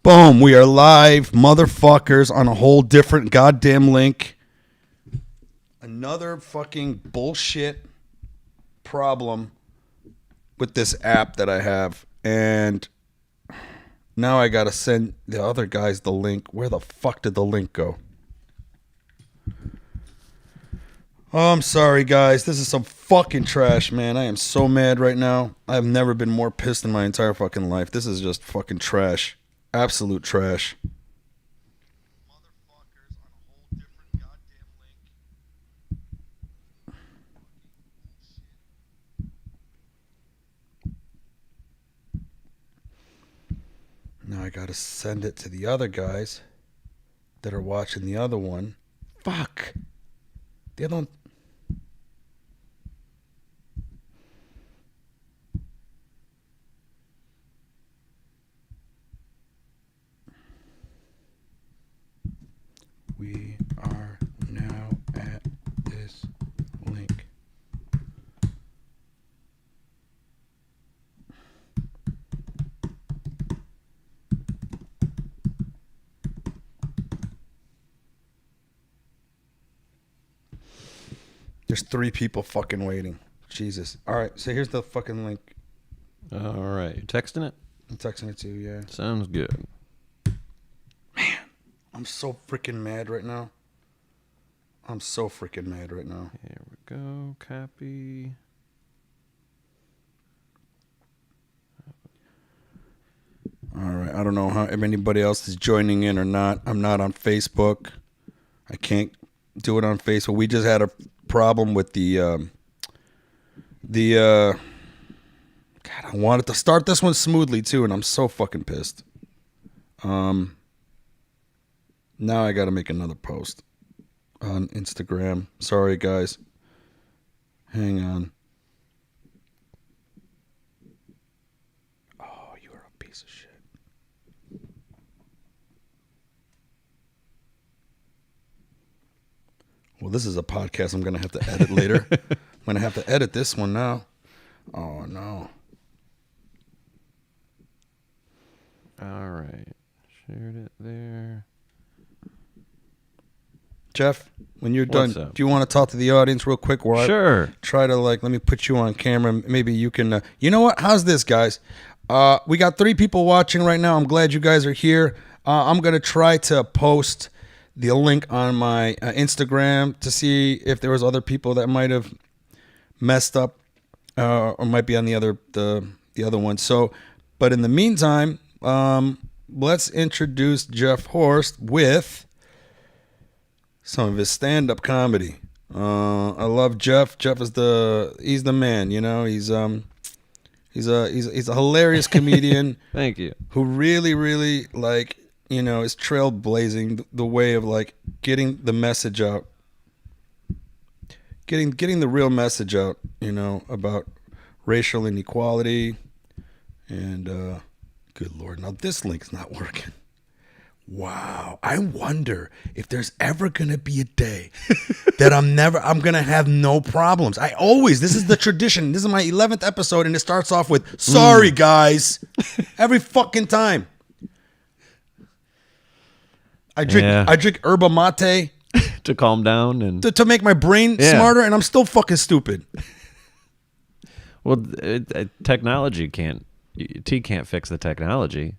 Boom, we are live, motherfuckers, on a whole different goddamn link. Another fucking bullshit problem with this app that I have. And now I gotta send the other guys the link. Where the fuck did the link go? Oh, I'm sorry, guys. This is some fucking trash, man. I am so mad right now. I've never been more pissed in my entire fucking life. This is just fucking trash. Absolute trash. Motherfuckers on a whole different goddamn link. Now I gotta send it to the other guys that are watching the other one. Fuck. The other one. We are now at this link. There's 3 people fucking waiting. Jesus. All right, so here's the fucking link. All right. You texting it? I'm texting it to you, yeah. Sounds good. Man, I'm so freaking mad right now. I'm so freaking mad right now. Here we go. Copy. All right. I don't know if anybody else is joining in or not. I'm not on Facebook. I can't do it on Facebook. We just had a problem with God, I wanted to start this one smoothly too, and I'm so fucking pissed. Now I got to make another post on Instagram. Sorry, guys. Hang on. Oh, you are a piece of shit. Well, this is a podcast I'm going to have to edit later. I'm going to have to edit this one now. Oh, no. All right. Shared it there. Jeff, when you're done, What's up? do you want to talk to the audience real quick? Sure. Try to, let me put you on camera. Maybe you can, you know what? How's this, guys? We got 3 people watching right now. I'm glad you guys are here. I'm going to try to post the link on my Instagram to see if there was other people that might have messed up or might be on the other one. So, but in the meantime, let's introduce Jeff Horste with some of his stand-up comedy. I love Jeff. Jeff is he's the man, you know. He's a hilarious comedian. Thank you. Who really, really is trailblazing the way of getting the message out. Getting the real message out, about racial inequality. And good Lord, now this link's not working. Wow. I wonder if there's ever going to be a day that I'm going to have no problems. This is the tradition. This is my 11th episode, and it starts off with, sorry, guys. Every fucking time. I drink yerba mate. To calm down and... To make my brain smarter, and I'm still fucking stupid. Well, technology can't... Tea can't fix the technology.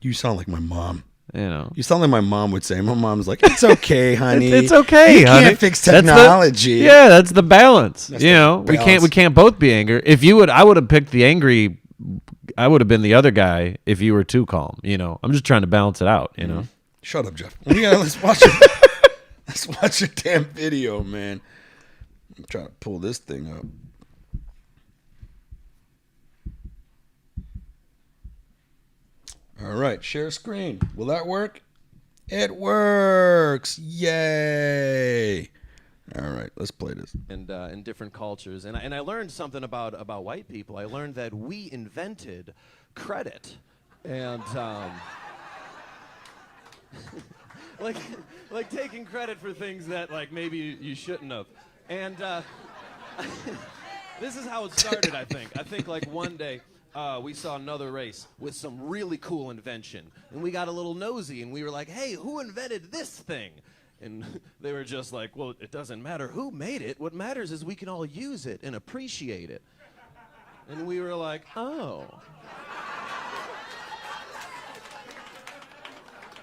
You sound like my mom. You sound like my mom would say. My mom's like, it's okay, honey. It's okay, you honey. You can't fix technology. That's the balance. That's the balance. We can't both be angry. If you would, I would have picked the angry. I would have been the other guy if you were too calm. I'm just trying to balance it out. Shut up, Jeff. Let's watch it. Let's watch your damn video, man. I'm trying to pull this thing up. All right, share screen. Will that work? It works. Yay. All right, let's play this. And in different cultures. And I learned something about white people. I learned that we invented credit. And like taking credit for things that maybe you shouldn't have. And this is how it started, I think. I think one day we saw another race with some really cool invention. And we got a little nosy, and we were like, hey, who invented this thing? And they were just like, well, it doesn't matter who made it. What matters is we can all use it and appreciate it. And we were like, oh.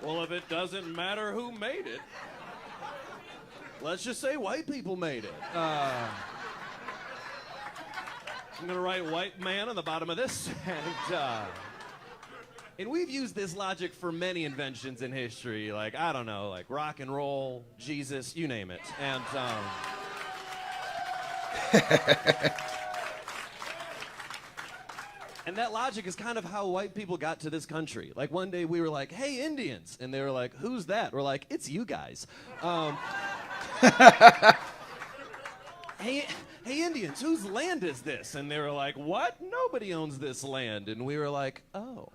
Well, if it doesn't matter who made it, let's just say white people made it. I'm gonna write white man on the bottom of this. And we've used this logic for many inventions in history, like, I don't know, like rock and roll, Jesus, you name it. And and that logic is kind of how white people got to this country. Like one day we were like, hey, Indians. And they were like, who's that? We're like, it's you guys. Hey, Indians, whose land is this? And they were like, what? Nobody owns this land. And we were like, oh.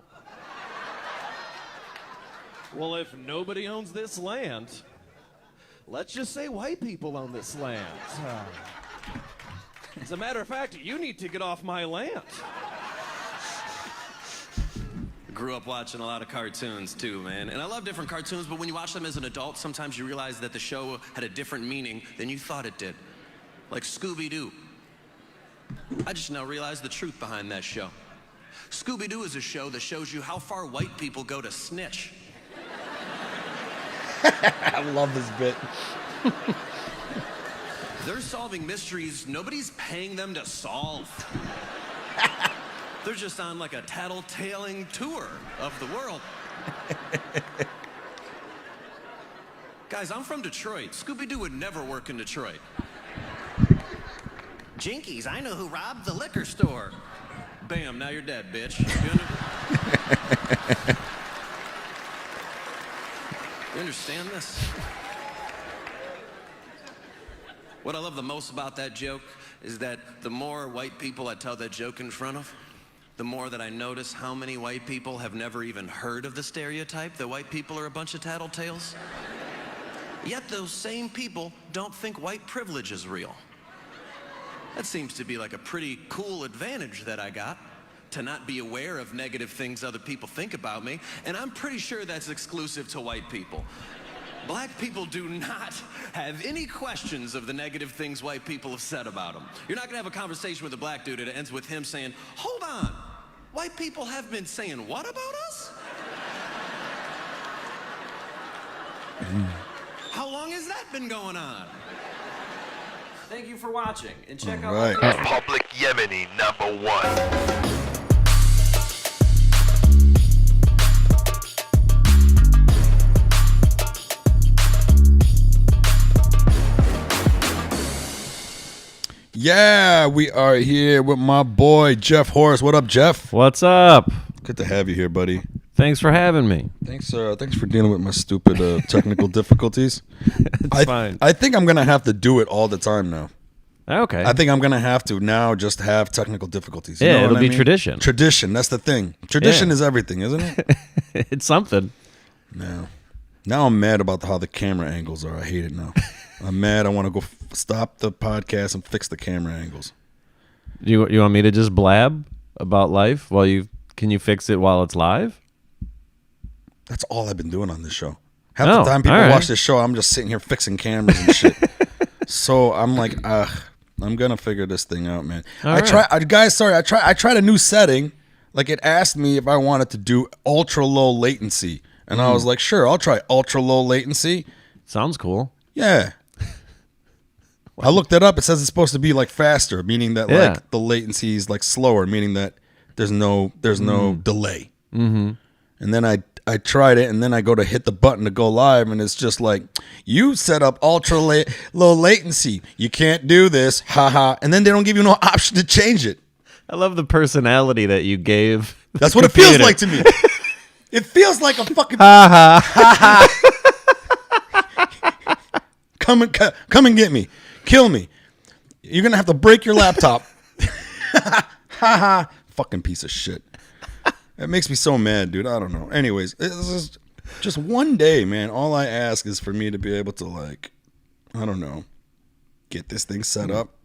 Well, if nobody owns this land, let's just say white people own this land. As a matter of fact, you need to get off my land. Grew up watching a lot of cartoons too, man. And I love different cartoons, but when you watch them as an adult, sometimes you realize that the show had a different meaning than you thought it did. Like Scooby-Doo. I just now realize the truth behind that show. Scooby-Doo is a show that shows you how far white people go to snitch. I love this bit. They're solving mysteries nobody's paying them to solve. They're just on like a tattletaling tour of the world. Guys, I'm from Detroit. Scooby-Doo would never work in Detroit. Jinkies, I know who robbed the liquor store. Bam, now you're dead, bitch. You understand this? What I love the most about that joke is that the more white people I tell that joke in front of, the more that I notice how many white people have never even heard of the stereotype that white people are a bunch of tattletales. Yet those same people don't think white privilege is real. That seems to be like a pretty cool advantage that I got, to not be aware of negative things other people think about me, and I'm pretty sure that's exclusive to white people. Black people do not have any questions of the negative things white people have said about them. You're not gonna have a conversation with a black dude that ends with him saying, hold on, white people have been saying what about us? How long has that been going on? Thank you for watching, and check out Right. Public Yemeni #1. Yeah, we are here with my boy Jeff Horste. What up, Jeff? What's up? Good to have you here, buddy. Thanks for having me. Thanks for dealing with my stupid technical difficulties. It's fine. I think I'm gonna have to do it all the time now. Okay. I think I'm gonna have to now just have technical difficulties. You Yeah, know it'll what I be mean? tradition. Tradition, that's the thing. Tradition Yeah. is everything, isn't it? It's something. Now I'm mad about how the camera angles are. I hate it now. I'm mad. I want to go stop the podcast and fix the camera angles. You want me to just blab about life while can you fix it while it's live? That's all I've been doing on this show. Half Oh, the time people all right. watch this show, I'm just sitting here fixing cameras and shit. So I'm like, I'm gonna figure this thing out, man. All I right. tried a new setting. Like it asked me if I wanted to do ultra low latency, and I was like, sure, I'll try ultra low latency. Sounds cool. Yeah. I looked it up. It says it's supposed to be like faster, meaning that Yeah. like the latency is like slower, meaning that there's no delay. Mm-hmm. And then I tried it, and then I go to hit the button to go live, and it's just like, you set up ultra low latency. You can't do this, haha. And then they don't give you no option to change it. I love the personality that you gave. That's what it feels like to me. It feels like a fucking come and get me, kill me. You're gonna have to break your laptop. Fucking piece of shit. It makes me so mad, dude. I don't know. Anyways, this is just one day, man. All I ask is for me to be able to, like, I don't know, get this thing set up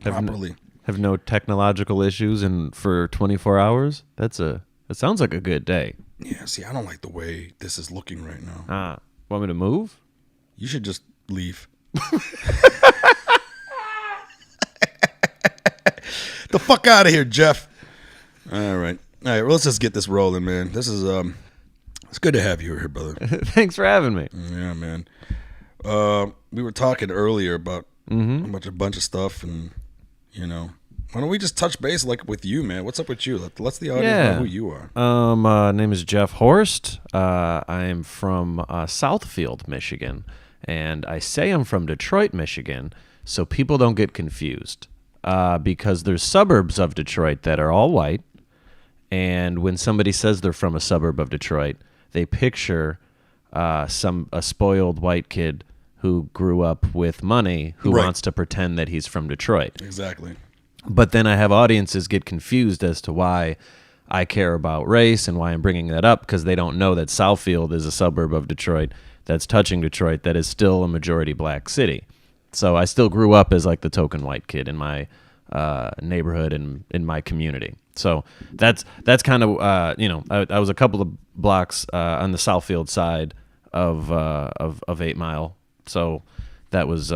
properly. have no technological issues, and for 24 hours, that sounds like a good day. Yeah, see, I don't like the way this is looking right now. Want me to move? You should just leave. The fuck out of here, Jeff. All right. Well, let's just get this rolling, man. This is it's good to have you here, brother. Thanks for having me. Yeah, man. We were talking earlier about a bunch of stuff, and why don't we just touch base like with you, man? What's up with you? Let's the audience know who you are. My name is Jeff Horste. I am from Southfield, Michigan, and I say I'm from Detroit, Michigan, so people don't get confused. Because there's suburbs of Detroit that are all white, and when somebody says they're from a suburb of Detroit, they picture a spoiled white kid who grew up with money who wants to pretend that he's from Detroit. Exactly. But then I have audiences get confused as to why I care about race and why I'm bringing that up, because they don't know that Southfield is a suburb of Detroit that's touching Detroit that is still a majority black city. So I still grew up as like the token white kid in my neighborhood and in my community. So that's kind of I was a couple of blocks on the Southfield side of 8 Mile. So that was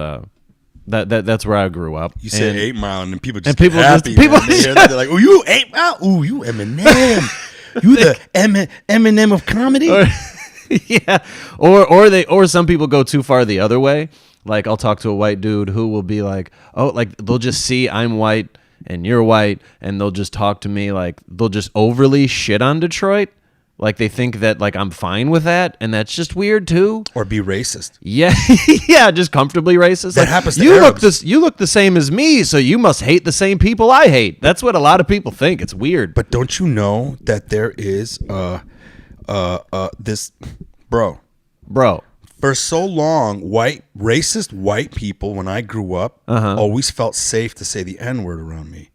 that's where I grew up. You said 8 Mile, and people just and people get happy. They're like, "Oh, you 8 Mile? Ooh, you Eminem? You the Eminem of comedy?" Yeah, or some people go too far the other way. Like I'll talk to a white dude who will be like, oh, like they'll just see I'm white and you're white, and they'll just talk to me like they'll just overly shit on Detroit. Like they think that like I'm fine with that, and that's just weird too. Or be racist. Yeah, yeah, just comfortably racist. That like, happens to you Arabs. You look the same as me, so you must hate the same people I hate. That's what a lot of people think. It's weird. But don't you know that there is this bro. For so long, racist white people, when I grew up, always felt safe to say the N-word around me.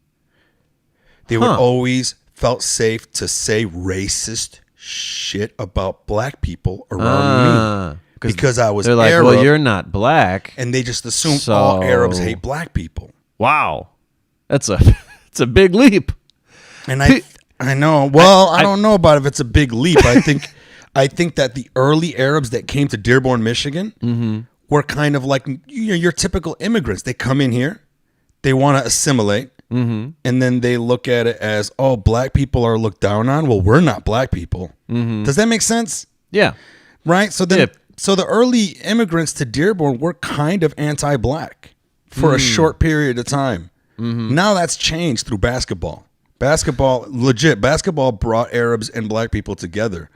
They would always felt safe to say racist shit about black people around me. Because I was they're like, Arab, well, you're not black. and they just assume all Arabs hate black people. Wow. It's a big leap. And I know. Well, I don't know about if it's a big leap. I think that the early Arabs that came to Dearborn, Michigan, were kind of like your typical immigrants. They come in here, they want to assimilate, and then they look at it as, oh, black people are looked down on. Well, we're not black people. Does that make sense? Yeah. Right? So then, so the early immigrants to Dearborn were kind of anti-black for a short period of time. Now that's changed through basketball. Basketball brought Arabs and black people together.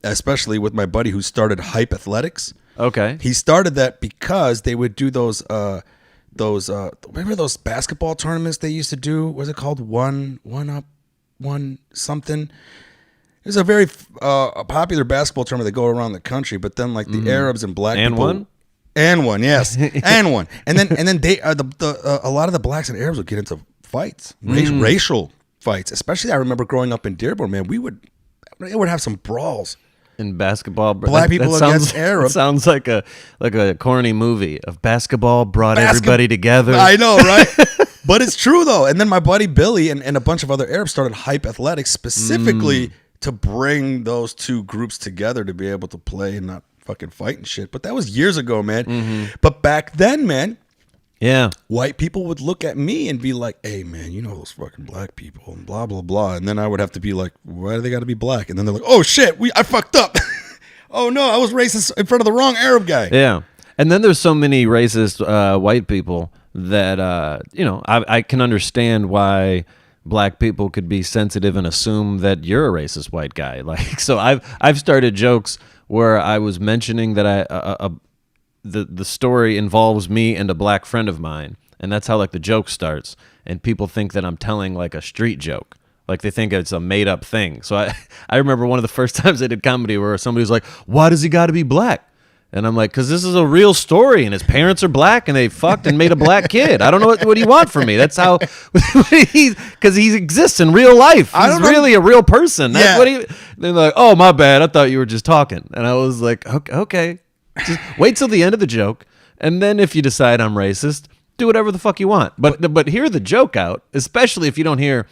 Especially with my buddy who started Hype Athletics. Okay. He started that because they would do those remember those basketball tournaments they used to do? Was it called One Up, One something? It was a very popular basketball tournament that go around the country, but then like the Arabs and black and people. one? And one, yes. And one. And then they a lot of the blacks and Arabs would get into fights, racial fights. Especially I remember growing up in Dearborn, man, we would have some brawls. In basketball, Black people against Arabs. Sounds like a corny movie of basketball brought everybody together. I know, right? But it's true though. And then my buddy Billy and a bunch of other Arabs started Hype Athletics specifically to bring those two groups together to be able to play and not fucking fight and shit. But that was years ago, man. But back then, man, yeah, white people would look at me and be like, hey, man, you know those fucking black people and blah, blah, blah. And then I would have to be like, why do they got to be black? And then they're like, oh, shit, I fucked up. Oh, no, I was racist in front of the wrong Arab guy. Yeah. And then there's so many racist white people that, I can understand why black people could be sensitive and assume that you're a racist white guy. Like, so I've started jokes where I was mentioning that the story involves me and a black friend of mine, and that's how like the joke starts, and people think that I'm telling like a street joke, like they think it's a made up thing. So I remember one of the first times I did comedy where somebody was like, why does he got to be black? And I'm like, because this is a real story, and his parents are black, and they fucked and made a black kid. I don't know what do you want from me. That's how, because he exists in real life. He's really a real person. That's what they're like, oh, my bad. I thought you were just talking. And I was like, okay. Just wait till the end of the joke, and then if you decide I'm racist, do whatever the fuck you want. But hear the joke out, especially if you don't hear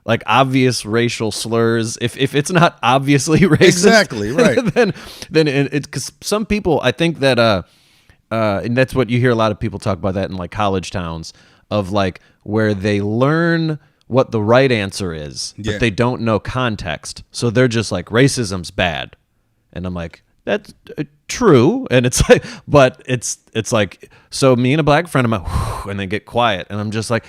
like obvious racial slurs. If it's not obviously racist, Exactly, right. then it's because some people, I think that and that's what you hear a lot of people talk about that in like college towns of like where they learn what the right answer is, but they don't know context. So they're just like, racism's bad. And I'm like, that's true. And it's like, but it's like, so me and a black friend of mine, and they get quiet. And I'm just like,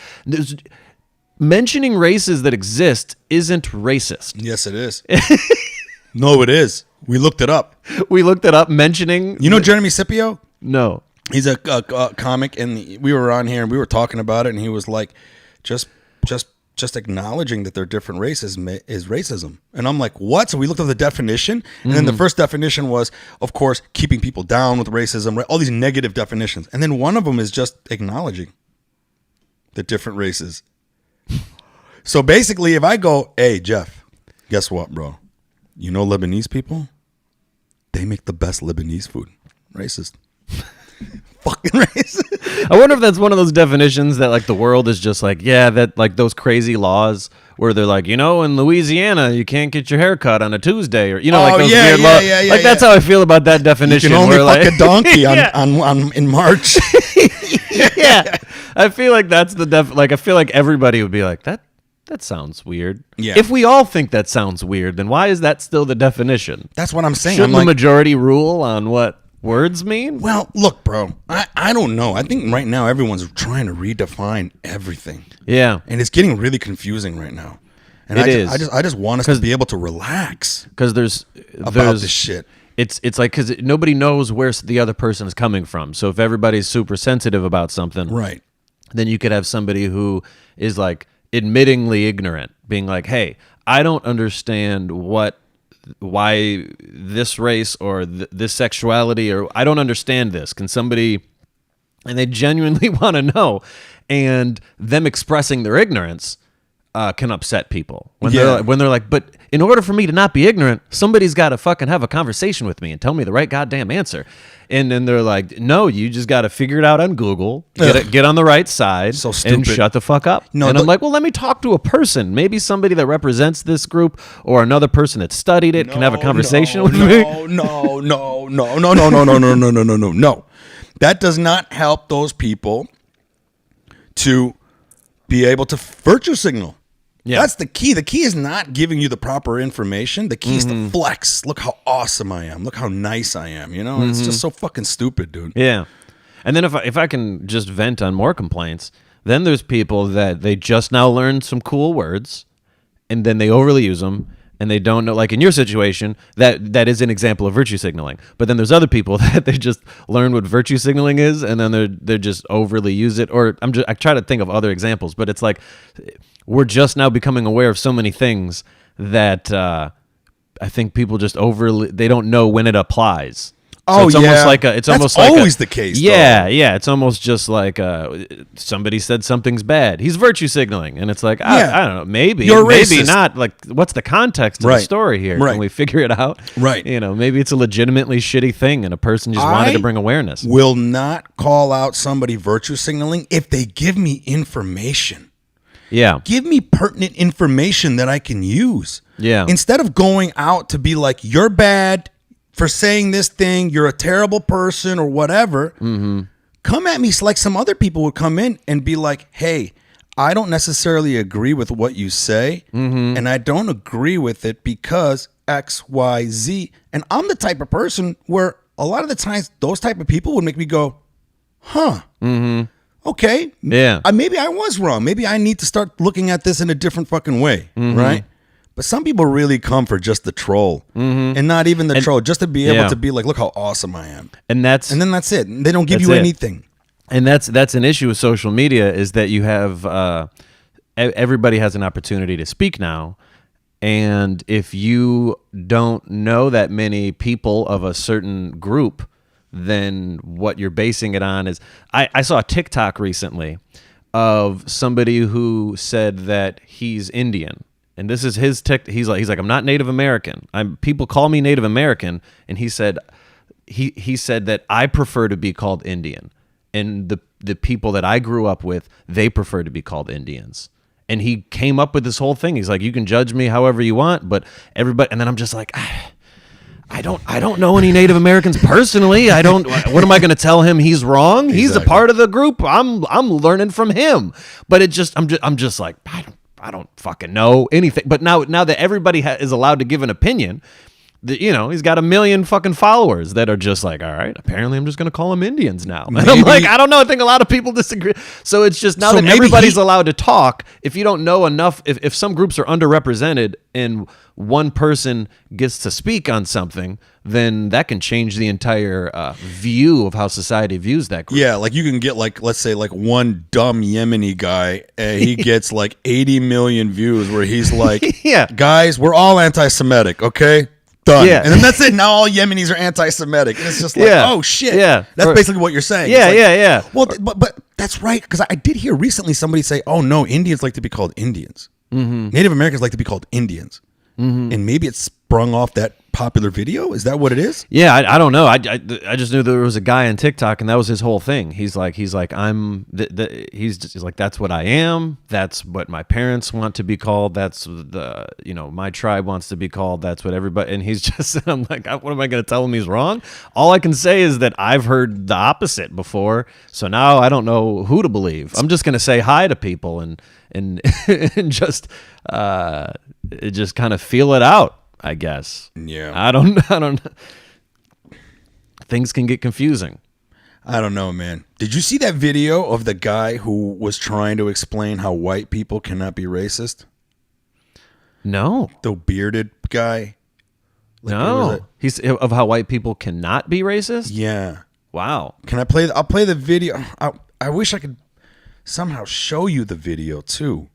mentioning races that exist isn't racist. Yes, it is. No, it is. We looked it up. Mentioning. You know Jeremy Scipio? No. He's a comic, and we were on here and we were talking about it, and he was like, just acknowledging that they're different races is racism. And I'm like, what? So we looked at the definition, and then the first definition was, of course, keeping people down with racism, right? All these negative definitions. And then one of them is just acknowledging the different races. So basically, if I go, hey, Jeff, guess what, bro? You know Lebanese people? They make the best Lebanese food. Racist. Fucking racist. I wonder if that's one of those definitions that like the world is just like, yeah, that like those crazy laws where they're like, you know, in Louisiana you can't get your hair cut on a Tuesday, or you know, like those weird laws. Like that's how I feel about that definition. You can only fuck like, a donkey on in March. Yeah, I feel like that's the like I feel like everybody would be like that sounds weird. Yeah. If we all think that sounds weird, then why is that still the definition? That's what I'm saying. Shouldn't the majority rule on what words mean? Well, look, bro, I don't know. I think right now everyone's trying to redefine everything. Yeah. And it's getting really confusing right now. And I just want us to be able to relax. Because there's this shit. It's like because nobody knows where the other person is coming from. So if everybody's super sensitive about something, right, then you could have somebody who is like admittingly ignorant, being like, "Hey, I don't understand why this race or this sexuality, or I don't understand this. Can somebody?" And they genuinely want to know, and them expressing their ignorance can upset people when they're like, but in order for me to not be ignorant, somebody's got to fucking have a conversation with me and tell me the right goddamn answer. And then they're like, no, you just got to figure it out on Google, get on the right side, so stupid, and shut the fuck up. No, and I'm like, well, let me talk to a person, maybe somebody that represents this group or another person that studied it can have a conversation with me. No. That does not help those people to be able to virtue signal. Yeah. That's the key. The key is not giving you the proper information. The key is to flex. Look how awesome I am. Look how nice I am. You know, it's just so fucking stupid, dude. Yeah. And then if I can just vent on more complaints, then there's people that they just now learned some cool words, and then they overly use them, and they don't know. Like in your situation, that is an example of virtue signaling. But then there's other people that they just learn what virtue signaling is, and then they're just overly use it. Or I try to think of other examples, but it's like we're just now becoming aware of so many things that I think people just they don't know when it applies. So it's almost like that's always the case. Yeah, though. Yeah. It's almost just like somebody said something's bad. He's virtue signaling, and it's like I don't know, maybe not. Like, what's the context of the story here? Right. Can we figure it out? Right. You know, maybe it's a legitimately shitty thing, and a person just wanted to bring awareness. Will not call out somebody virtue signaling if they give me information. Yeah. Give me pertinent information that I can use. Yeah. Instead of going out to be like, you're bad for saying this thing, you're a terrible person or whatever, come at me like some other people would come in and be like, hey, I don't necessarily agree with what you say, and I don't agree with it because X, Y, Z. And I'm the type of person where a lot of the times those type of people would make me go, huh, okay, yeah, maybe I was wrong. Maybe I need to start looking at this in a different fucking way, right? But some people really come for just the troll, and not even the troll, just to be able to be like, look how awesome I am. And then that's it. They don't give you anything. And that's an issue with social media, is that you have everybody has an opportunity to speak now. And if you don't know that many people of a certain group, then what you're basing it on is, I saw a TikTok recently of somebody who said that he's Indian. And this is his he's like, I'm not Native American. People call me Native American, and he said that I prefer to be called Indian. And the people that I grew up with, they prefer to be called Indians. And he came up with this whole thing. He's like, you can judge me however you want, but everybody. And then I'm just like, I don't know any Native Americans personally. What am I going to tell him? He's wrong. He's a part of the group. I'm learning from him. But I'm just like, I don't fucking know anything. But now that everybody is allowed to give an opinion, he's got 1 million fucking followers that are just like, all right, apparently I'm just going to call them Indians now. And I'm like, I don't know. I think a lot of people disagree. So it's just now that everybody's allowed to talk, if you don't know enough, if some groups are underrepresented and one person gets to speak on something, then that can change the entire view of how society views that group. Yeah, like you can get let's say one dumb Yemeni guy, he gets 80 million views where he's like, yeah, guys, we're all anti-Semitic, okay? Done. Yeah. And then that's it. Now all Yemenis are anti-Semitic. And it's just like, oh shit. Yeah. That's basically what you're saying. Yeah, like, yeah. Well, but that's right. Because I did hear recently somebody say, oh no, Indians like to be called Indians. Mm-hmm. Native Americans like to be called Indians. Mm-hmm. And maybe it sprung off that popular video. Is that what it is? Yeah, I don't know. I just knew there was a guy on TikTok, and that was his whole thing. He's like he's like that's what I am. That's what my parents want to be called. That's my tribe wants to be called. That's what everybody. And he's just. I'm like, what am I going to tell him? He's wrong. All I can say is that I've heard the opposite before. So now I don't know who to believe. I'm just going to say hi to people and just kind of feel it out, I guess. Yeah. I don't things can get confusing. I don't know, man. Did you see that video of the guy who was trying to explain how white people cannot be racist? No. The bearded guy? No. He's of how white people cannot be racist? Yeah. Wow. I'll play the video. I wish I could somehow show you the video too.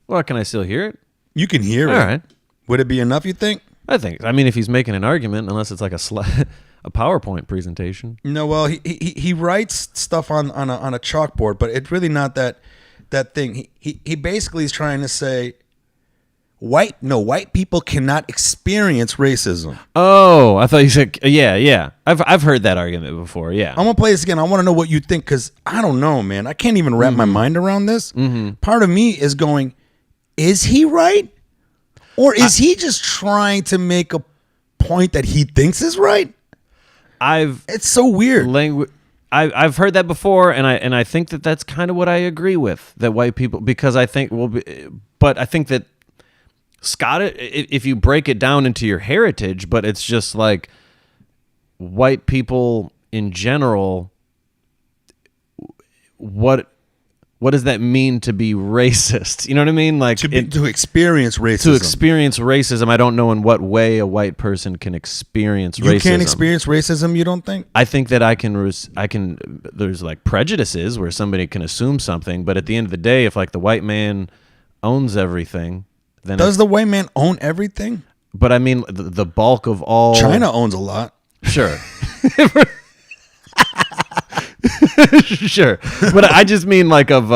Well, can I still hear it? You can hear it. All right. Would it be enough, you think? I mean, if he's making an argument, unless it's like a PowerPoint presentation. No, well, he writes stuff on a chalkboard, but it's really not that thing. He basically is trying to say white people cannot experience racism. Oh, I thought you said yeah. I've heard that argument before. Yeah. I'm gonna play this again. I want to know what you think because I don't know, man. I can't even wrap my mind around this. Mm-hmm. Part of me is going, is he right? Or is he just trying to make a point that he thinks is right? It's so weird. I've heard that before, and I think that that's kind of what I agree with, that white people, because I think but I think that if you break it down into your heritage, but it's just like white people in general, what does that mean to be racist? You know what I mean? Like to experience racism. To experience racism, I don't know in what way a white person can experience racism. You can't experience racism, you don't think? I think that I can. There's like prejudices where somebody can assume something, but at the end of the day, if like the white man owns everything, then does the white man own everything? But I mean, the bulk of all China owns a lot. Sure. Sure, but I just mean like of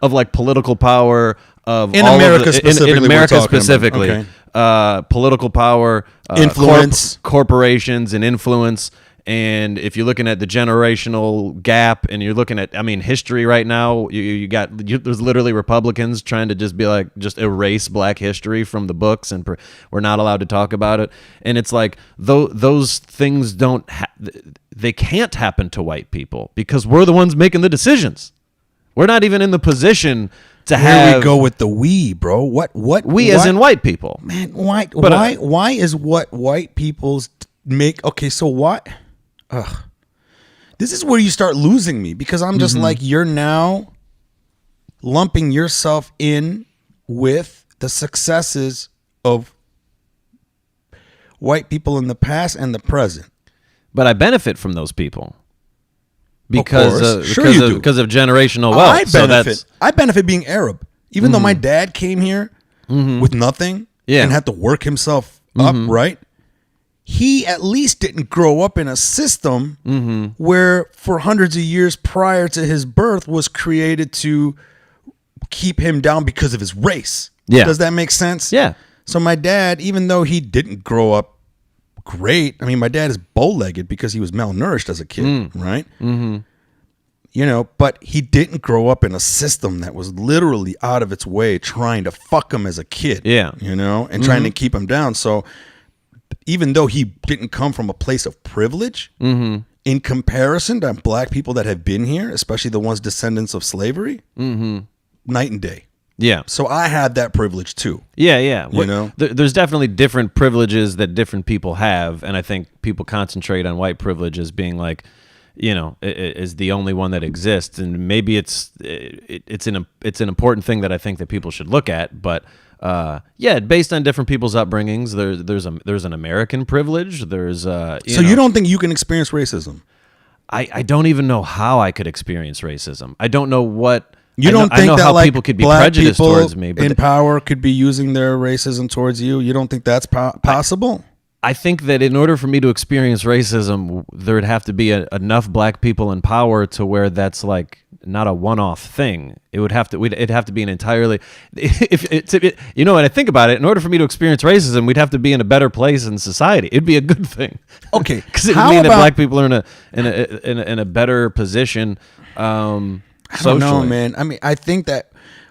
like political power of in all America of specifically. In America specifically, political power, influence, corporations, and influence. And if you're looking at the generational gap, and you're looking at, I mean, history right now, there's literally Republicans trying to just erase Black history from the books, and we're not allowed to talk about it. And it's like those things they can't happen to white people because we're the ones making the decisions. We're not even in the position to have. Here we go with the we, bro. What as in white people, man? Why is what white people's make? Okay, so what? Ugh. This is where you start losing me because I'm just like, you're now lumping yourself in with the successes of white people in the past and the present. But I benefit from those people because of generational wealth. I benefit being Arab, even though my dad came here with nothing and had to work himself up, right? He at least didn't grow up in a system where for hundreds of years prior to his birth was created to keep him down because of his race. Yeah. Does that make sense? Yeah. So my dad, even though he didn't grow up great, I mean, my dad is bow-legged because he was malnourished as a kid, right? Mm-hmm. You know, but he didn't grow up in a system that was literally out of its way trying to fuck him as a kid. Yeah. You know, and trying to keep him down. So even though he didn't come from a place of privilege, in comparison to black people that have been here, especially the ones descendants of slavery, night and day. Yeah. So I had that privilege too. Yeah. You know? There's definitely different privileges that different people have, and I think people concentrate on white privilege as being like, you know, is the only one that exists, and maybe it's an important thing that I think that people should look at. But yeah, based on different people's upbringings, there's an American privilege. There's you don't think you can experience racism? I don't even know how I could experience racism. I don't know what. You don't think I know that how like people could be black prejudiced people towards me, but in power could be using their racism towards you? You don't think that's possible? I think that in order for me to experience racism, there would have to be enough black people in power to where that's like not a one-off thing. It'd have to be an entirely. You know, when I think about it, in order for me to experience racism, we'd have to be in a better place in society. It'd be a good thing. Okay, because it would mean that black people are in a better position. I don't know, man. I mean, I think that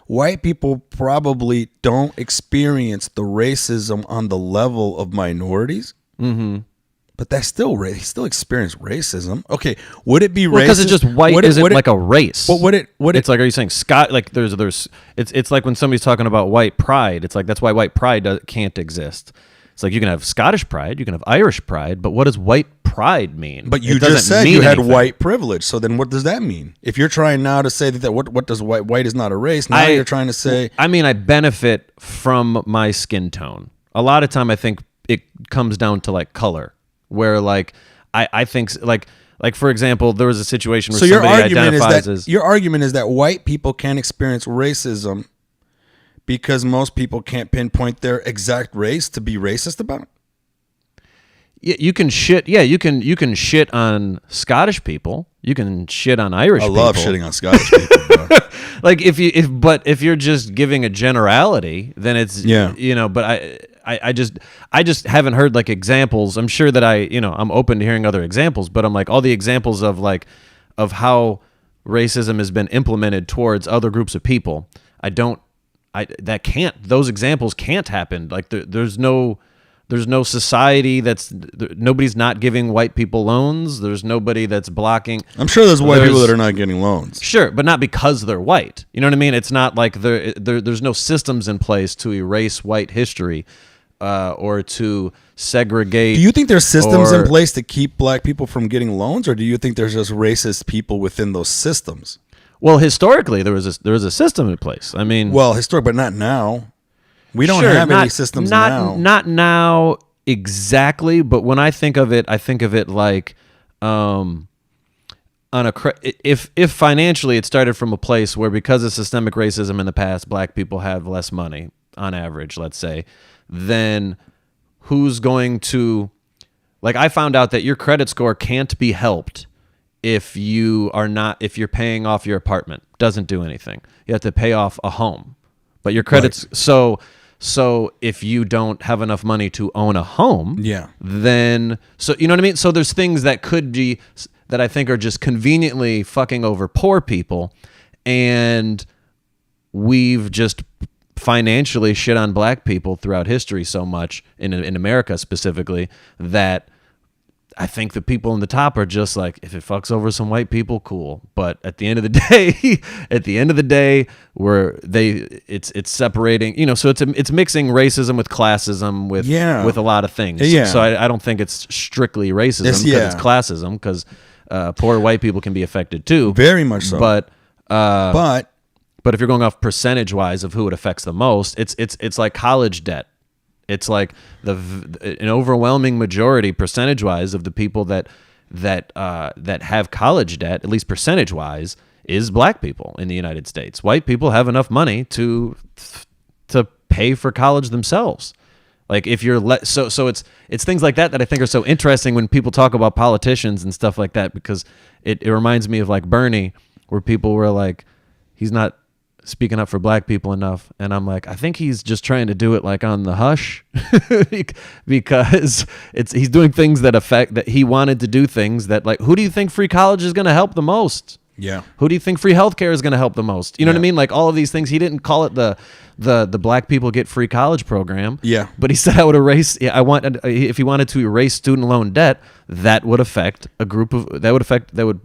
white people probably don't experience the racism on the level of minorities, but they still experience racism. Okay, would it be racist? Because it's just white isn't like a race. But it's like, are you saying Scott? Like it's like when somebody's talking about white pride. It's like that's why white pride can't exist. It's like you can have Scottish pride, you can have Irish pride, but what does white pride mean? But you just said you had white privilege, so then what does that mean? If you're trying now to say that what does white is not a race, now you're trying to say... I mean, I benefit from my skin tone. A lot of time I think it comes down to like color, where like I think like for example, there was a situation where somebody identifies as... Your argument is that white people can't experience racism because most people can't pinpoint their exact race to be racist about? Yeah, you can shit. Yeah, you can shit on Scottish people. You can shit on Irish people. I love shitting on Scottish people, bro. Like if you're just giving a generality, then it's you know. But I just haven't heard like examples. I'm sure that I'm open to hearing other examples, but I'm like all the examples of how racism has been implemented towards other groups of people. Those examples can't happen. Like there's no society nobody's not giving white people loans. There's nobody that's blocking. I'm sure there's white people that are not getting loans. Sure, but not because they're white. You know what I mean? It's not like there's no systems in place to erase white history or to segregate. Do you think there's systems in place to keep black people from getting loans, or do you think there's just racist people within those systems? Well, historically, there was a system in place. I mean, but not now. We don't have any systems now. Not now exactly, but when I think of it like if financially it started from a place where because of systemic racism in the past, black people have less money on average, let's say, then who's going to, like, I found out that your credit score can't be helped if you're paying off your apartment. Doesn't do anything. You have to pay off a home. But your credits, right. So if you don't have enough money to own a home, then, so you know what I mean? So there's things that could be, that I think are just conveniently fucking over poor people, and we've just financially shit on black people throughout history so much, in America specifically, that I think the people in the top are just like, if it fucks over some white people, cool. But at the end of the day, it's separating, you know. So it's mixing racism with classism with a lot of things. Yeah. So I don't think it's strictly racism because it's classism, because poor white people can be affected too. Very much so. But if you're going off percentage wise of who it affects the most, it's like college debt. It's like an overwhelming majority, percentage-wise, of the people that have college debt, at least percentage-wise, is black people in the United States. White people have enough money to pay for college themselves. Like if you're so it's things like that I think are so interesting when people talk about politicians and stuff like that, because it reminds me of like Bernie, where people were like, he's not speaking up for black people enough, and I'm like, I think he's just trying to do it like on the hush because he's doing things that he wanted to do things that, like, who do you think free college is going to help the most? Yeah. Who do you think free healthcare is going to help the most? You know what I mean? Like all of these things. He didn't call it the black people get free college program. Yeah. But he said I would erase. If he wanted to erase student loan debt, that would affect a group of that would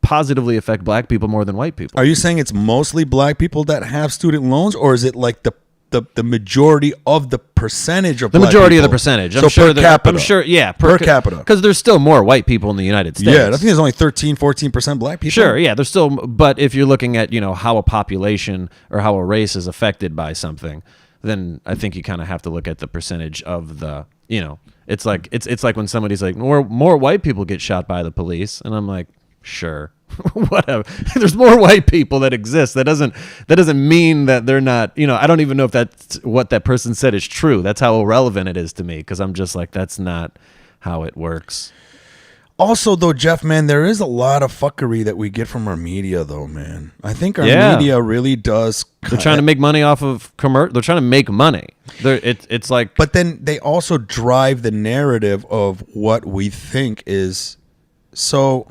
positively affect black people more than white people. Are you saying it's mostly black people that have student loans, or is it like the majority of the percentage of The black majority of the people? percentage. So per capita. I'm sure, yeah. Per capita. Because there's still more white people in the United States. Yeah, I think there's only 13-14% black people. Sure, yeah. There's still, but if you're looking at, how a population or how a race is affected by something, then I think you kind of have to look at the percentage of the, it's like when somebody's like, more white people get shot by the police. And I'm like, sure. Whatever. There's more white people that exist. That doesn't mean that they're not. I don't even know if that's what that person said is true. That's how irrelevant it is to me, because I'm just like, that's not how it works. Also, though, Jeff, man, there is a lot of fuckery that we get from our media, though, man. I think our media really does. They're trying to make money off of They're trying to make money. It's like, but then they also drive the narrative of what we think is so.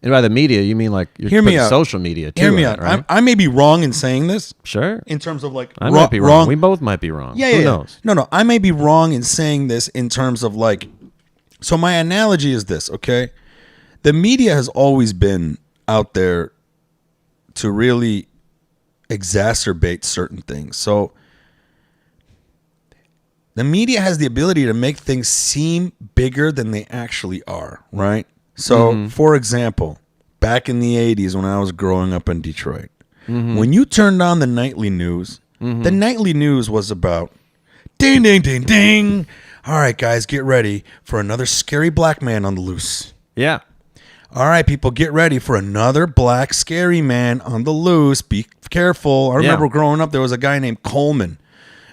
And by the media, you mean like you're Hear me out. social media too. Hear me out. Right? I may be wrong in saying this. Sure. In terms of like, I might be wrong. We both might be wrong. Yeah, Who yeah. knows? No. I may be wrong in saying this in terms of like. So my analogy is this, okay? The media has always been out there to really exacerbate certain things. So the media has the ability to make things seem bigger than they actually are, right? So, for example, back in the 80s when I was growing up in Detroit, when you turned on the nightly news, the nightly news was about ding, ding, ding, ding. All right, guys, get ready for another scary black man on the loose. Yeah. All right, people, get ready for another black scary man on the loose. Be careful. I remember growing up, there was a guy named Coleman.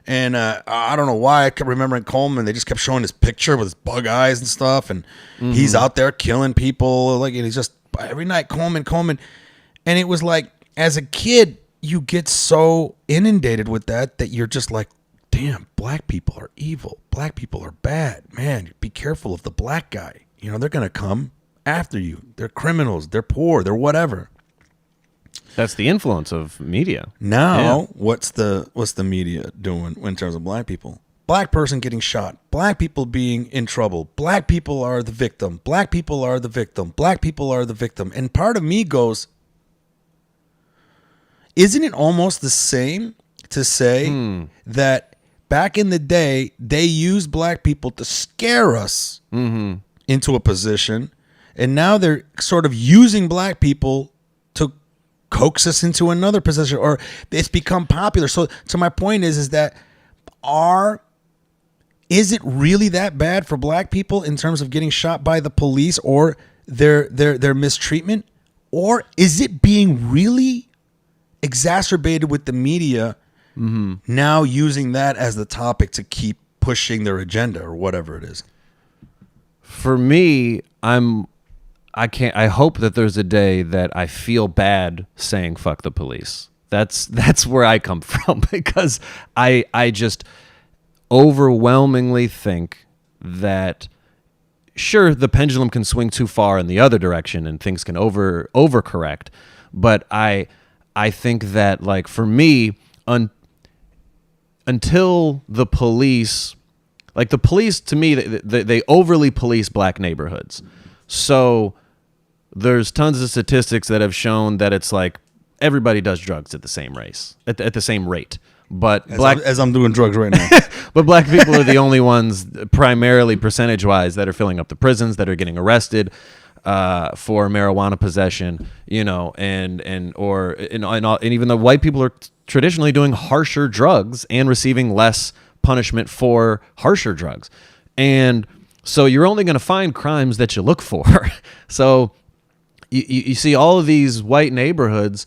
And I don't know why I kept remembering Coleman. They just kept showing his picture with his bug eyes and stuff. And he's out there killing people. Like, and he's just every night, Coleman. And it was like, as a kid, you get so inundated with that you're just like, damn, black people are evil. Black people are bad. Man, be careful of the black guy. They're going to come after you. They're criminals. They're poor. They're whatever. That's the influence of media. Now, what's the media doing in terms of black people? Black person getting shot. Black people being in trouble. Black people are the victim. Black people are the victim. Black people are the victim. And part of me goes, isn't it almost the same to say that back in the day, they used black people to scare us into a position, and now they're sort of using black people to coax us into another position, or it's become popular. So my point is that is it really that bad for black people in terms of getting shot by the police or their mistreatment? Or is it being really exacerbated with the media now using that as the topic to keep pushing their agenda or whatever it is? For me, I hope that there's a day that I feel bad saying fuck the police. That's where I come from, because I just overwhelmingly think that sure, the pendulum can swing too far in the other direction and things can overcorrect, but I think that, like, for me, until the police, like the police to me, they overly police black neighborhoods. So there's tons of statistics that have shown that it's like everybody does drugs at the same rate. But as I'm doing drugs right now. But black people are the only ones, primarily percentage-wise, that are filling up the prisons, that are getting arrested for marijuana possession, and even though white people are traditionally doing harsher drugs and receiving less punishment for harsher drugs. And so you're only going to find crimes that you look for. So you see all of these white neighborhoods,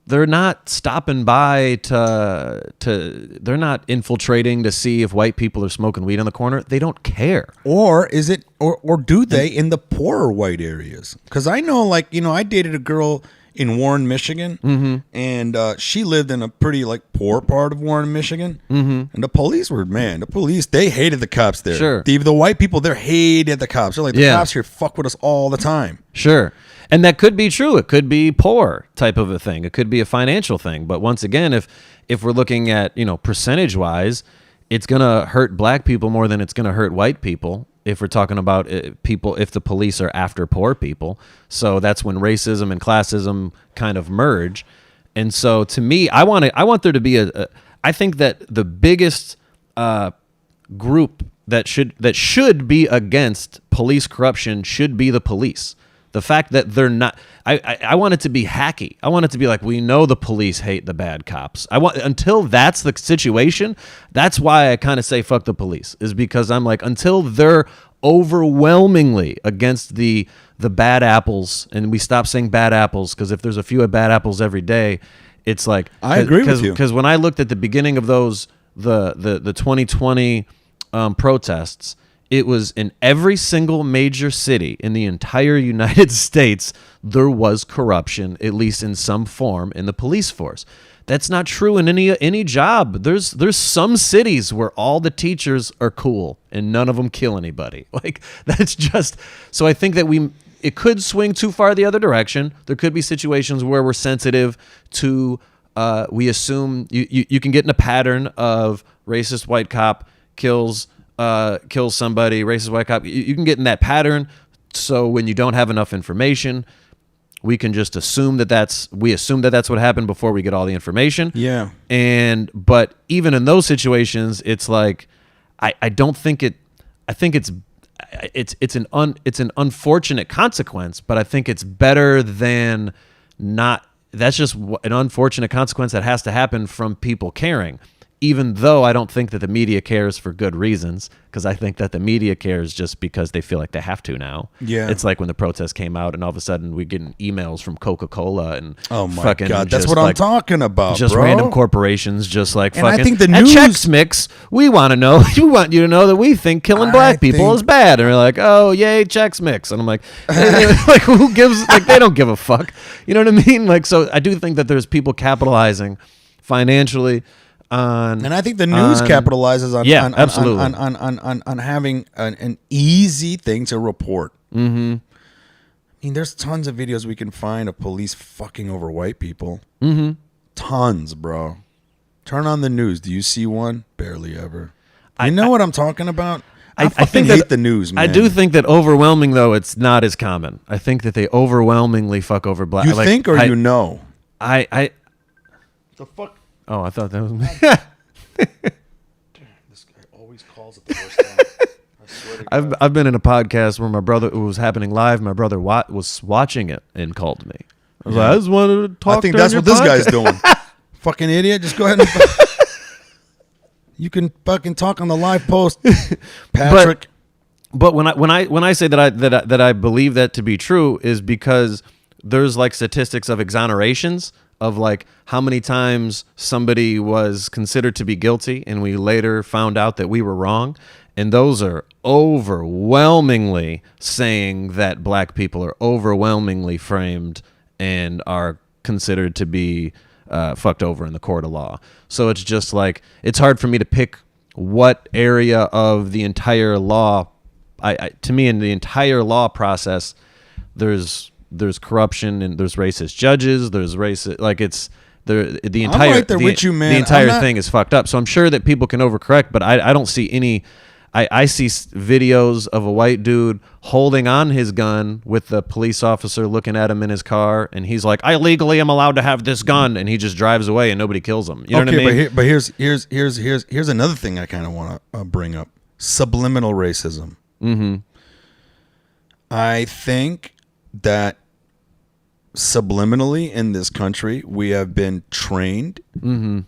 they're not stopping by they're not infiltrating to see if white people are smoking weed on the corner. They don't care. Or is it, or do they in the poorer white areas? Because I know, I dated a girl in Warren, Michigan, and she lived in a pretty like poor part of Warren, Michigan, and the police they hated the cops there. Sure. The white people there hated the cops. They're like, the cops here fuck with us all the time. Sure. And that could be true. It could be poor type of a thing. It could be a financial thing. But once again, if we're looking at, percentage wise, it's going to hurt black people more than it's going to hurt white people. If we're talking about people, if the police are after poor people. So that's when racism and classism kind of merge. And so to me, I want there to be I think that the biggest group that should be against police corruption should be the police. The fact that they're not, I want it to be hacky. I want it to be like, we know the police hate the bad cops. Until that's the situation, that's why I kind of say fuck the police, is because I'm like, until they're overwhelmingly against the bad apples, and we stop saying bad apples, because if there's a few bad apples every day, it's like, I agree with you. Because when I looked at the beginning of those, the 2020 protests, it was in every single major city in the entire United States, there was corruption, at least in some form, in the police force. That's not true in any job. There's some cities where all the teachers are cool and none of them kill anybody. Like, that's just, so I think that it could swing too far the other direction. There could be situations where we're sensitive to, we assume you can get in a pattern of racist white cop kills somebody, racist white cop. You can get in that pattern. So when you don't have enough information, we can just assume that's what happened before we get all the information. Yeah. But even in those situations, it's like, I don't think it, I think it's an unfortunate consequence, but I think it's better than not. That's just an unfortunate consequence that has to happen from people caring. Even though I don't think that the media cares for good reasons, because I think that the media cares just because they feel like they have to now. Yeah. It's like when the protests came out and all of a sudden we're getting emails from Coca-Cola and oh my fucking God, that's what I'm talking about, just bro. random corporations just like and fucking. I think the At news, Chex Mix, we want you to know that we think killing black people is bad. And we're like, oh, yay, Chex Mix. And I'm like, like who gives, like they don't give a fuck. You know what I mean? Like, so I do think that there's people capitalizing financially and I think the news capitalizes on having an easy thing to report. Mm-hmm. I mean, there's tons of videos we can find of police fucking over white people. Mm-hmm. Tons, bro. Turn on the news. Do you see one? Barely ever. You know what I'm talking about? I fucking hate the news, man. I do think that overwhelming, though, it's not as common. I think that they overwhelmingly fuck over black. You think or you know? The fuck? Oh, I thought that was me. This guy always calls at the worst time. I swear to God. I've been in a podcast where my brother, it was happening live. My brother was watching it and called me. I was like, I just wanted to talk. I think that's what this guy's doing. Fucking idiot! Just go ahead and you can fucking talk on the live post, Patrick. But when I say that I believe that to be true is because there's like statistics of exonerations of like how many times somebody was considered to be guilty and we later found out that we were wrong. And those are overwhelmingly saying that black people are overwhelmingly framed and are considered to be fucked over in the court of law. So it's just like, it's hard for me to pick what area of the entire law. To me, in the entire law process, there's corruption and there's racist judges. There's racist, like it's the entire. I'm right there with you, man. The entire thing is fucked up. So I'm sure that people can overcorrect, but I don't see any. I see videos of a white dude holding on his gun with the police officer looking at him in his car, and he's like, "I legally am allowed to have this gun," and he just drives away and nobody kills him. You know what I mean? But here's another thing I kind of want to bring up: subliminal racism. Mm-hmm. I think that subliminally in this country, we have been trained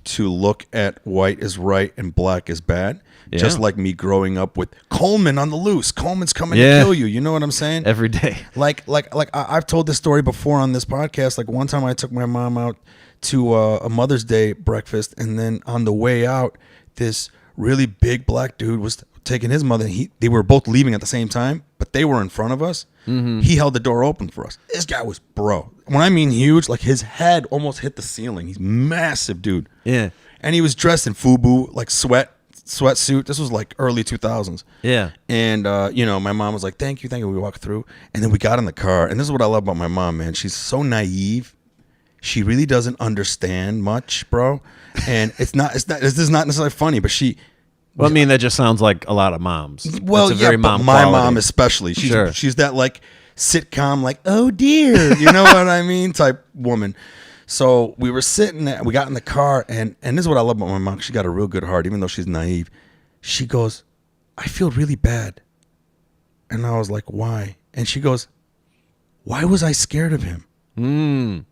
to look at white as right and black as bad. Yeah. Just like me growing up with Coleman on the loose. Coleman's coming to kill you. You know what I'm saying? Every day. Like I've told this story before on this podcast. Like one time I took my mom out to a Mother's Day breakfast, and then on the way out, this really big black dude was taking his mother. And they were both leaving at the same time, but they were in front of us. He held the door open for us. This guy was when I mean huge, like his head almost hit the ceiling. He's massive, dude. Yeah. And he was dressed in FUBU, like sweatsuit. This was like early 2000s. Yeah. And, my mom was like, thank you. We walked through. And then we got in the car. And this is what I love about my mom, man. She's so naive. She really doesn't understand much, bro. And this is not necessarily funny, but Well, I mean, that just sounds like a lot of moms. well, That's a yeah, very but mom my quality. mom especially. Sure. She's that like sitcom, like, oh dear, you know what I mean, type woman. So we were sitting there, we got in the car, and this is what I love about my mom. She got a real good heart, even though she's naive. She goes, I feel really bad. And I was like, why? And she goes, why was I scared of him?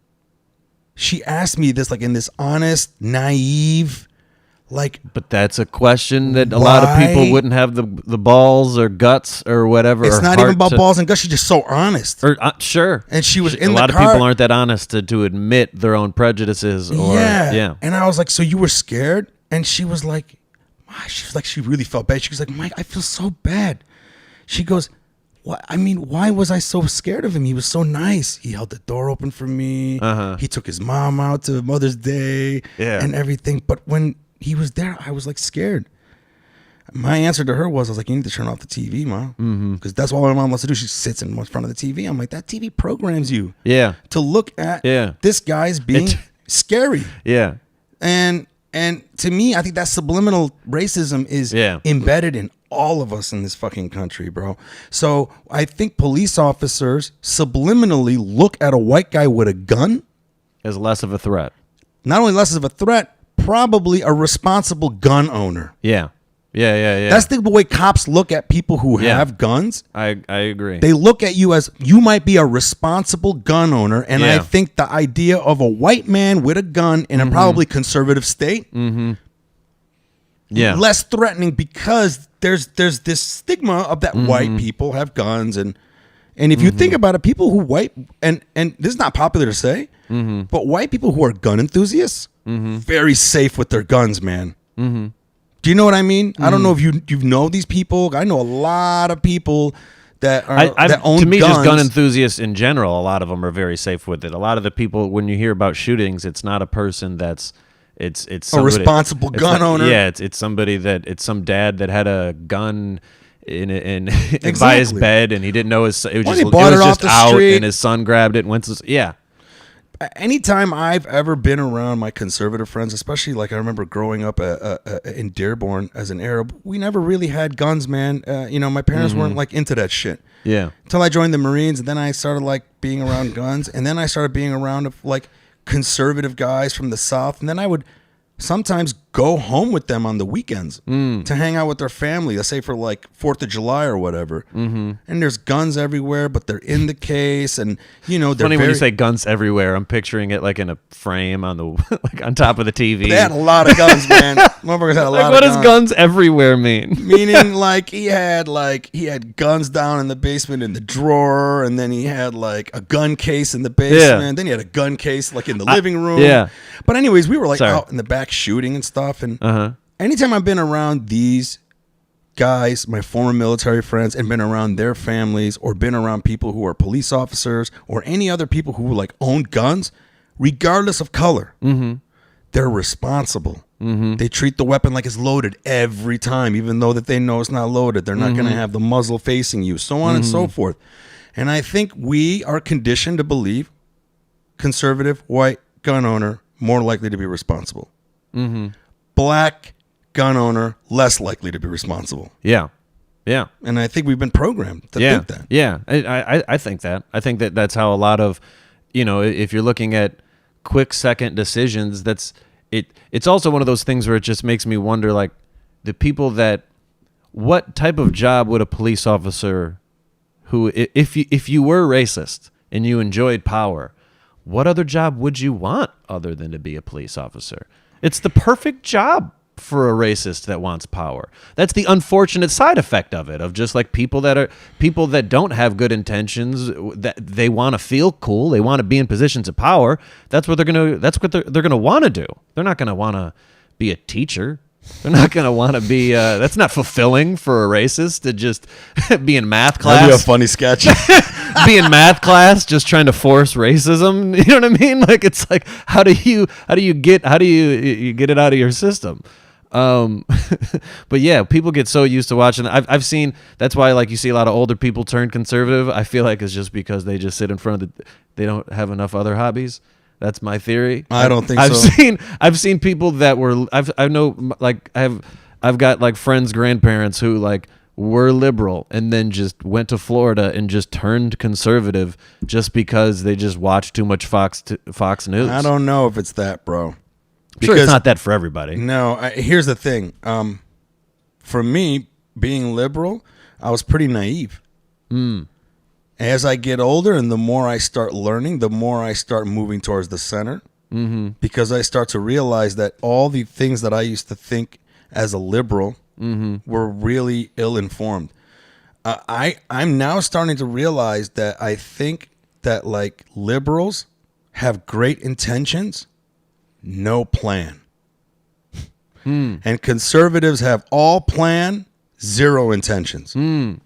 She asked me this like in this honest, naive, like. But that's a question that a lot of people wouldn't have the balls or guts or whatever. It's or not heart even about to- balls and guts. She's just so honest. Or sure. And she was in a the lot car. of people aren't that honest to admit their own prejudices. Or, yeah. And I was like, so you were scared? And she was like, she really felt bad. She was like, Mike, I feel so bad. She goes, what? I mean, why was I so scared of him? He was so nice. He held the door open for me. He took his mom out to Mother's Day and everything. But when he was there, I was like scared. My answer to her was, I was like, you need to turn off the TV, Mom. Because that's what my mom wants to do. She sits in front of the TV. I'm like, that TV programs you to look at this guy's being scary. Yeah. And to me, I think that subliminal racism is embedded in all of us in this fucking country, bro. So I think police officers subliminally look at a white guy with a gun As less of a threat. Not only less of a threat, probably a responsible gun owner. Yeah. That's the way cops look at people who have guns. I agree. They look at you as you might be a responsible gun owner. And I think the idea of a white man with a gun in a probably conservative state, less threatening because there's this stigma of that white people have guns. And if you think about it, people who and this is not popular to say, but white people who are gun enthusiasts, very safe with their guns, man. Do you know what I mean? I don't know if you know these people. I know a lot of people that that own guns. To me, just gun enthusiasts in general, a lot of them are very safe with it. A lot of the people, when you hear about shootings, it's not a person that's it's somebody, a responsible gun owner. Yeah, it's somebody it's some dad that had a gun in by his bed and he didn't know it was just out street. And his son grabbed it and went to Anytime I've ever been around my conservative friends, especially like I remember growing up in Dearborn as an Arab, we never really had guns, man. My parents weren't like into that shit. Yeah. Until I joined the Marines, and then I started like being around guns, and then I started being around like conservative guys from the South, and then I would sometimes go home with them on the weekends to hang out with their family, let's say for like 4th of July or whatever. And there's guns everywhere, but they're in the case. And, they're funny when you say guns everywhere. I'm picturing it like in a frame on the like on top of the TV. They had a lot of guns, man. Motherfuckers had a lot of guns. What does guns everywhere mean? Meaning like he had guns down in the basement in the drawer, and then he had like a gun case in the basement. Then he had a gun case like in the living room. But anyways, we were like out in the back shooting and stuff. And anytime I've been around these guys, my former military friends, and been around their families, or been around people who are police officers or any other people who like own guns, regardless of color, they're responsible. They treat the weapon like it's loaded every time, even though that they know it's not loaded. They're not going to have the muzzle facing you, so on and so forth. And I think we are conditioned to believe conservative white gun owner more likely to be responsible. Black gun owner less likely to be responsible. Yeah. And I think we've been programmed to think that. Yeah. I think that. I think that that's how a lot of, if you're looking at quick second decisions, it's also one of those things where it just makes me wonder, like, the people what type of job would a police officer who, if you were racist and you enjoyed power, what other job would you want other than to be a police officer? It's the perfect job for a racist that wants power. That's the unfortunate side effect of it, of just like people that don't have good intentions, that they want to feel cool, they want to be in positions of power. That's what they're gonna want to do. They're not gonna want to be a teacher. They're not going to want to be. That's not fulfilling for a racist to just be in math That'd be a class. funny sketch. Be in math class, just trying to force racism. You know what I mean? Like it's like, how do you get it out of your system? But yeah, people get so used to watching. I've seen, that's why like you see a lot of older people turn conservative. I feel like it's just because they just sit in front of they don't have enough other hobbies. That's my theory. I don't think I've so. I've seen people that were I've got like friends' grandparents who like were liberal and then just went to Florida and just turned conservative just because they just watched too much Fox News. I don't know if it's that, bro. I'm sure it's not that for everybody. No, here's the thing. For me, being liberal, I was pretty naive. As I get older and the more I start learning, the more I start moving towards the center. Because I start to realize that all the things that I used to think as a liberal were really ill-informed. I'm now starting to realize that I think that like liberals have great intentions, no plan. And conservatives have all plan, zero intentions. And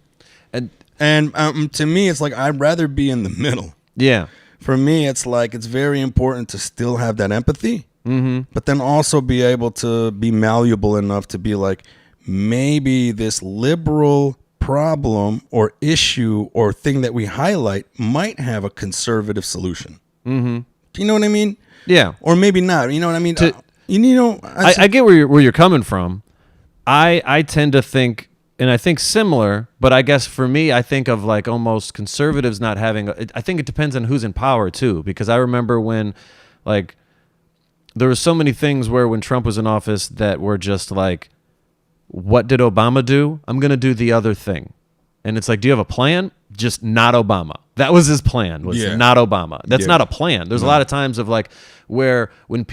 to me, it's like I'd rather be in the middle. Yeah. For me, it's like it's very important to still have that empathy, but then also be able to be malleable enough to be like, maybe this liberal problem or issue or thing that we highlight might have a conservative solution. Do you know what I mean? Yeah. Or maybe not. You know what I mean? I get where you're coming from. I tend to think, and I think similar, but I guess for me, I think of like almost conservatives not having. I think it depends on who's in power too, because I remember when, like, there were so many things where when Trump was in office that were just like, what did Obama do? I'm gonna do the other thing, and it's like, do you have a plan? Just not Obama. That was his plan. Was not Obama. That's not a plan. There's a lot of times of like where when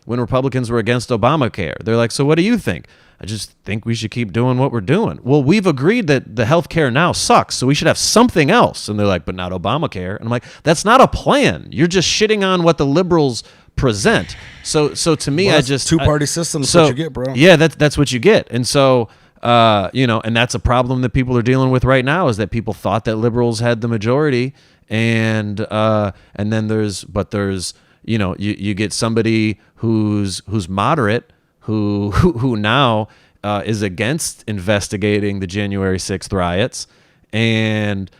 Republicans were against Obamacare, they're like, so what do you think? I just think we should keep doing what we're doing. Well, we've agreed that the healthcare now sucks, so we should have something else. And they're like, but not Obamacare. And I'm like, that's not a plan. You're just shitting on what the liberals present. So to me, Well, I that's just two-party system. That's so, what you get, bro. Yeah, that's what you get. And so and that's a problem that people are dealing with right now, is that people thought that liberals had the majority, and then there's you get somebody who's moderate who now is against investigating the January 6th riots, and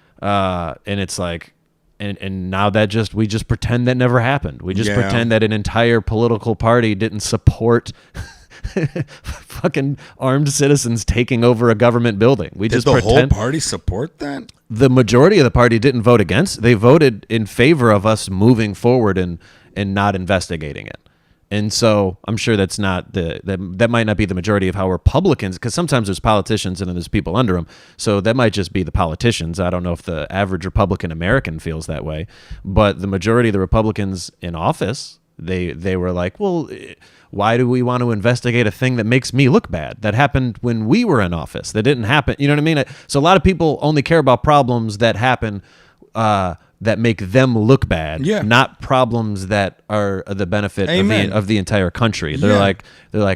it's like, and now that we just pretend that never happened. We just pretend that an entire political party didn't support fucking armed citizens taking over a government building. We Did just the pretend whole party support that? the majority of the party didn't vote against. They voted in favor of us moving forward and not investigating it. And so I'm sure that's not that might not be the majority of how Republicans, because sometimes there's politicians and then there's people under them. So that might just be the politicians. I don't know if the average Republican American feels that way, but the majority of the Republicans in office, they were like, well, why do we want to investigate a thing that makes me look bad? That happened when we were in office. That didn't happen. You know what I mean? So a lot of people only care about problems that happen that make them look bad, not problems that are the benefit of the entire country. They're like,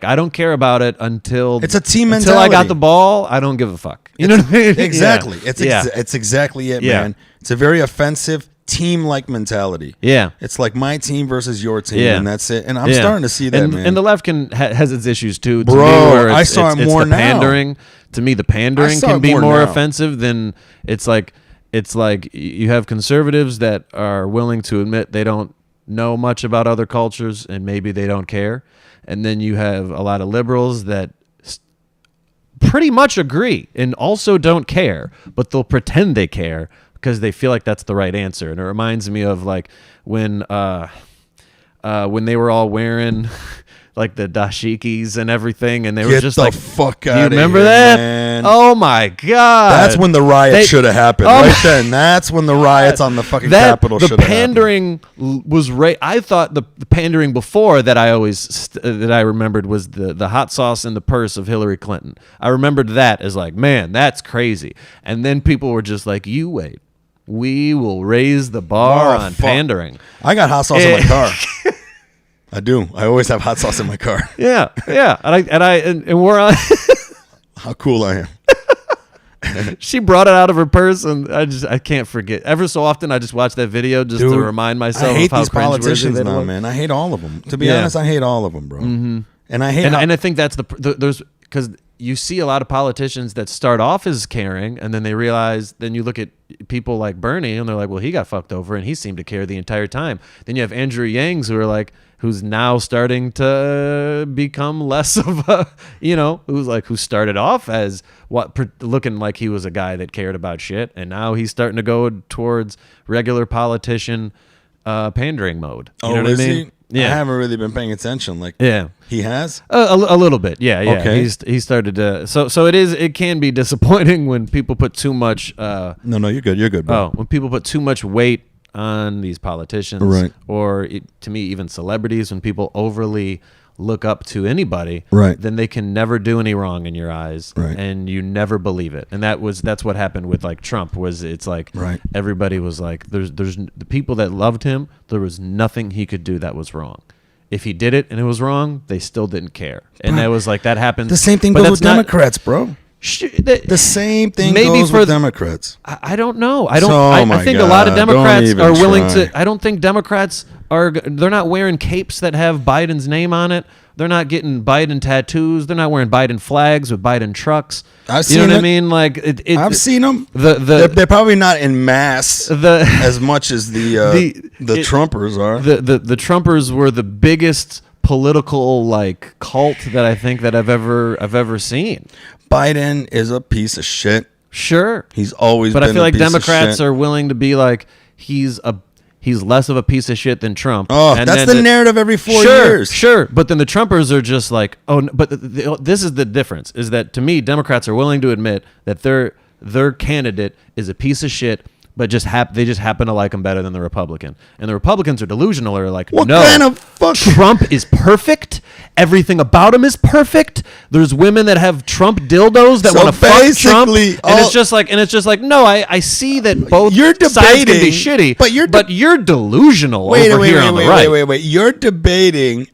I don't care about it until it's a team until mentality. I got the ball. I don't give a fuck. You know what I mean? Exactly. Yeah. It's exactly it, man. It's a very offensive team-like mentality. Yeah. It's like my team versus your team, and that's it. And I'm Yeah. starting to see that, man. And the left has its issues too. To Bro, me, where I saw it more the now. Pandering. To me, the pandering saw can it be more more now. offensive than it's like you have conservatives that are willing to admit they don't know much about other cultures and maybe they don't care. And then you have a lot of liberals that pretty much agree and also don't care, but they'll pretend they care because they feel like that's the right answer. And it reminds me of like when they were all wearing like the dashikis and everything, and they were Get just the like, fuck do out you of remember here, that? man. Oh my god! That's when the riot should have happened. Oh right my- then. That's when the riots on the fucking Capitol should have The happened. pandering was I thought the pandering before that I remembered was the hot sauce in the purse of Hillary Clinton. I remembered that as like, man, that's crazy. And then people were just like, you wait. We will raise the bar on fuck. pandering. I got hot sauce in my car. I do. I always have hot sauce in my car. Yeah, yeah. And we're on. How cool I am. She brought it out of her purse, and I can't forget. Ever so often, I just watch that video just to remind myself I hate of how these politicians now, was. man. I hate all of them. To be honest, I hate all of them, bro. Mm-hmm. And I hate. And I think that's there's because you see a lot of politicians that start off as caring, and then they realize. Then you look at people like Bernie, and they're like, "Well, he got fucked over, and he seemed to care the entire time." Then you have Andrew Yangs, who are like. Who's now starting to become less of a, who started off as looking like he was a guy that cared about shit, and now he's starting to go towards regular politician pandering mode. You know what I mean? Yeah, I haven't really been paying attention. He has a little bit. Yeah. Okay. He started to. So it can be disappointing when people put too much. No, you're good. You're good, bro. When people put too much weight on these politicians, right? Or to me, even celebrities, when people overly look up to anybody, right? Then they can never do any wrong in your eyes, right? And you never believe it. And that's what happened with like Trump. It's like right. Everybody was like, there's the people that loved him. There was nothing he could do that was wrong. If he did it and it was wrong, they still didn't care. And that was like that happened. The same thing goes with Democrats, bro. The same thing goes with Democrats. I don't know. I think a lot of Democrats are willing to. I don't think Democrats are. They're not wearing capes that have Biden's name on it. They're not getting Biden tattoos. They're not wearing Biden flags with Biden trucks. You know what I mean? Like I've seen them. They're probably not in mass as much as the Trumpers are. The Trumpers were the biggest political like cult that I think that I've ever seen. Biden is a piece of shit. Sure, he's always. But been I feel a like piece Democrats of shit. are willing to be like he's less of a piece of shit than Trump. Oh, and that's the narrative every 4 years. Sure, but then the Trumpers are just like, but this is the difference: is that to me, Democrats are willing to admit that their candidate is a piece of shit. But they just happen to like him better than the Republican. And the Republicans are delusional. Are like, what no, kind of fuck? Trump is perfect. Everything about him is perfect. There's women that have Trump dildos that want to fuck Trump. And it's just like, no, I see that both sides can be shitty. But you're delusional over here on the right. Wait. You're debating.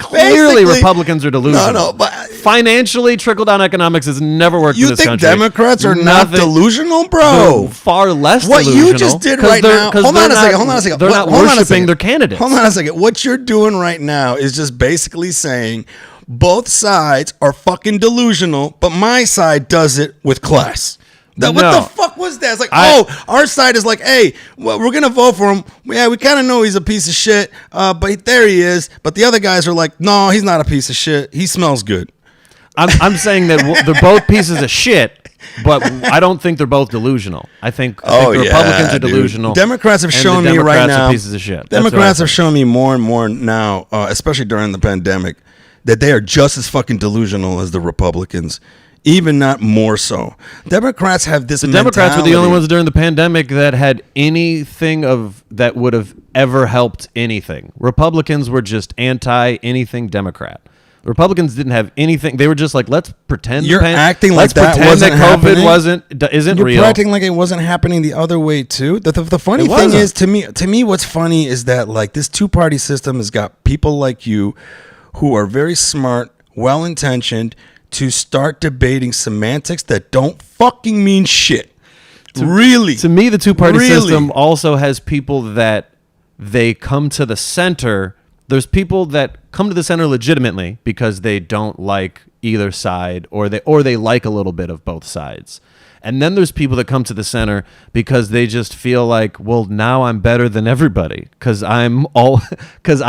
Clearly, Republicans are delusional. No, but financially, trickle-down economics has never worked in this country. You think Democrats are not delusional, bro? They're far less what delusional. What you just did right now... Hold on a second. They're not worshiping their candidates. Hold on a second. What you're doing right now is just basically saying both sides are fucking delusional, but my side does it with class. What the fuck was that? It's like, our side is like, hey, well, we're going to vote for him. Yeah, we kind of know he's a piece of shit, but there he is. But the other guys are like, no, he's not a piece of shit. He smells good. I'm saying that they're both pieces of shit, but I don't think they're both delusional. I think the Republicans are delusional. Democrats have shown me right now. Are pieces of shit. Democrats have shown me more and more now, especially during the pandemic, that they are just as fucking delusional as the Republicans. Even not more so. Democrats have this mentality. Democrats were the only ones during the pandemic that had anything that would have ever helped anything. Republicans were just anti-anything Democrat. The Republicans didn't have anything. They were just like, let's pretend. You're acting like that wasn't happening. COVID isn't real. You're acting like it wasn't happening the other way too. The funny thing is, to me, what's funny is that like this two-party system has got people like you, who are very smart, well-intentioned, to start debating semantics that don't fucking mean shit. To me, the two-party system also has people that they come to the center. There's people that come to the center legitimately because they don't like either side, or they like a little bit of both sides. And then there's people that come to the center because they just feel like, well, now I'm better than everybody because I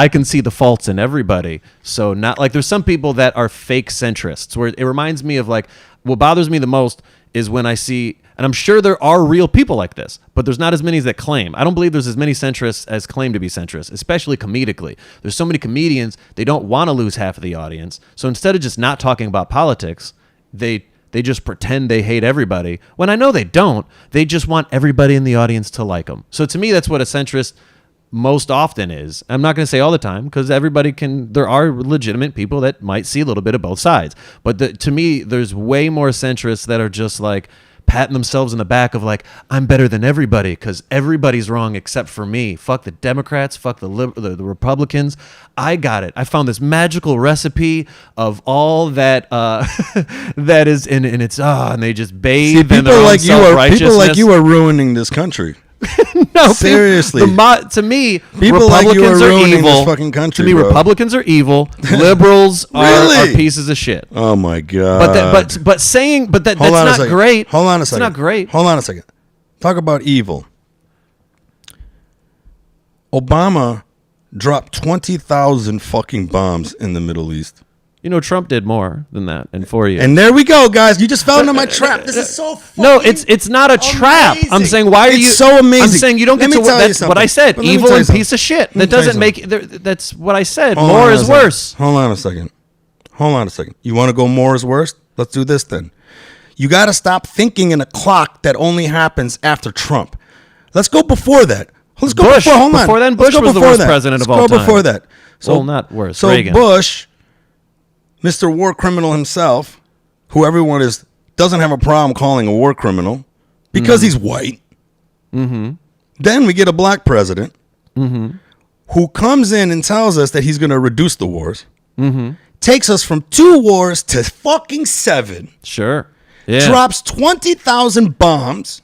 can see the faults in everybody. So not like there's some people that are fake centrists where it reminds me of like what bothers me the most is when I see, and I'm sure there are real people like this, but there's not as many that claim. I don't believe there's as many centrists as claim to be centrists, especially comedically. There's so many comedians, they don't want to lose half of the audience. So instead of just not talking about politics, they just pretend they hate everybody. When I know they don't, they just want everybody in the audience to like them. So to me, that's what a centrist most often is. I'm not going to say all the time because there are legitimate people that might see a little bit of both sides. But to me, there's way more centrists that are just like patting themselves in the back of like, I'm better than everybody because everybody's wrong except for me. Fuck the Democrats. Fuck the Republicans. I got it. I found this magical recipe of all that that is, and it's and they just bathe in their own self-righteousness. People like you are ruining this country. No, seriously. To me, people Republicans like you are ruining evil. this fucking country. To me, bro. Republicans are evil. Liberals are pieces of shit. Oh my god! That's not great. Hold on a second. It's not great. Hold on a second. Talk about evil. Obama dropped 20,000 fucking bombs in the Middle East. You know, Trump did more than that in 4 years. And there we go, guys. You just fell into my trap. This is so fucking No, it's not a trap. amazing. I'm saying, why are you... It's so amazing. I'm saying you don't get to... That's what I said. But let me Evil tell you and something. piece of shit. Let me That tell you doesn't something. make... That's what I said. Hold More on is a second. worse. Hold on a second. Hold on a second. You want to go more is worse? Let's do this then. You got to stop thinking in a clock that only happens after Trump. Let's go before that. Let's go Bush. before. Hold on. Before then, Let's Bush go was the before worst that. president of Let's all go time. before that. Well, not worse. So Reagan. Bush, Mr. War Criminal himself, who everyone doesn't have a problem calling a war criminal because he's white. Mm-hmm. Then we get a black president who comes in and tells us that he's going to reduce the wars. Takes us from 2 wars to fucking 7. Sure. Yeah. Drops 20,000 bombs.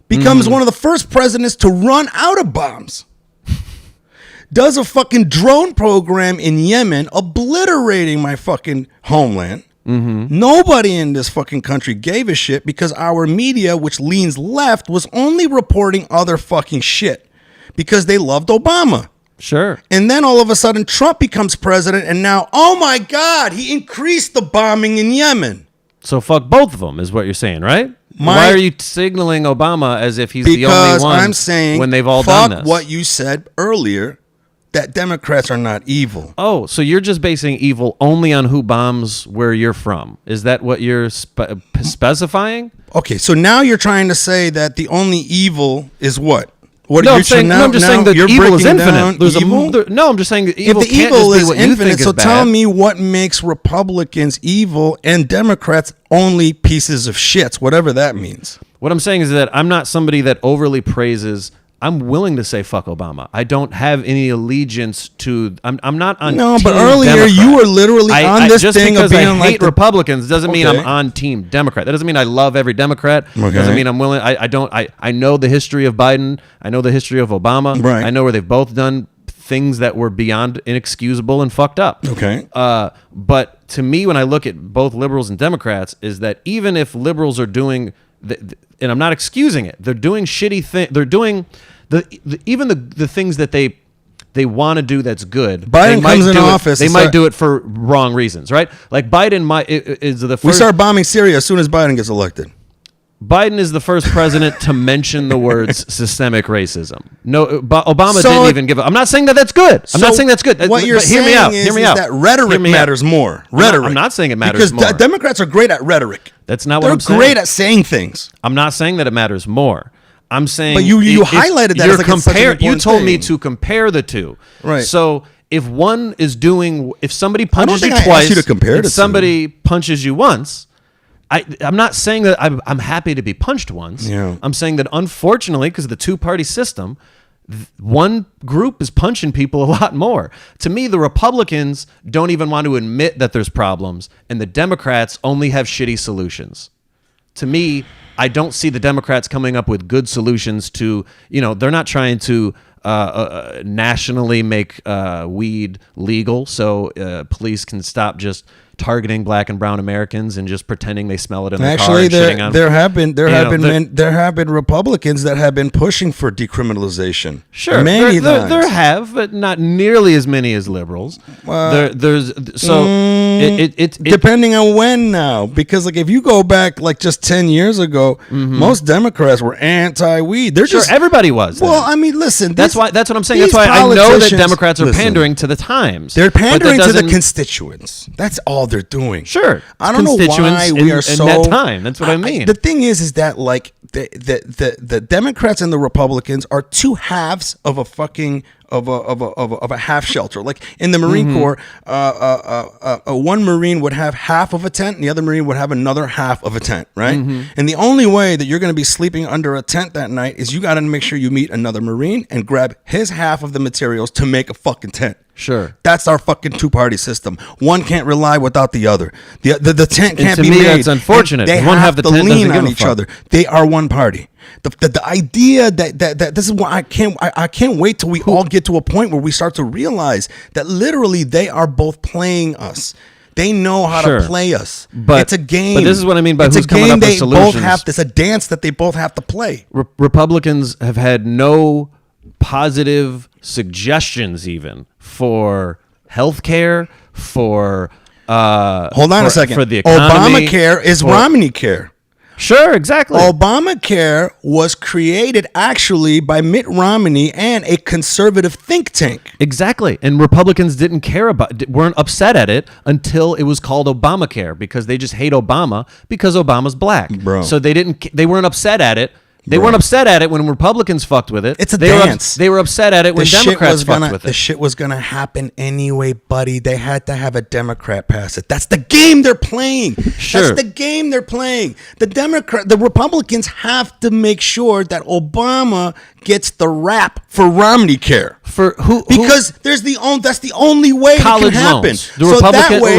Becomes one of the first presidents to run out of bombs. Does a fucking drone program in Yemen, obliterating my fucking homeland. Nobody in this fucking country gave a shit because our media, which leans left, was only reporting other fucking shit because they loved Obama. Sure. And then all of a sudden Trump becomes president, and now, oh my God, he increased the bombing in Yemen. So fuck both of them is what you're saying, right? Why are you signaling Obama as if he's the only one I'm saying, when they've all fuck done this? what you said earlier, that Democrats are not evil. Oh, so you're just basing evil only on who bombs where you're from. Is that what you're specifying? Okay, so now you're trying to say that the only evil is what? What No, are I'm you saying, now, no, I'm just saying that you're evil is breaking infinite. down There's evil? no, I'm just saying that evil If the can't evil just be is what you infinite, think so is bad. tell me what makes Republicans evil and Democrats only pieces of shits, whatever that means. What I'm saying is that I'm not somebody that overly praises. I'm willing to say fuck Obama. I don't have any allegiance to. I'm not on. No, but Team earlier Democrat. you were literally on this just thing because of being I hate like the, Republicans doesn't mean Okay. I'm on Team Democrat. That doesn't mean I love every Democrat. Okay. Doesn't mean I'm willing. I don't. I know the history of Biden. I know the history of Obama. Right. I know where they've both done things that were beyond inexcusable and fucked up. Okay. But to me, when I look at both liberals and Democrats, is that even if liberals are doing, and I'm not excusing it, they're doing shitty things. They're doing even the things that they want to do that's good. Biden comes in office. They might do it for wrong reasons, right? Like Biden is the first. We start bombing Syria as soon as Biden gets elected. Biden is the first president to mention the words systemic racism. No, Obama So- didn't even give up. I'm not saying that that's good. I'm not So saying that's good. What you're But hear saying me out. is, Hear me is out. that rhetoric Hear me out. matters more. I'm not- Rhetoric. I'm not saying it matters because more. Democrats are great at rhetoric. That's not what They're I'm saying. great at saying things. I'm not saying that it matters more. I'm saying, But you if highlighted that you're as like it's such an you important told me thing. to compare the two, Right. So if one is doing, if somebody punches think you I asked twice, you to compare and the two. somebody punches you once, I'm not saying that I'm happy to be punched once. Yeah. I'm saying that unfortunately, because of the two-party system, one group is punching people a lot more. To me, the Republicans don't even want to admit that there's problems, and the Democrats only have shitty solutions. To me, I don't see the Democrats coming up with good solutions to, they're not trying to nationally make weed legal so police can stop just targeting black and brown Americans and just pretending they smell it in their car Actually, and shitting on there have been the- Republicans that have been pushing for decriminalization. Sure, many there times. have, but not nearly as many as liberals. It's Depending on when now, because like if you go back like just 10 years ago, most Democrats were anti-weed. They're sure just everybody was. Well, then. I mean, listen. That's what I'm saying. That's why I know that Democrats are pandering to the times. They're but that pandering to the doesn't- constituents. That's all they're doing. Sure, I don't know why we are so. in that time. That's what I mean. The thing is that like the Democrats and the Republicans are two halves of a fucking of a half shelter. Like in the Marine Corps, one Marine would have half of a tent and the other Marine would have another half of a tent, right? And the only way that you're going to be sleeping under a tent that night is you got to make sure you meet another Marine and grab his half of the materials to make a fucking tent. Sure. That's our fucking two-party system. One can't rely without the other. The tent can't to be me, made. that's unfortunate. They One have half the to tent doesn't lean give on a each fuck. other. They are one party. The idea that this is why I can't wait till we all get to a point where we start to realize that literally they are both playing us. They know how Sure. to play us. But it's a game. But this is what I mean by it's who's a coming game up with they solutions. both have. It's a dance that they both have to play. Republicans have had no positive suggestions even for healthcare, for Hold on for, a second. for the economy. Obamacare is Romney care. Sure, exactly. Obamacare was created actually by Mitt Romney and a conservative think tank. Exactly. And Republicans didn't care weren't upset at it until it was called Obamacare because they just hate Obama because Obama's black. Bro. So they weren't upset at it. They weren't upset at it when Republicans fucked with it. It's a they dance. They were upset at it when Democrats fucked with The it. shit was gonna happen anyway, buddy. They had to have a Democrat pass it. That's the game they're playing. Sure. That's the game they're playing. The Republicans have to make sure that Obama gets the rap for Romney care. For who? Because that's the only way College it can happen. loans. Do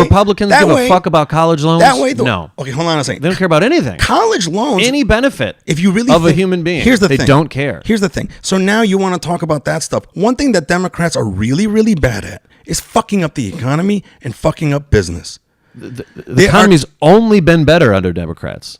Republicans give a fuck about college loans? That way, no. Okay, hold on a second. They don't care about anything. College loans. Any benefit If you really of a think- human being. Here's the they thing. don't care. Here's the thing. So now you want to talk about that stuff. One thing that Democrats are really, really bad at is fucking up the economy and fucking up business. The economy's only been better under Democrats.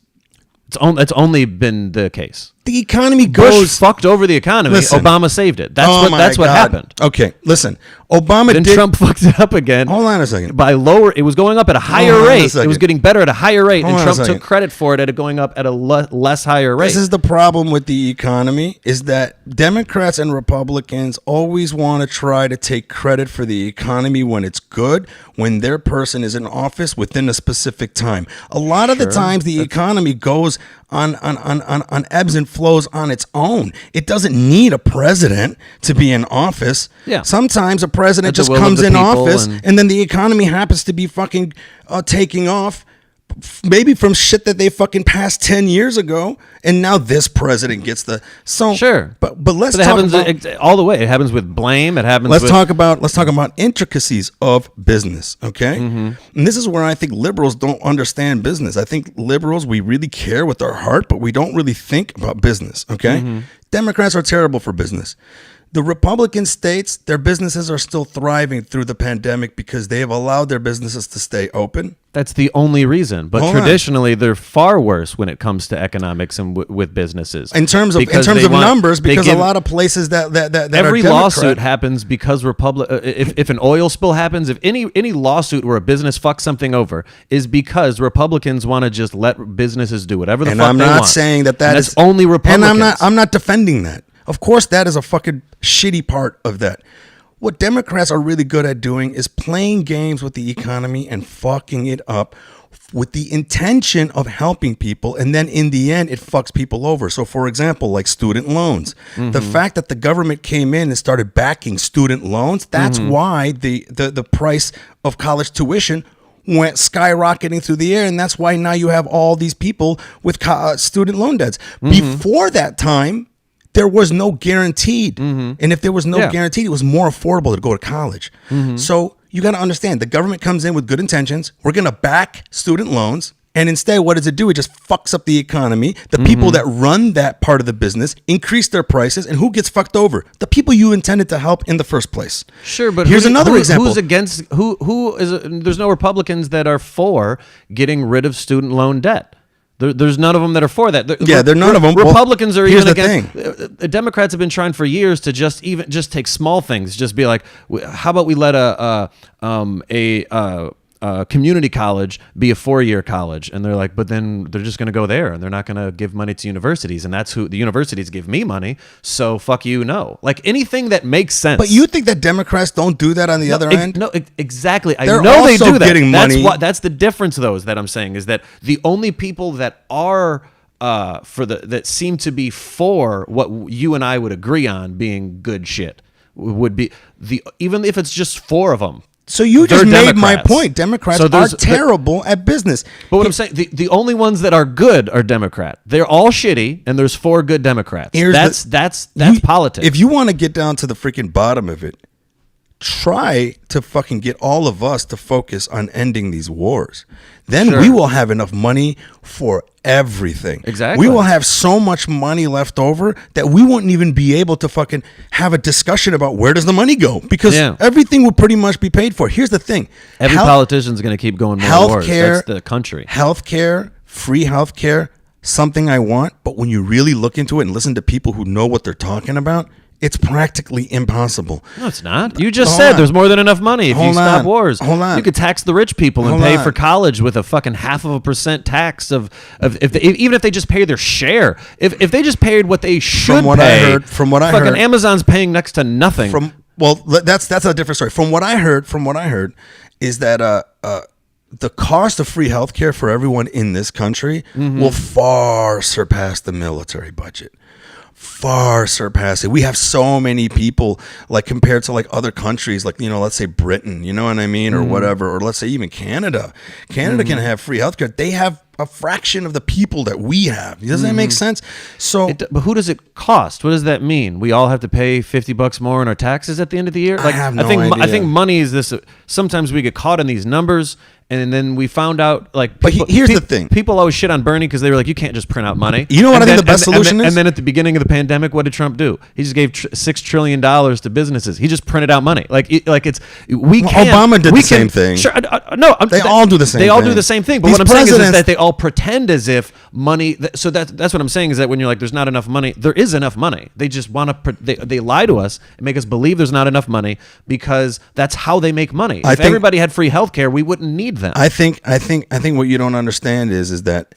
It's only been the case. The economy Bush goes. fucked over the economy. Listen. Obama saved it. That's Oh my what God. happened. Okay, listen. Obama Then did. Trump fucked it up again. Hold on a second. By lower, it was going up at a higher on a rate. It second. was getting better at a higher rate, Hold and on a Trump second. took credit for it at it going up at a less higher rate. This is the problem with the economy is that Democrats and Republicans always want to try to take credit for the economy when it's good, when their person is in office within a specific time. A lot of the times the economy goes on ebbs and flows on its own. It doesn't need a president to be in office. Yeah. Sometimes a president At the just will of comes the in people office and then the economy happens to be fucking taking off. Maybe from shit that they fucking passed 10 years ago, and now this president gets the Sure. But let's But it talk happens about all the way. It happens with blame. It happens. let's with, talk about intricacies of business, okay? And this is where I think liberals don't understand business. I think liberals, we really care with our heart, but we don't really think about business, okay? Democrats are terrible for business. The Republican states, their businesses are still thriving through the pandemic because they have allowed their businesses to stay open. That's the only reason. But Hold on. traditionally, they're far worse when it comes to economics and with businesses. In terms of Because numbers, they because give- a lot of places that every are lawsuit Democrat- happens because if an oil spill happens, if any lawsuit where a business fucks something over is because Republicans want to just let businesses do whatever the and fuck I'm they not want. saying that And is that's only Republicans. And I'm not defending that. Of course, that is a fucking shitty part of that. What Democrats are really good at doing is playing games with the economy and fucking it up with the intention of helping people, and then in the end it fucks people over. So for example, like student loans, the fact that the government came in and started backing student loans, that's why the price of college tuition went skyrocketing through the air, and that's why now you have all these people with student loan debts. Before that time, there was no guaranteed. And if there was no guaranteed, it was more affordable to go to college. So you got to understand, the government comes in with good intentions. We're going to back student loans. And instead, what does it do? It just fucks up the economy. The people that run that part of the business increase their prices. And who gets fucked over? The people you intended to help in the first place. Sure, but here's another example. Who's against? Who is? There's no Republicans that are for getting rid of student loan debt. There's none of them that are for that. They're none of them. Republicans Well, are here's even the against. The Democrats have been trying for years to just take small things. Just be like, how about we let a community college be a 4-year college? And they're like, but then they're just going to go there and they're not going to give money to universities, and that's who the universities give me money. So fuck you, no. Like anything that makes sense. But you think that Democrats don't do that on the other end? No, exactly. They're I know they also do that. getting money. That's the difference, though, is that I'm saying is that the only people that are that seem to be for what you and I would agree on being good shit would be even if it's just 4 of them. So you just They're made my Democrats. point. Democrats So are there's- terrible at business. But what I'm saying, the only ones that are good are Democrat. They're all shitty, and there's 4 good Democrats. That's politics. If you want to get down to the freaking bottom of it, try to fucking get all of us to focus on ending these wars. Then Sure. we will have enough money for everything. Exactly. We will have so much money left over that we won't even be able to fucking have a discussion about where does the money go, because everything will pretty much be paid for. Here's the thing. Every politician's going to keep going more wars. That's the country. Healthcare, free healthcare, something I want, but when you really look into it and listen to people who know what they're talking about, it's practically impossible. No, it's not. You just Hold said on. there's more than enough money if you Hold stop on. wars. Hold on. You could tax the rich people and Hold pay on. for college with a fucking 0.5% tax of if they, even if they just pay their share. If they just paid what they should pay. From what I fucking heard, Amazon's paying next to nothing. That's a different story. From what I heard is that the cost of free healthcare for everyone in this country will far surpass the military budget. Far surpass it. We have so many people, like compared to like other countries, like, you know, let's say Britain, you know what I mean, or whatever, or let's say even Canada. Canada can have free healthcare. They have a fraction of the people that we have. Doesn't that make sense? So, But who does it cost? What does that mean? We all have to pay $50 more in our taxes at the end of the year? I have no I idea. think money is this. Sometimes we get caught in these numbers, and then we found out like. But here's the thing. People always shit on Bernie because they were like, you can't just print out money. You know what And I think then- the best solution is? And then at the beginning of the pandemic, what did Trump do? He just gave $6 trillion to businesses. He just printed out money. Obama did the same thing. Sure, They all do the same They all thing. do the same thing. But These what I'm saying is presidents- that they all pretend as if money. So that's what I'm saying is that when you're like, there's not enough money, there is enough money. They just want to. They lie to us and make us believe there's not enough money because that's how they make money. If everybody had free healthcare, we wouldn't need them. I think what you don't understand is that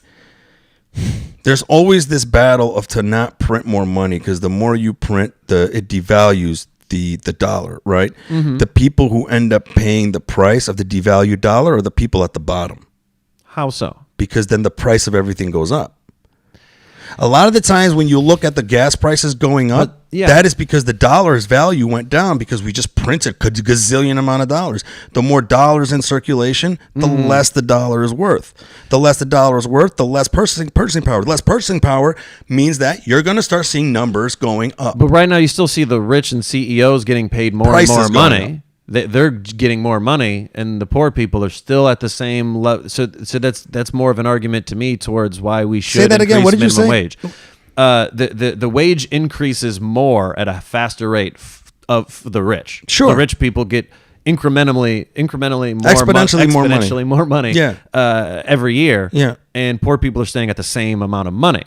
there's always this battle of to not print more money, because the more you print, it devalues the dollar, right? The people who end up paying the price of the devalued dollar are the people at the bottom, How so? because then the price of everything goes up. A lot of the times when you look at the gas prices going up, that is because the dollar's value went down because we just printed a gazillion amount of dollars. The more dollars in circulation, the less the dollar is worth. The less the dollar is worth, the less purchasing power. The less purchasing power means that you're going to start seeing numbers going up. But right now, you still see the rich and CEOs getting paid more Prices and more going money. They're getting more money, and the poor people are still at the same level. So that's more of an argument to me towards why we should Say that again. What did you minimum say? wage. The wage increases more at a faster rate of the rich. Sure. The rich people get incrementally Exponentially more money. Yeah. Every year. Yeah. And poor people are staying at the same amount of money.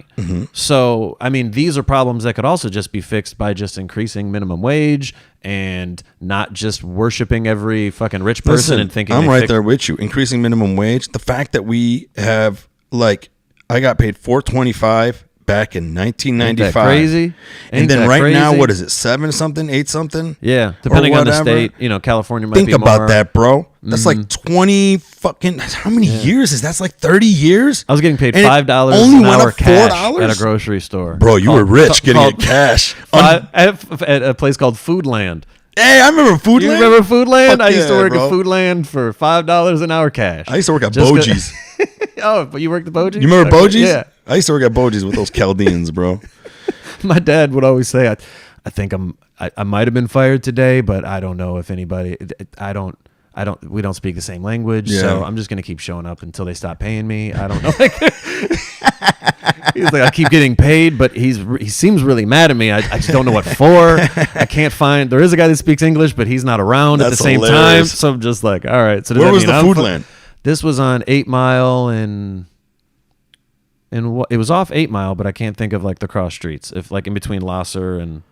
So, I mean, these are problems that could also just be fixed by just increasing minimum wage and not just worshiping every fucking rich person and thinking I'm right there with you. Increasing minimum wage. The fact that we have, like, I got paid $4.25 back in 1995. Ain't that crazy? And then right now, what is it? 7 something, 8 something? Yeah, depending on the state. You know, California might be more. Think about that, bro. That's like 20 fucking. How many years is that? That's like 30 years. I was getting paid And it $5 only an went hour up cash $4? at a grocery store. Bro, you were rich getting it cash. At a place called Foodland. Hey, I remember Foodland. You remember Foodland? Fuck I used to yeah, work bro. at Foodland for $5 an hour cash. I used to work at Just Boji's. Oh, but you worked at Boji's? You remember Okay, Boji's? Yeah. I used to work at Boji's with those Chaldeans, bro. My dad would always say, I think I might have been fired today, but I don't know if anybody, we don't speak the same language, so I'm just going to keep showing up until they stop paying me. I don't know. He's like, I keep getting paid, but he seems really mad at me. I just don't know what for. I can't find, there is a guy that speaks English, but he's not around at the That's same time. hilarious. So I'm just like, all right. So does Where that was mean the Foodland? This was on 8 Mile and it was off 8 Mile, but I can't think of like the cross streets. If like in between Lasser and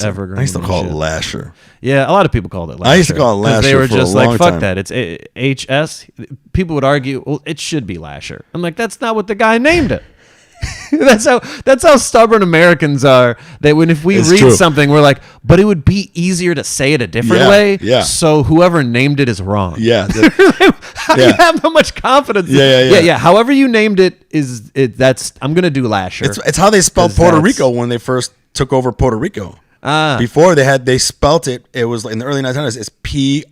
Evergreen. I used to and call it shit. Lasher. Yeah, a lot of people called it Lasher. I used to call it 'cause Lasher They were for just a like, long fuck time. that. It's HS. People would argue, well, it should be Lasher. I'm like, that's not what the guy named it. that's how stubborn Americans are. That if we It's read true. something, we're like, but it would be easier to say it a different Yeah, way. yeah. So whoever named it is wrong. Yeah. How do you have that much confidence? Yeah. However you named it I'm gonna do Lasher. It's how they spelled 'Cause Puerto that's- Rico when they first took over Puerto Rico. Before they spelt it. It was in the early 1900s. It's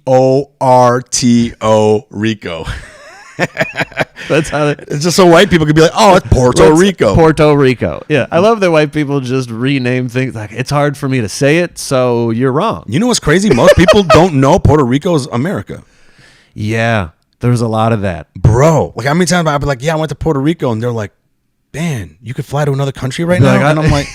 Porto Rico. That's how It's just so white people could be like, oh, it's Puerto Rico. Puerto Rico. Yeah, I love that white people just rename things. Like, it's hard for me to say it, so you're wrong. You know what's crazy? Most people don't know Puerto Rico is America. Yeah, there's a lot of that. Bro, like how many times I've been like, yeah, I went to Puerto Rico, and they're like, man, you could fly to another country right now? And I'm like,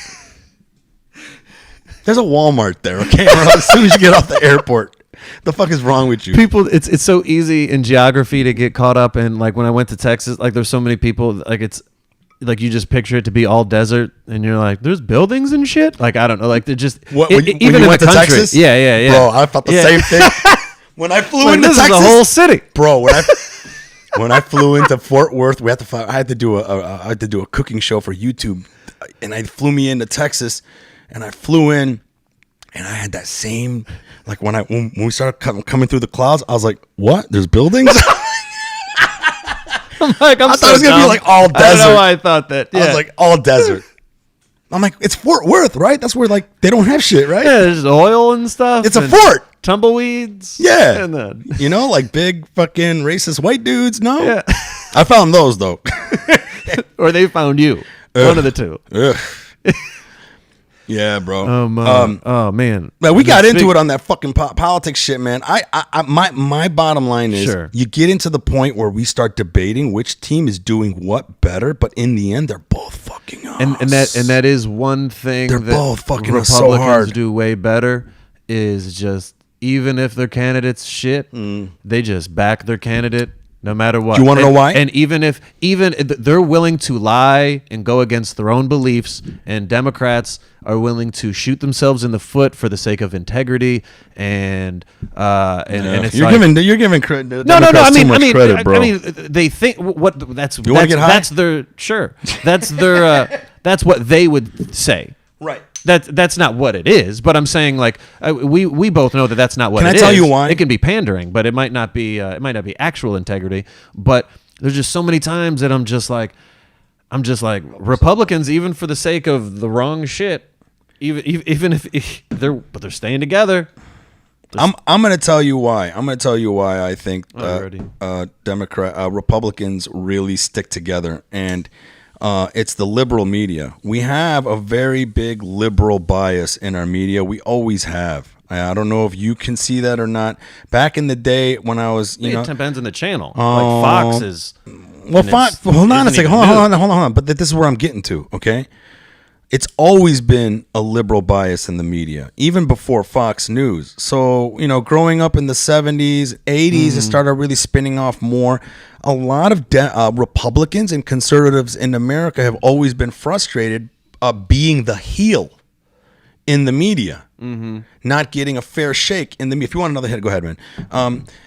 there's a Walmart there, okay? As soon as you get off the airport. The fuck is wrong with you? People, it's so easy in geography to get caught up in. Like when I went to Texas, like there's so many people, like it's like you just picture it to be all desert, and you're like, there's buildings and shit. Like I don't know, like they're just when even you in went the to country. Texas? Yeah. Bro, I felt the same thing. When I flew into this Texas, is a whole city, bro. When I flew into Fort Worth, I had to do a cooking show for YouTube, and they flew me into Texas, and I flew in, and I had that same like when we started coming through the clouds, I was like, what? There's buildings? I'm like, I thought it was gonna be like all desert. I don't know why I thought that. Yeah. I was like, all desert. I'm like, it's Fort Worth, right? That's where like they don't have shit, right? Yeah, there's oil and stuff. It's a fort. Tumbleweeds. Yeah. And then, like big fucking racist white dudes. No. Yeah. I found those though. Or they found you. One of the two. Ugh. Yeah, bro. Oh man. Man, we got into it on that fucking politics shit, man. My bottom line is, Sure. You get into the point where we start debating which team is doing what better, but in the end, they're both fucking us. And that is one thing They're that both fucking us Republicans so hard. do way better is just even if their candidate's shit, they just back their candidate no matter what. Do you want to know why? And even they're willing to lie and go against their own beliefs, and Democrats are willing to shoot themselves in the foot for the sake of integrity and it's you're giving credit. No. I mean, credit, bro. I mean, they think that's You wanna get high? That's their That's their that's what they would say. Right. That's not what it is, but I'm saying like we both know that that's not what Can it I is. tell you why? It can be pandering, but it might not be actual integrity. But there's just so many times that I'm just like Republicans, even for the sake of the wrong shit, even if they're staying together. I'm gonna tell you why. I think Republicans really stick together, and it's the liberal media. We have a very big liberal bias in our media. We always have. I don't know if you can see that or not. Back in the day when I was, it depends on the channel. Like Fox is. Well, Fox. Hold on a second. Hold on. But this is where I'm getting to. Okay. It's always been a liberal bias in the media, even before Fox News. So, growing up in the 70s, 80s, it started really spinning off more. A lot of Republicans and conservatives in America have always been frustrated being the heel in the media, not getting a fair shake in the media. If you want another hit, go ahead, man.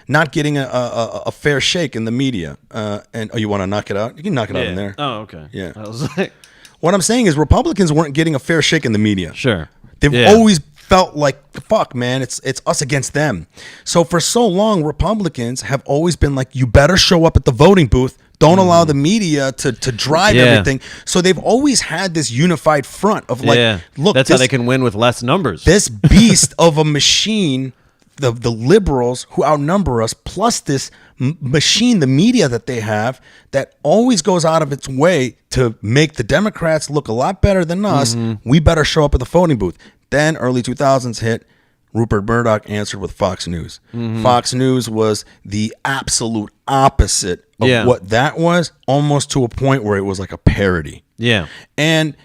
Not getting a fair shake in the media. You want to knock it out? You can knock it out in there. Oh, okay. Yeah. I was like, what I'm saying is Republicans weren't getting a fair shake in the media. sure. They've always felt like, fuck, man, it's us against them. So for so long, Republicans have always been like, you better show up at the voting booth. Don't allow the media to drive everything. So they've always had this unified front of like, look, that's how they can win with less numbers. This beast of a machine, the liberals who outnumber us, plus this machine, the media that they have, that always goes out of its way to make the Democrats look a lot better than us. We better show up at the voting booth. Then early 2000s hit. Rupert Murdoch answered with Fox News. Fox News was the absolute opposite of what that was, almost to a point where it was like a parody. Yeah. And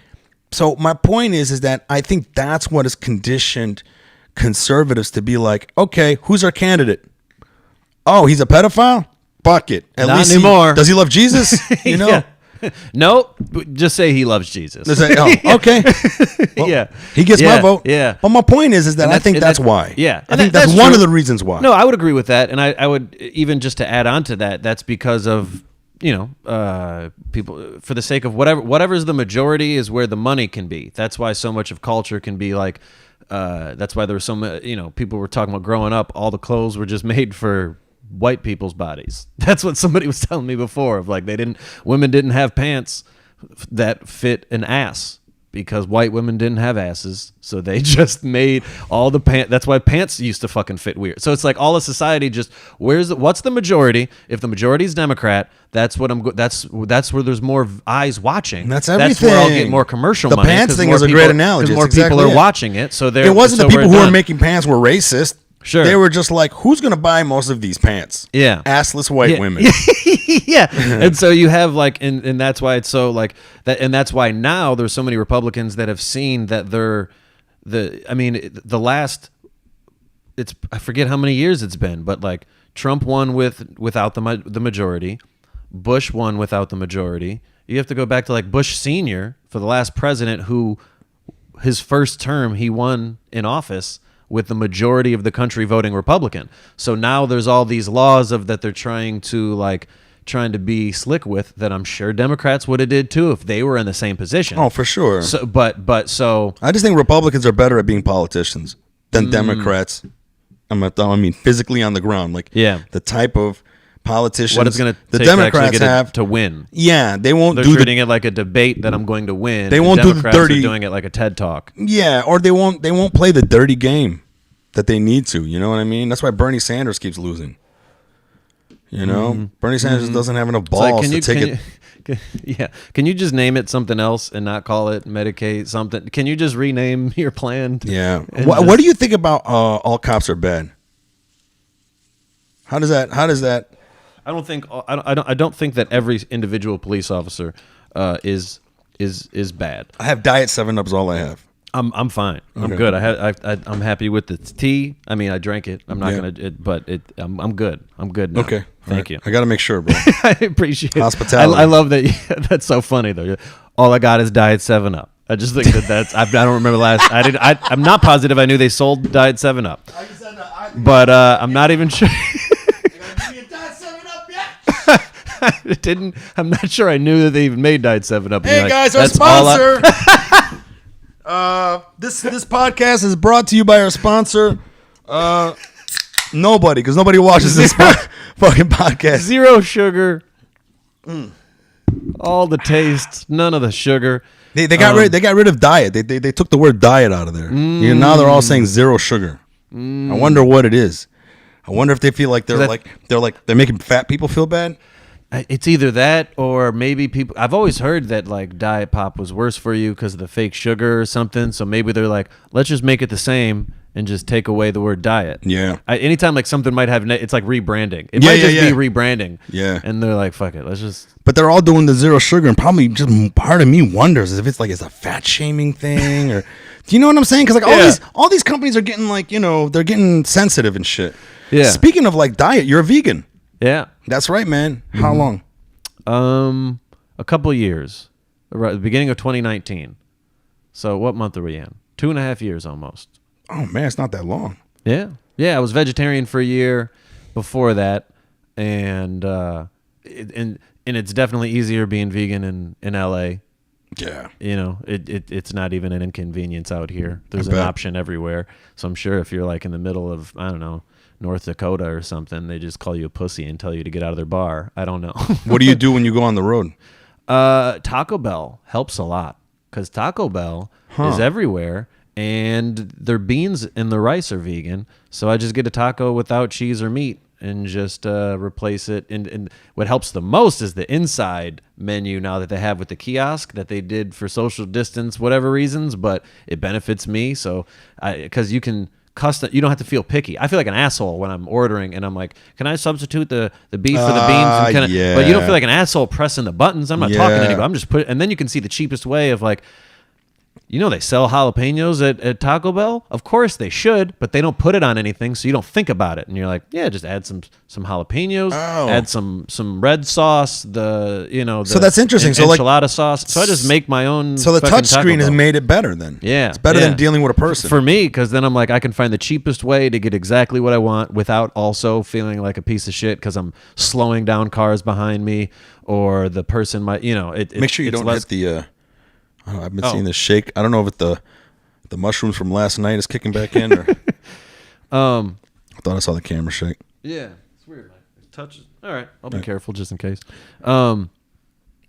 so my point is that I think that's what has conditioned conservatives to be like, okay, who's our candidate? Oh, he's a pedophile? Fuck it. At Not least anymore. Does he love Jesus? Nope. Just say he loves Jesus. Okay. Well, Yeah. He gets my vote. Yeah. But my point is that I think that's why. Yeah. I think that's one true. of the reasons why. No, I would agree with that. And I would, even just to add on to that, that's because of, people, for the sake of whatever's the majority is where the money can be. That's why so much of culture can be like, that's why there was so many, people were talking about growing up, all the clothes were just made for white people's bodies. That's what somebody was telling me before, of like women didn't have pants that fit an ass. because white women didn't have asses, so they just made all the pants. That's why pants used to fucking fit weird. So it's like all of society just what's the majority? If the majority is Democrat, that's what that's where there's more eyes watching. That's That's where I'll everything. get more commercial The money. pants 'cause thing more is a people- great analogy. 'cause more It's people exactly are it. watching it, so It wasn't so the people we're who were done. making pants were racist. Sure. They were just like, who's going to buy most of these pants? Yeah. Assless white Yeah. women. Yeah. And so you have like, and that's why it's so like that. And that's why now there's so many Republicans that have seen that I forget how many years it's been, but like Trump won without the majority. Bush won without the majority. You have to go back to like Bush Sr. for the last president who his first term, he won in office with the majority of the country voting Republican. So now there's all these laws that they're trying to be slick with that I'm sure Democrats would have did too if they were in the same position. Oh, for sure. So, but so I just think Republicans are better at being politicians than Democrats. I mean, physically on the ground. Like, Yeah. the type of politicians what it's going to the take Democrats to have to win. Yeah, they won't They're do treating it like a debate that I'm going to win. They won't do the Democrats dirty- are doing it like a TED Talk. Yeah, or they won't play the dirty game that they need to. You know what I mean? That's why Bernie Sanders keeps losing. You know, Bernie Sanders doesn't have enough It's like, balls to take it. Yeah. Can you just name it something else and not call it Medicaid something? Can you just rename your plan? Yeah. and What do you think about all cops are bad? How does that? I don't think that every individual police officer is bad. I have Diet 7-Up's all I have. I'm fine. I'm Okay. good. I'm happy with the tea. I mean, I drank it. I'm not Yeah. gonna. I'm good. I'm good now. Okay. All Thank right. you. I got to make sure, bro. I appreciate it. Hospitality. I love that. That's so funny though. All I got is Diet 7-Up. I just think that's. I don't remember last. I'm not positive. I knew they sold Diet 7-Up, but I'm not even sure. It didn't. I'm not sure. I knew that they even made Diet 7-Up. Hey guys, our sponsor. This podcast is brought to you by our sponsor. Nobody, because nobody watches this fucking podcast. Zero sugar. All the tastes, none of the sugar. They got rid of diet. They took the word diet out of there. You know, now they're all saying zero sugar. I wonder what it is. I wonder if they feel like they're making fat people feel bad. It's either that or maybe people. I've always heard that like Diet Pop was worse for you because of the fake sugar or something. So maybe they're like, let's just make it the same and just take away the word diet. Yeah. Anytime like something might have, it's like rebranding. It Yeah, might yeah, just yeah. be rebranding. Yeah. And they're like, fuck it, let's just. But they're all doing the zero sugar, and probably just part of me wonders if it's like a fat shaming thing, or do you know what I'm saying? Because like all these companies are getting like, you know, they're getting sensitive and shit. Yeah. Speaking of like diet, you're a vegan. Yeah. That's right, man. How long? A couple of years, right at the beginning of 2019. So what month are we in? 2.5 years almost. Oh man, it's not that long. Yeah. I was vegetarian for a year before that, and it's definitely easier being vegan in LA. Yeah. You know, it's not even an inconvenience out here. There's I an bet. option everywhere. So I'm sure if you're like in the middle of, I don't know, North Dakota or something, they just call you a pussy and tell you to get out of their bar. I don't know. What do you do when you go on the road? Taco Bell helps a lot because Taco Bell is everywhere, and their beans and the rice are vegan. So I just get a taco without cheese or meat and just replace it. And what helps the most is the inside menu now that they have with the kiosk that they did for social distance, whatever reasons, but it benefits me. So because you can custom, you don't have to feel picky. I feel like an asshole when I'm ordering and I'm like, can I substitute the beef for the beans? And yeah. But you don't feel like an asshole pressing the buttons. I'm not talking to Yeah. anybody. I'm just and then you can see the cheapest way of like, you know, they sell jalapenos at Taco Bell. Of course they should, but they don't put it on anything, so you don't think about it. And you're like, yeah, just add some jalapenos, add some red sauce, So that's interesting. So, like- enchilada sauce. So I just make my own. So the fucking touch Taco screen has Bell. made it better then. Yeah, It's better yeah. than dealing with a person. For me, because then I'm like, I can find the cheapest way to get exactly what I want without also feeling like a piece of shit because I'm slowing down cars behind me or the person might, you know. Make sure you it's don't less, hit the. I've been seeing this shake. I don't know if the mushrooms from last night is kicking back in or. I thought I saw the camera shake. Yeah, it's weird. It touches. All right, I'll be careful just in case.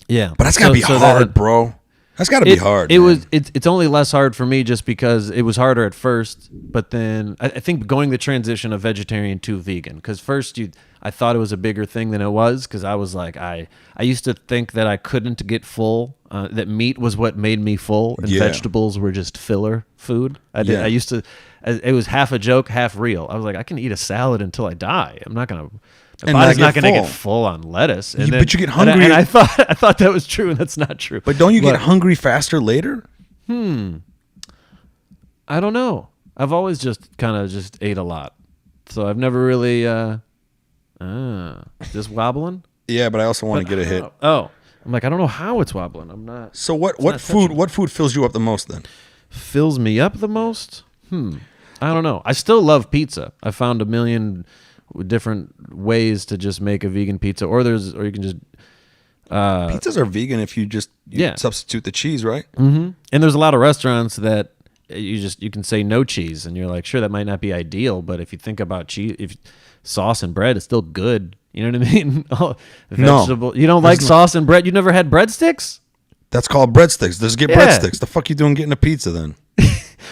Yeah, But that's gotta be hard, bro. That's got to be hard. It man. was. It's only less hard for me just because it was harder at first. But then I think going the transition of vegetarian to vegan, because first I thought it was a bigger thing than it was, because I was like I used to think that I couldn't get full. That meat was what made me full, and vegetables were just filler food. I used to. It was half a joke, half real. I was like, I can eat a salad until I die. I'm not gonna. My body's not going to get full on lettuce. And but you get hungry. And I thought that was true, and that's not true. But don't you get hungry faster later? I don't know. I've always just kind of just ate a lot. So I've never really just wobbling. Yeah, but I also want to get a hit. Oh, I'm like, I don't know how it's wobbling. I'm not. So what food fills you up the most then? Fills me up the most? I don't know. I still love pizza. I found a million different ways to just make a vegan pizza, or you can just pizzas are vegan if you just substitute the cheese, right? Mm-hmm. And there's a lot of restaurants that you can say no cheese, and you're like, sure, that might not be ideal, but if you think about cheese, if sauce and bread is still good, you know what I mean? Vegetable. You don't like sauce and bread? You never had breadsticks? That's called breadsticks. Just get breadsticks. The fuck you doing getting a pizza then?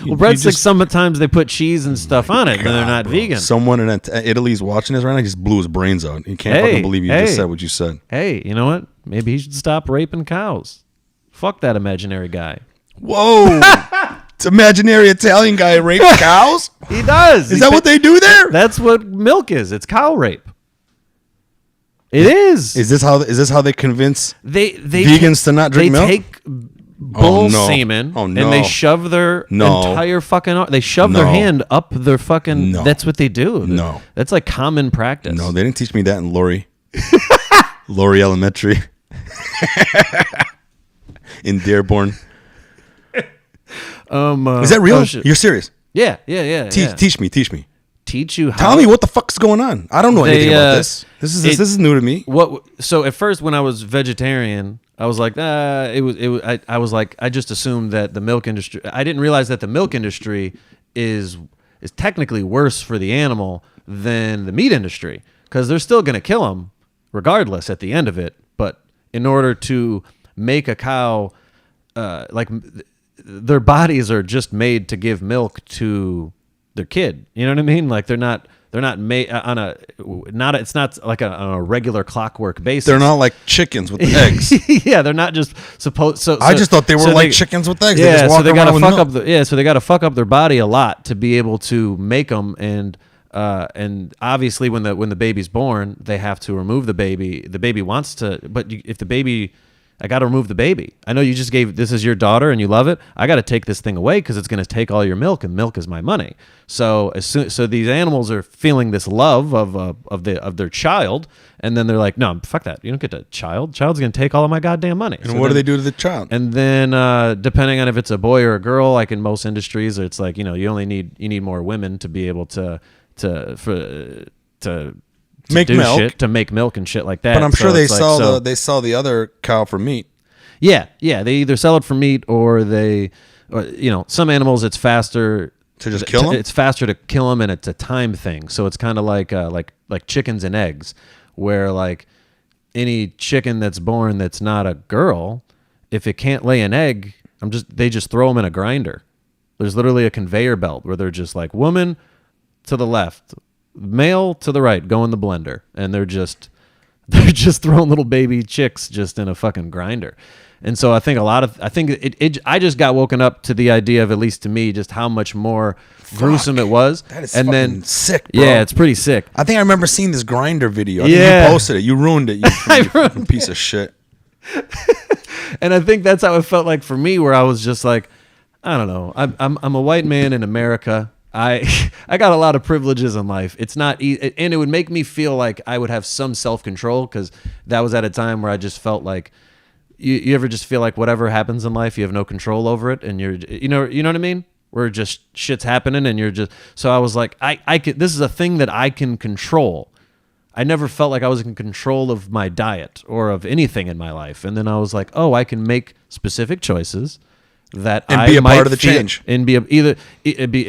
Well, breadsticks, sometimes they put cheese and stuff on it, and they're not vegan. Someone in Italy's watching this right now. He just blew his brains out. He can't fucking believe you just said what you said. Hey, you know what? Maybe he should stop raping cows. Fuck that imaginary guy. Whoa. It's imaginary Italian guy rapes cows? He does. Is that what they do there? That's what milk is. It's cow rape. It is. Is this how they convince they vegans to not drink milk? They take bull semen and they shove their entire fucking. They shove their hand up their fucking. That's what they do. No, that's like common practice. No, they didn't teach me that in Lori Elementary. In Dearborn. Is that real? You're serious? Yeah. Teach me. Teach you how. Tell me what the fuck's going on. I don't know anything about this. This is new to me. So at first, when I was vegetarian, I was like, I was like, I just assumed that the milk industry. I didn't realize that the milk industry is technically worse for the animal than the meat industry, because they're still going to kill them regardless at the end of it. But in order to make a cow, their bodies are just made to give milk to their kid. You know what I mean? Like they're not made on it's not like on a regular clockwork basis. They're not like chickens with eggs. Yeah, they're not just supposed. So I just thought they were like chickens with eggs. Yeah, so they gotta fuck up so they gotta fuck up their body a lot to be able to make them. And obviously when the baby's born, they have to remove the baby. The baby wants to, but if the baby. I got to remove the baby. I know you just this is your daughter and you love it. I got to take this thing away because it's going to take all your milk, and milk is my money. So so these animals are feeling this love of their child, and then they're like, no, fuck that. You don't get a child. Child's going to take all of my goddamn money. And what do they do to the child? And then depending on if it's a boy or a girl, like in most industries, it's like, you need more women to be able to make milk and shit like that. But I'm sure they sell the other cow for meat. Yeah. They either sell it for meat or some animals it's faster to just kill them. It's faster to kill them, and it's a time thing. So it's kind of like chickens and eggs, where like any chicken that's born that's not a girl, if it can't lay an egg, they just throw them in a grinder. There's literally a conveyor belt where they're just like, woman to the left, male to the right, go in the blender, and they're just throwing little baby chicks just in a fucking grinder. And so I think I just got woken up to the idea of, at least to me, just how much more gruesome it was. That is fucking sick, bro. Yeah, it's pretty sick. I think I remember seeing this grinder video. I think you posted it. You ruined it. You fucking piece of shit. And I think that's how it felt like for me, where I was just like, I don't know. I'm a white man in America. I got a lot of privileges in life. It's not easy, and it would make me feel like I would have some self-control, because that was at a time where I just felt like you ever just feel like whatever happens in life, you have no control over it, and you know what I mean? Where just shit's happening and you're just, so I was like, this is a thing that I can control. I never felt like I was in control of my diet or of anything in my life. And then I was like, oh, I can make specific choices that And I be a might part of the feel- change. and be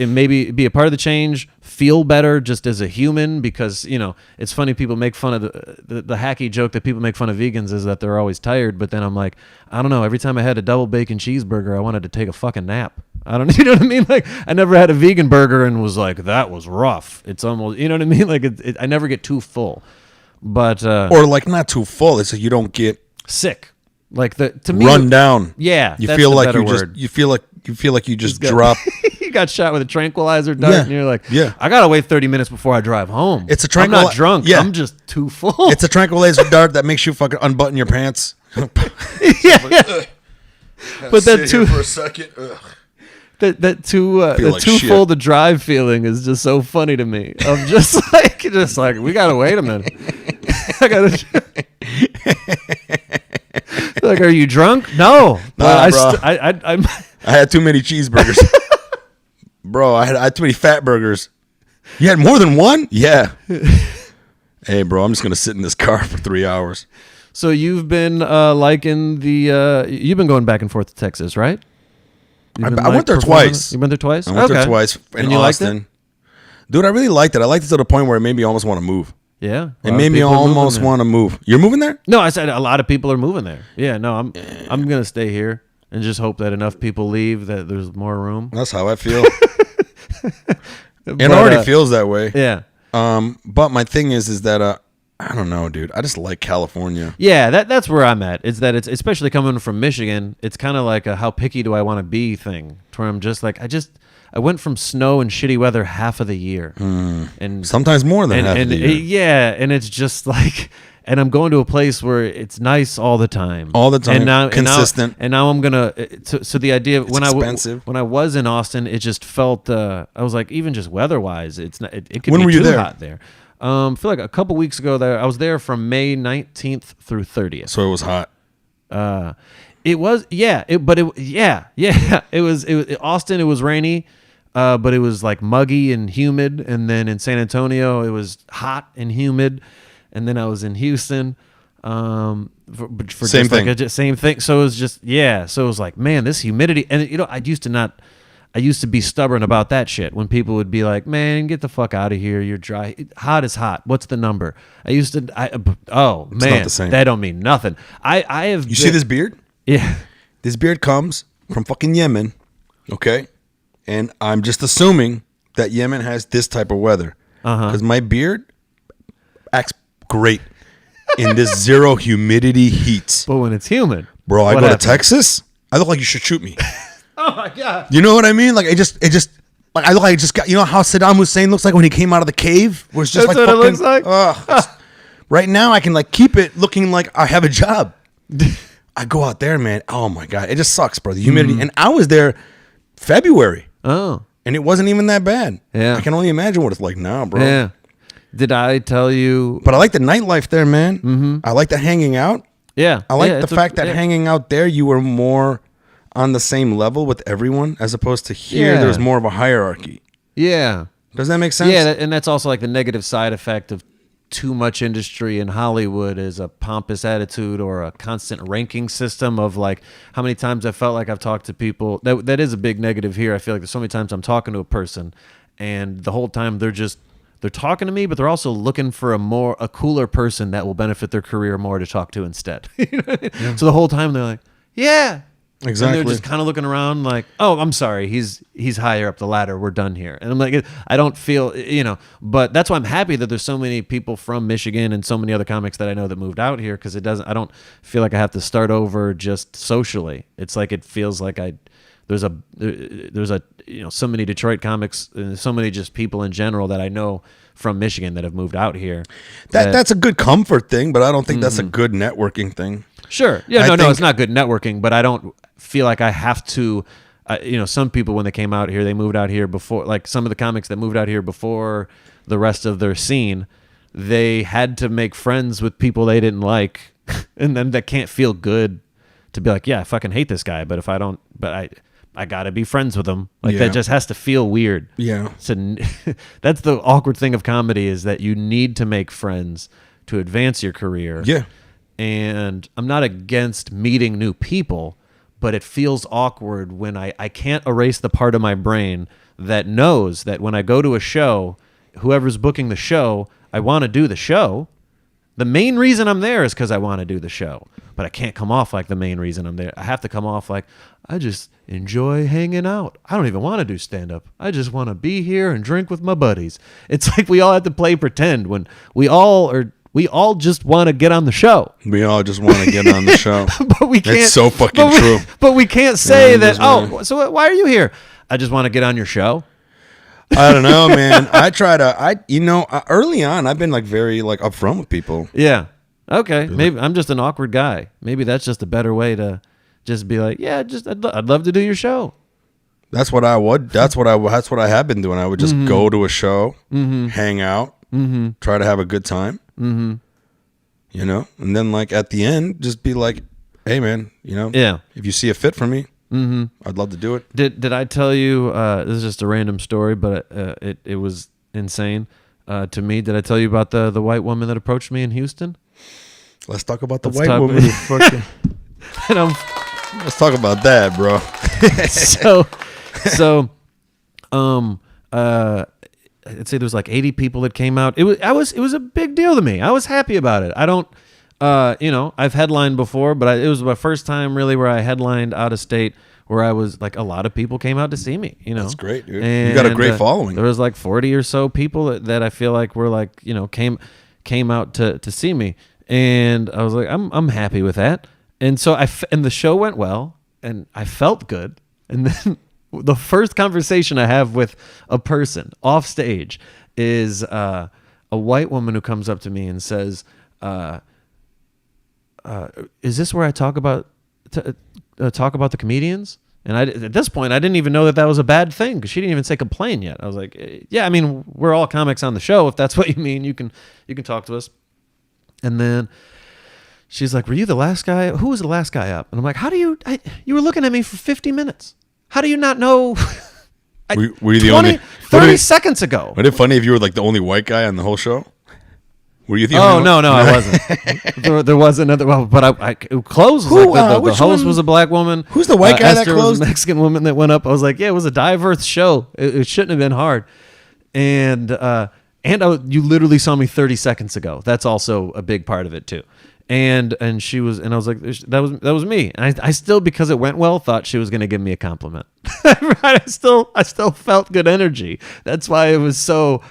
maybe be a part of the change, feel better just as a human, because it's funny, people make fun of the hacky joke that people make fun of vegans is that they're always tired, but then I'm like, I don't know, every time I had a double bacon cheeseburger I wanted to take a fucking nap. I don't you know what I mean, like I never had a vegan burger and was like, that was rough. It's almost, you know what I mean, like I never get too full, but Or like not too full. It's like you don't get sick. Like to me, run down. Yeah, You that's feel the like better you word. you feel like you just got- drop. You got shot with a tranquilizer dart, Yeah, and you're like, yeah. I gotta wait 30 minutes before I drive home. It's a I'm not tranquili- drunk. yeah. I'm just too full. It's a tranquilizer dart that makes you fucking unbutton your pants. But that too for a second. that too Feel the like too shit. full to drive feeling is just so funny to me. I'm just like we gotta wait a minute. I gotta. Like, are you drunk? No, Nah, but bro. I'm. I had too many cheeseburgers. Bro, I had too many fat burgers. You had more than one? Yeah. Hey, bro, I'm just going to sit in this car for 3 hours. So you've been liking the. You've been going back and forth to Texas, right? You've been, I went there performing- twice. You went there twice? I went there Okay. twice in And you liked Austin. it? Dude, I really liked it. I liked it to the point where it made me almost want to move. Yeah. It made me almost want to move. You're moving there? No, I said a lot of people are moving there. Yeah, no, I'm gonna stay here and just hope that enough people leave that there's more room. That's how I feel. But, It already feels that way. Yeah. But my thing is that I don't know, dude. I just like California. Yeah, that's where I'm at. It's that it's especially coming from Michigan. It's kind of like a how picky do I want to be thing. Where I'm just like I went from snow and shitty weather half of the year, and Sometimes more than half of the year. yeah, and it's just like, and I'm going to a place where it's nice all the time, All the time, and now consistent. And now I'm gonna. So the idea of expensive. when I was in Austin, it just felt. I was like, even just weather wise, it's not. It could When be were you too there? hot there. I feel like a couple weeks ago there, I was there from May 19th through 30th. So it was hot. It was, yeah. It was Austin. It was rainy, but it was like muggy and humid. And then in San Antonio, it was hot and humid. And then I was in Houston, for Same just like thing. same thing. So it was just, yeah. So it was like, man, this humidity. And I used to be stubborn about that shit when people would be like, man, get the fuck out of here. You're dry. Hot is hot. What's the number? Man, not the same. that don't mean nothing. I have. You see this beard? Yeah. This beard comes from fucking Yemen, okay? And I'm just assuming that Yemen has this type of weather. Because my beard acts great in this zero humidity heat. But when it's humid, Bro, I what go happens? to Texas, I look like you should shoot me. Oh my god. You know what I mean? Like it just like I look like I just got, you know how Saddam Hussein looks like when he came out of the cave? Where it's just That's like what it fucking, looks like? right now I can like keep it looking like I have a job. I go out there, man. Oh my god, it just sucks, bro. The humidity. And I was there February, Oh. and it wasn't even that bad. Yeah. I can only imagine what it's like now, bro. Yeah. Did I tell you? But I like the nightlife there, man. Mm-hmm. I like the hanging out. Yeah. I like Yeah, the it's fact that hanging out there, you were more on the same level with everyone, as opposed to here, Yeah. there's more of a hierarchy. Yeah. Does that make sense? Yeah, and that's also like the negative side effect of too much industry in Hollywood is a pompous attitude or a constant ranking system of like how many times I felt like I've talked to people. That is a big negative here. I feel like there's so many times I'm talking to a person and the whole time they're talking to me, but they're also looking for a cooler person that will benefit their career more to talk to instead. You know what I mean? So the whole time they're like, yeah. Exactly. And they're just kind of looking around like, oh, I'm sorry, he's higher up the ladder. We're done here. And I'm like, I don't feel, but that's why I'm happy that there's so many people from Michigan and so many other comics that I know that moved out here, because I don't feel like I have to start over just socially. It's like it feels like there's so many Detroit comics and so many just people in general that I know from Michigan that have moved out here. That's a good comfort thing, but I don't think that's a good networking thing. Sure. Yeah, I no, think- it's not good networking, but I don't feel like I have to, some people when they came out here, they moved out here before, like some of the comics that moved out here before the rest of their scene, they had to make friends with people they didn't like, and then that can't feel good to be like, yeah, I fucking hate this guy, but I gotta be friends with him. Like Yeah. that just has to feel weird. Yeah. So that's the awkward thing of comedy, is that you need to make friends to advance your career. Yeah. And I'm not against meeting new people, but it feels awkward when I can't erase the part of my brain that knows that when I go to a show, whoever's booking the show, I want to do the show. The main reason I'm there is because I want to do the show, but I can't come off like the main reason I'm there. I have to come off like I just enjoy hanging out. I don't even want to do stand-up. I just want to be here and drink with my buddies. It's like we all have to play pretend when we all just want to get on the show. We all just want to get on the show. But we can't. It's so fucking true. But we can't say that, really. so why are you here? I just want to get on your show. I don't know, man. Early on, I've been like very like upfront with people. Yeah. Okay. Maybe I'm just an awkward guy. Maybe that's just a better way to just be like, yeah, I'd love to do your show. That's what I would. That's what I have been doing. I would just go to a show, hang out, try to have a good time. You know, and then like at the end, just be like, hey, man, you know, if you see a fit for me, I'd love to do it. Did I tell you? This is just a random story, but it was insane to me. Did I tell you about the white woman that approached me in Houston? Let's talk about the white woman. Let's talk about that, bro. I'd say there was like 80 people that came out. It was a big deal to me. I was happy about it. I don't. I've headlined before, but it was my first time really where I headlined out of state, where I was like, a lot of people came out to see me. You know, that's great, dude. And, you got a great following. There was like 40 or so people that I feel like were like, you know, came out to see me, and I was like, I'm happy with that. And so and the show went well, and I felt good. And then the first conversation I have with a person off stage is a white woman who comes up to me and says, is this where I talk about the comedians? And at this point, I didn't even know that was a bad thing, because she didn't even say complain yet. I was like, yeah, I mean, we're all comics on the show. If that's what you mean, you can talk to us. And then she's like, were you the last guy? Who was the last guy up? And I'm like, you were looking at me for 50 minutes. How do you not know? Were you the only 30 seconds ago? Would it funny if you were like the only white guy on the whole show? Were you the only one? No, I wasn't. there was another. Well, but it closed. The host was a black woman. Who's the white guy Esther that closed? Was a Mexican woman that went up. I was like, yeah, it was a diverse show. It shouldn't have been hard. And you literally saw me 30 seconds ago. That's also a big part of it too. And she was, and I was like, that was me. And I still, because it went well, thought she was going to give me a compliment. I still felt good energy. That's why it was so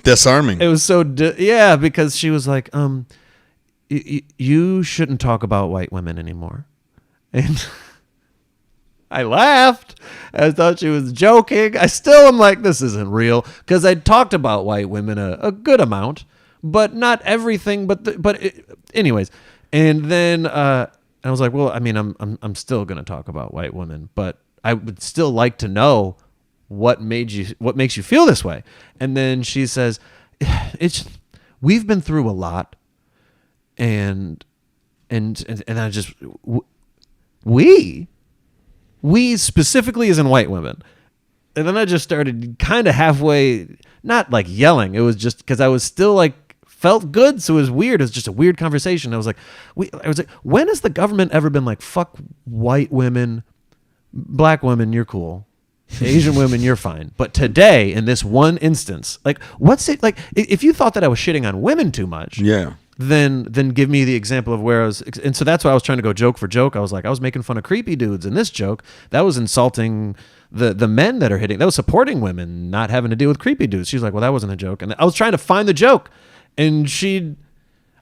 disarming. It was so because she was like, you shouldn't talk about white women anymore. And I laughed. I thought she was joking. I still am like, this isn't real, because I talked about white women a good amount, but not everything. Anyways, and then I was like, well, I mean, I'm still gonna talk about white women, but I would still like to know what makes you feel this way. And then she says, we've been through a lot, and I just we specifically as in white women. And then I just started kind of halfway, not like yelling. It was just because I was still like, felt good. So it was weird. It was just a weird conversation. I was like, when has the government ever been like, fuck white women, black women, you're cool. Asian women, you're fine. But today, in this one instance, like, what's it like? If you thought that I was shitting on women too much, then give me the example of where I was. And so that's why I was trying to go joke for joke. I was like, I was making fun of creepy dudes in this joke. That was insulting the men that are hitting. That was supporting women, not having to deal with creepy dudes. She was like, well, that wasn't a joke. And I was trying to find the joke, and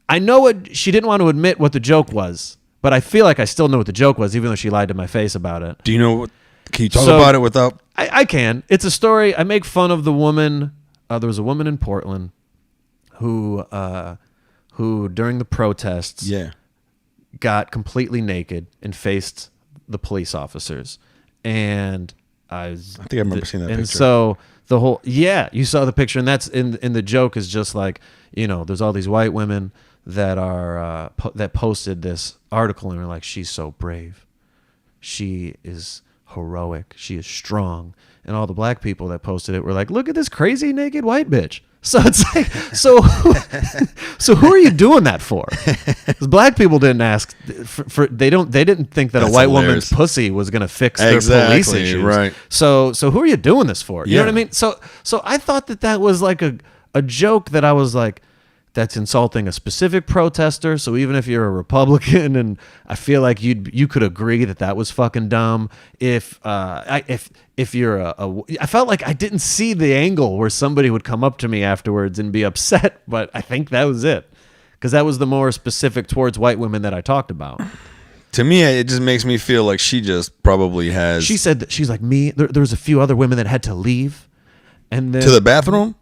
I know what she didn't want to admit what the joke was, but I feel like I still know what the joke was, even though she lied to my face about it. Do you know what? Can you talk about it without? I can. It's a story. I make fun of the woman. There was a woman in Portland who during the protests got completely naked and faced the police officers. And I think I remember seeing that picture. And so the whole, you saw the picture, and that's in the joke is just like, there's all these white women that are that posted this article, and are like, she's so brave. She is heroic. She is strong. And all the black people that posted it were like, look at this crazy naked white bitch. So it's like, so who are you doing that for? Because black people didn't ask they didn't think that That's a white hilarious. woman's pussy was going to fix their police issues. Right. So who are you doing this for? You know what I mean? So I thought that was like a joke that I was like, that's insulting a specific protester. So even if you're a Republican, and I feel like you could agree that was fucking dumb. If you're I felt like I didn't see the angle where somebody would come up to me afterwards and be upset, but I think that was it, because that was the more specific towards white women that I talked about. To me, it just makes me feel like she just probably has. She said that she's like me. There was a few other women that had to leave, and then to the bathroom.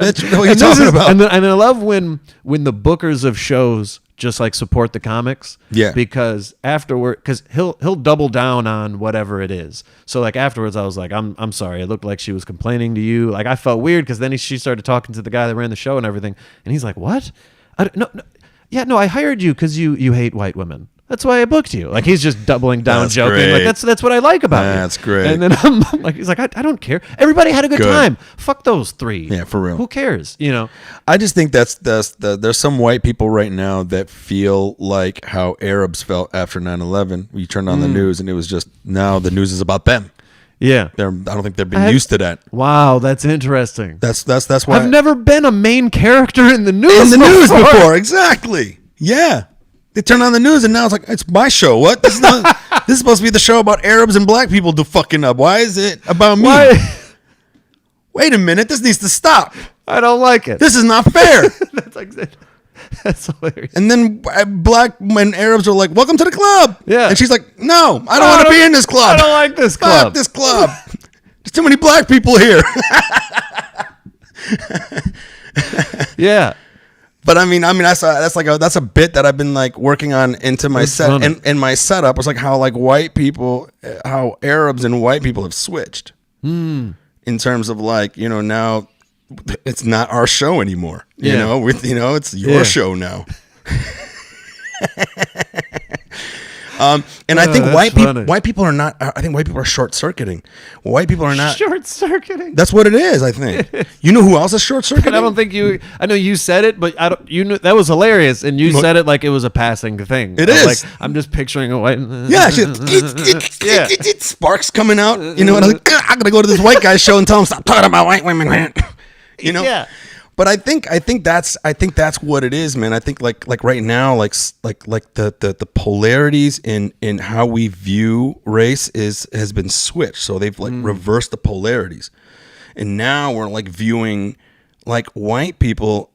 That's what you're and talking about. And I love when the bookers of shows just like support the comics. Yeah. Because afterward, because he'll double down on whatever it is. So like afterwards, I was like, I'm sorry. It looked like she was complaining to you. Like I felt weird because then she started talking to the guy that ran the show and everything, and he's like, what? No, I hired you because you hate white women. That's why I booked you. Like he's just doubling down, That's joking. great. Like that's what I like about you. That's great. And then I'm like, he's like, I don't care. Everybody had a good time. Fuck those three. Yeah, for real. Who cares? You know. I just think there's some white people right now that feel like how Arabs felt after 9/11. You turned on the news and it was just, now the news is about them. Yeah. I don't think they've been used to that. Wow, that's interesting. That's why I've never been a main character in the news. before. Exactly. Yeah. They turn on the news and now it's like, it's my show. What? This is supposed to be the show about Arabs and black people do fucking up. Why is it about me? Why? Wait a minute. This needs to stop. I don't like it. This is not fair. That's hilarious. And then when Arabs are like, welcome to the club. Yeah. And she's like, no, I don't want to be in this club. I don't like this club. Fuck this club. There's too many black people here. Yeah. But I mean, that's a bit that I've been like working on into my set and my setup was like how like white people, how Arabs and white people have switched in terms of like, you know, now it's not our show anymore. You know, it's your show now. And I think white people are not. I think white people are short circuiting. White people are not short circuiting. That's what it is. I think. You know who else is short circuiting? I don't think you. I know you said it, but I don't. You know that was hilarious, and you said it like it was a passing thing. It is. Like I'm just picturing a white. Yeah. Sparks coming out. You know, and I'm like, I'm gonna go to this white guy's show and tell him stop talking about white women, man. You know. Yeah. But I think that's what it is, man. I think like right now, like the polarities in how we view race has been switched. So they've like reversed the polarities, and now we're like viewing like white people.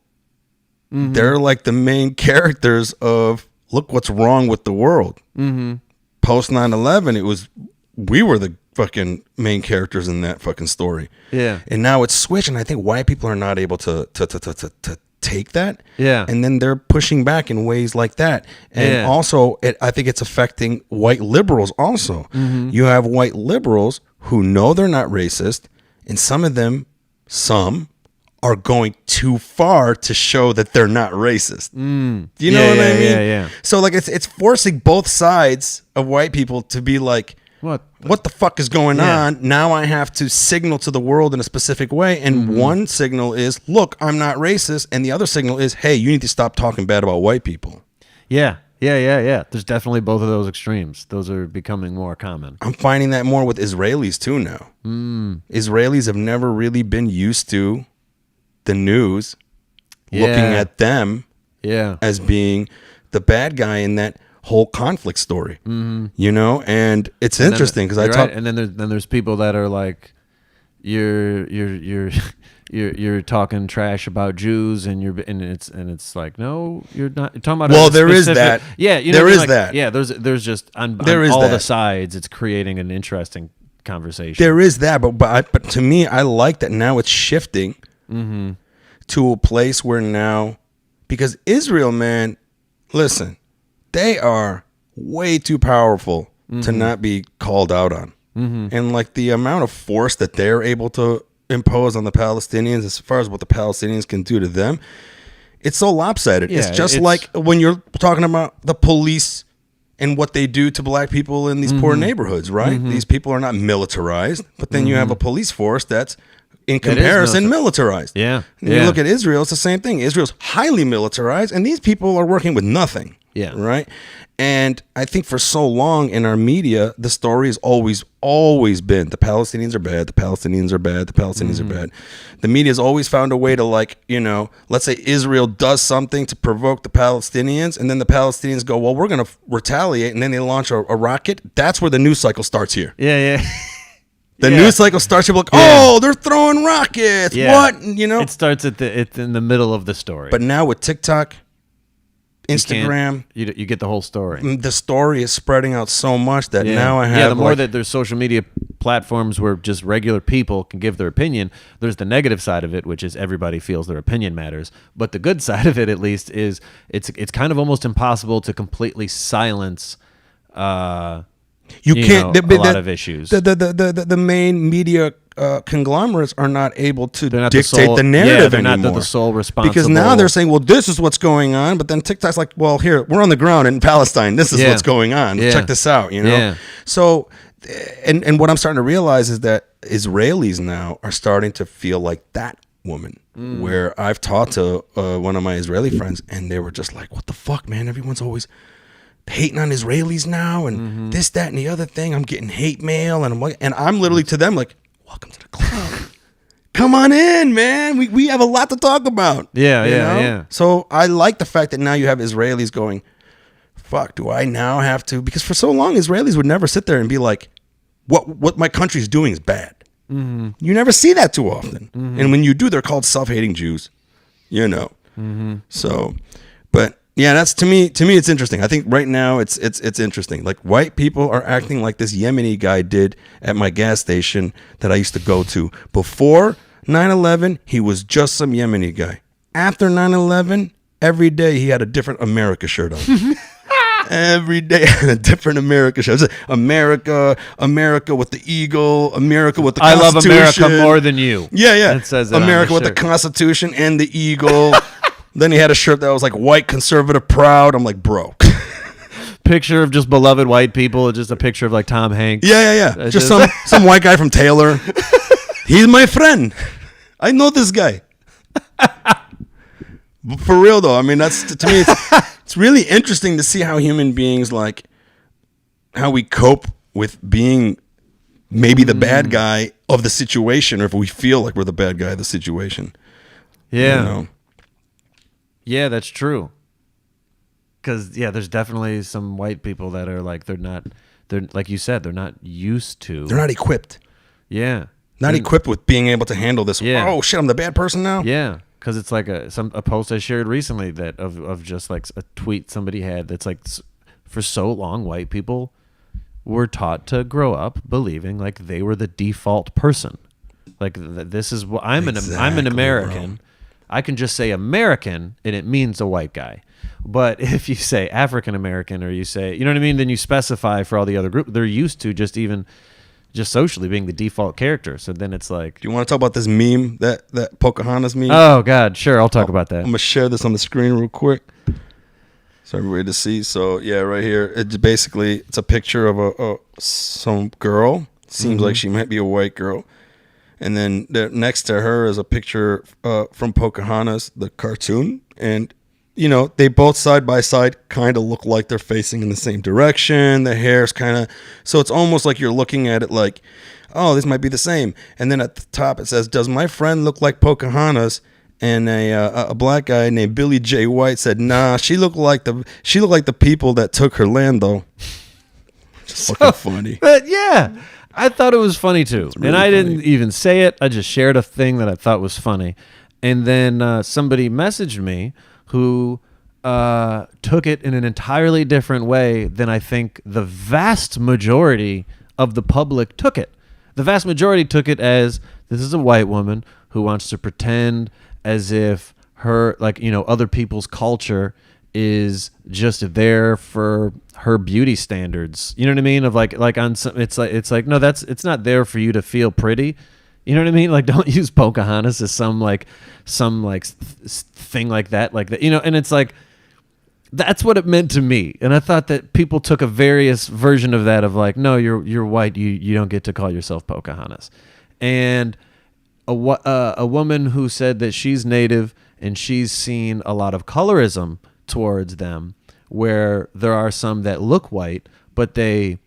They're like the main characters of look what's wrong with the world. Post 9/11, we were the fucking main characters in that fucking story. Yeah. And now it's switched, and I think white people are not able to take that. Yeah. And then they're pushing back in ways like that. And also, I think it's affecting white liberals also. You have white liberals who know they're not racist, and some are going too far to show that they're not racist. Do you know what I mean? Yeah. So like it's forcing both sides of white people to be like, what the fuck is going on? Now I have to signal to the world in a specific way. And one signal is, look, I'm not racist. And the other signal is, hey, you need to stop talking bad about white people. Yeah. There's definitely both of those extremes. Those are becoming more common. I'm finding that more with Israelis too now. Israelis have never really been used to the news looking at them as being the bad guy in that whole conflict story, you know, and it's interesting because and then there's people that are like, you're talking trash about Jews, and it's like, no, you're not. You're talking about there is that. Yeah, you know there what I mean? is like, that. Yeah, there's just on there is all that. the sides, it's creating an interesting conversation. There is that, but to me, I like that now it's shifting to a place where now, because Israel, man, listen. They are way too powerful to not be called out on. And like the amount of force that they're able to impose on the Palestinians as far as what the Palestinians can do to them, it's so lopsided. Yeah, it's like when you're talking about the police and what they do to black people in these poor neighborhoods, right? These people are not militarized, but then you have a police force that's in comparison, militarized. Yeah. And you look at Israel, it's the same thing. Israel's highly militarized, and these people are working with nothing. Yeah. Right? And I think for so long in our media, the story has always been the Palestinians are bad, the Palestinians are bad, the Palestinians are bad. The media has always found a way to, like, you know, let's say Israel does something to provoke the Palestinians, and then the Palestinians go, well, we're going to retaliate, and then they launch a rocket. That's where the news cycle starts here. Yeah. The news cycle starts, you're like, oh, they're throwing rockets. Yeah. What? You know? It starts it's in the middle of the story. But now with TikTok, Instagram, you get the whole story. the story is spreading out so much that now I have the more that there's social media platforms where just regular people can give their opinion, there's the negative side of it, which is everybody feels their opinion matters. But the good side of it, at least, is it's kind of almost impossible to completely silence you can't a lot of issues. The main media conglomerates are not able to They're not dictate the narrative they're anymore. not the sole responsible. Because now they're saying, well, this is what's going on, but then TikTok's like, well, here, we're on the ground in Palestine. This is what's going on. Check this out, you know? Yeah. So, and what I'm starting to realize is that Israelis now are starting to feel like that woman, where I've talked to one of my Israeli friends, and they were just like, what the fuck, man? Everyone's always hating on Israelis now, and this, that, and the other thing. I'm getting hate mail, and I'm like, and I'm literally to them like, welcome to the club. Come on in, man. We have a lot to talk about. Yeah. So I like the fact that now you have Israelis going, fuck, do I now have to? Because for so long, Israelis would never sit there and be like, what my country's doing is bad. You never see that too often. And when you do, they're called self-hating Jews, you know. So, but yeah, that's to me it's interesting. I think right now it's interesting. Like, white people are acting like this Yemeni guy did at my gas station that I used to go to. Before 9/11, he was just some Yemeni guy. After 9/11, every day he had a different America shirt on. Every day a different America shirt. It was America with the eagle, America with the Constitution. I love America more than you. Yeah. It says that America on with the Constitution and the eagle. Then he had a shirt that was like white, conservative, proud. I'm like, bro. Picture of just beloved white people, just a picture of like Tom Hanks. Yeah. Just some white guy from Taylor. He's my friend. I know this guy. For real though, I mean, that's to me, it's really interesting to see how human beings, like, how we cope with being maybe the bad guy of the situation, or if we feel like we're the bad guy of the situation. Yeah. You know? Yeah, that's true. Because, there's definitely some white people that are like, they're like you said, they're not used to. They're not equipped. Yeah. Not equipped with being able to handle this. Yeah. Oh, shit, I'm the bad person now? Yeah. Because it's like a post I shared recently that of just like a tweet somebody had that's like, for so long, white people were taught to grow up believing like they were the default person. Like, this is what I'm an American. Bro. I can just say American and it means a white guy. But if you say African American, or you say, you know what I mean, then you specify for all the other groups. They're used to just socially being the default character. So then it's like, do you want to talk about this meme, that Pocahontas meme? Oh God, sure, I'll talk about that. I'm gonna share this on the screen real quick so everybody to see. So yeah, right here, it's a picture of some girl. Seems like she might be a white girl. And then next to her is a picture from Pocahontas, the cartoon. And, you know, they both side by side kind of look like they're facing in the same direction. The hair's kind of... So it's almost like you're looking at it like, oh, this might be the same. And then at the top it says, does my friend look like Pocahontas? And a black guy named Billy J. White said, nah, she looked like the people that took her land, though. Just fucking funny. But yeah... I thought it was funny too, really, and I didn't even say it. I just shared a thing that I thought was funny, and then somebody messaged me who took it in an entirely different way than I think the vast majority of the public took it. The vast majority took it as, this is a white woman who wants to pretend as if her, like, you know, other people's culture is just there for her beauty standards. You know what I mean? Of like on some, it's like no, it's not there for you to feel pretty. You know what I mean? Like, don't use Pocahontas as some thing like that, you know. And it's like, that's what it meant to me. And I thought that people took a various version of that of like, no, you're white, you don't get to call yourself Pocahontas. And a woman who said that she's Native and she's seen a lot of colorism towards them, where there are some that look white, but they,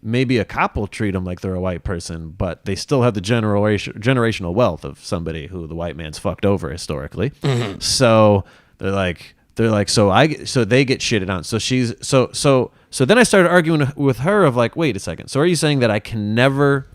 maybe a cop will treat them like they're a white person, but they still have the generational wealth of somebody who the white man's fucked over historically. Mm-hmm. So they're like, so they get shitted on. So then I started arguing with her of like, wait a second. So are you saying that I can never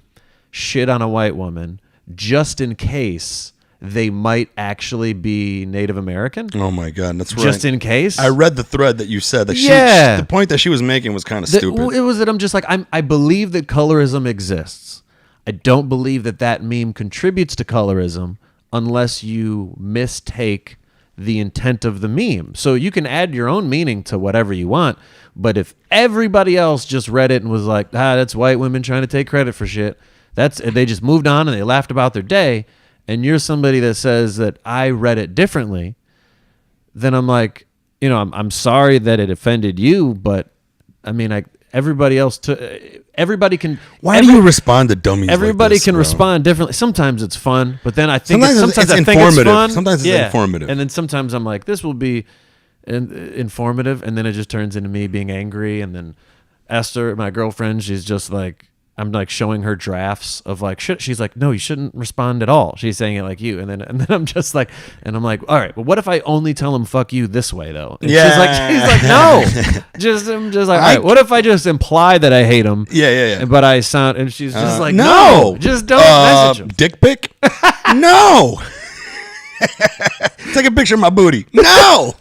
shit on a white woman just in case they might actually be Native American? Oh my God, that's right. Just in case? I read the thread that you said. That the point that she was making was kind of stupid. It was that I'm just like, I believe that colorism exists. I don't believe that meme contributes to colorism unless you mistake the intent of the meme. So you can add your own meaning to whatever you want, but if everybody else just read it and was like, that's white women trying to take credit for shit, they just moved on and they laughed about their day, and you're somebody that says that I read it differently, then I'm like, I'm sorry that it offended you, but I mean, everybody else, everybody can. Why do you respond to dummies? Everybody like this, can bro? respond differently. Sometimes it's fun, but then I think sometimes it's I think informative. it's fun. Sometimes it's informative, and then sometimes I'm like, this will be informative, and then it just turns into me being angry, and then Esther, my girlfriend, she's just like, I'm like showing her drafts of like shit. She's like, no, you shouldn't respond at all. She's saying it like you, and then I'm just like, and I'm like, all right, but what if I only tell him fuck you this way though? And she's like, no, I'm just like, all right, what if I just imply that I hate him? Yeah. But I sound, and she's just like, no, just don't message him. Dick pic? No. Take a picture of my booty. No.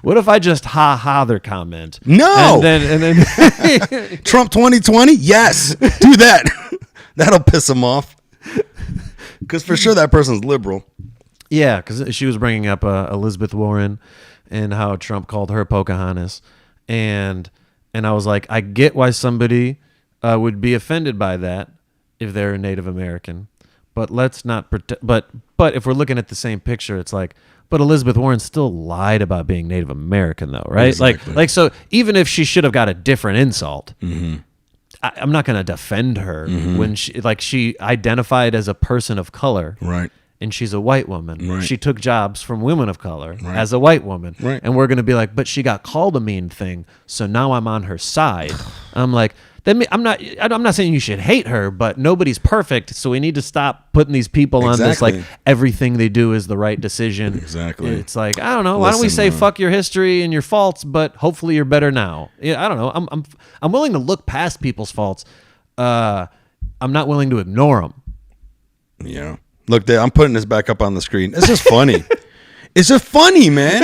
What if I just ha their comment? No. And then Trump 2020? Yes. Do that. That'll piss him off. Because for sure that person's liberal. Yeah, because she was bringing up Elizabeth Warren and how Trump called her Pocahontas. And I was like, I get why somebody would be offended by that if they're a Native American. But let's not pretend. But if we're looking at the same picture, it's like, but Elizabeth Warren still lied about being Native American, though, right? Exactly. Like so, even if she should have got a different insult, I'm not going to defend her when she identified as a person of color, right? And she's a white woman. Right. She took jobs from women of color as a white woman, right? And we're going to be like, but she got called a mean thing, so now I'm on her side. I'm like, I'm not saying you should hate her, but nobody's perfect, so we need to stop putting these people on this like everything they do is the right decision. Exactly. It's like, I don't know. Why don't we say fuck your history and your faults, but hopefully you're better now? Yeah, I don't know. I'm willing to look past people's faults. I'm not willing to ignore them. Yeah. Look, there, I'm putting this back up on the screen. It's just funny. It's just funny, man.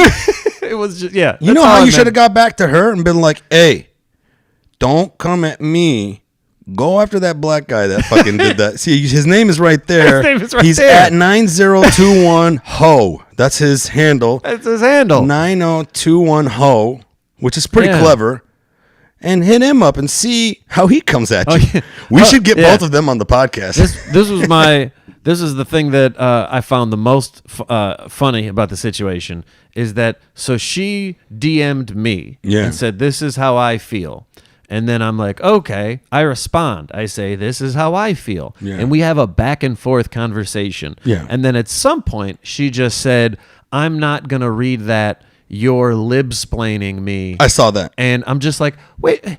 It was just, yeah. You know how you should have got back to her and been like, hey, don't come at me. Go after that black guy that fucking did that. See, his name is right there. His name is right He's there. at 9021 Ho. That's his handle. That's his handle. 9021 Ho, which is pretty clever. And hit him up and see how he comes at you. Yeah. We should get both of them on the podcast. This is the thing that I found the most funny about the situation is that, so she DM'd me and said, this is how I feel. And then I'm like, okay, I respond. I say, this is how I feel. Yeah. And we have a back and forth conversation. Yeah. And then at some point, she just said, I'm not going to read that. You're lib-splaining me. I saw that. And I'm just like, wait,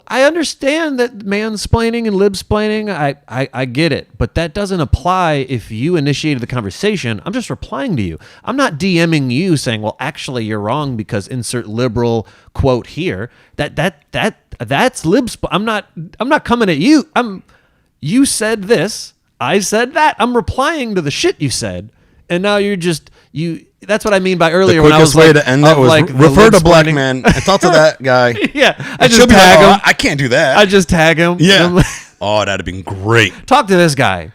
I understand that mansplaining and lib-splaining. I get it. But that doesn't apply if you initiated the conversation. I'm just replying to you. I'm not DMing you saying, well, actually, you're wrong because insert liberal quote here. That's lib-splaining. I'm not coming at you. You said this. I said that. I'm replying to the shit you said. And now you're just, that's what I mean by earlier when I was way like, to end that was like refer to black man and talk to that guy. Yeah, I And just she'll be tag like, him. I can't do that. I just tag him. Yeah. Oh, that'd have been great. Talk to this guy.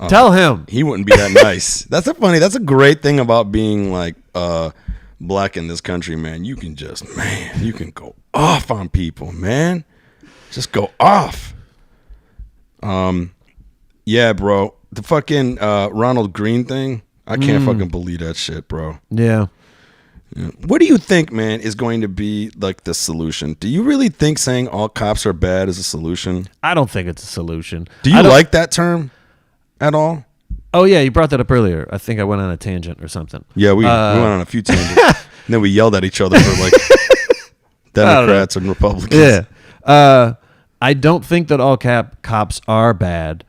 Tell him. He wouldn't be that nice. That's a great thing about being like black in this country, man. You can go off on people, man. Just go off. Yeah, bro. The fucking Ronald Green thing. I can't fucking believe that shit, bro. Yeah. What do you think, man, is going to be like the solution? Do you really think saying all cops are bad is a solution? I don't think it's a solution. Do you like that term at all? Oh, yeah, you brought that up earlier. I think I went on a tangent or something. Yeah, we went on a few tangents. And then we yelled at each other for like Democrats and Republicans. Yeah. I don't think that all cops are bad.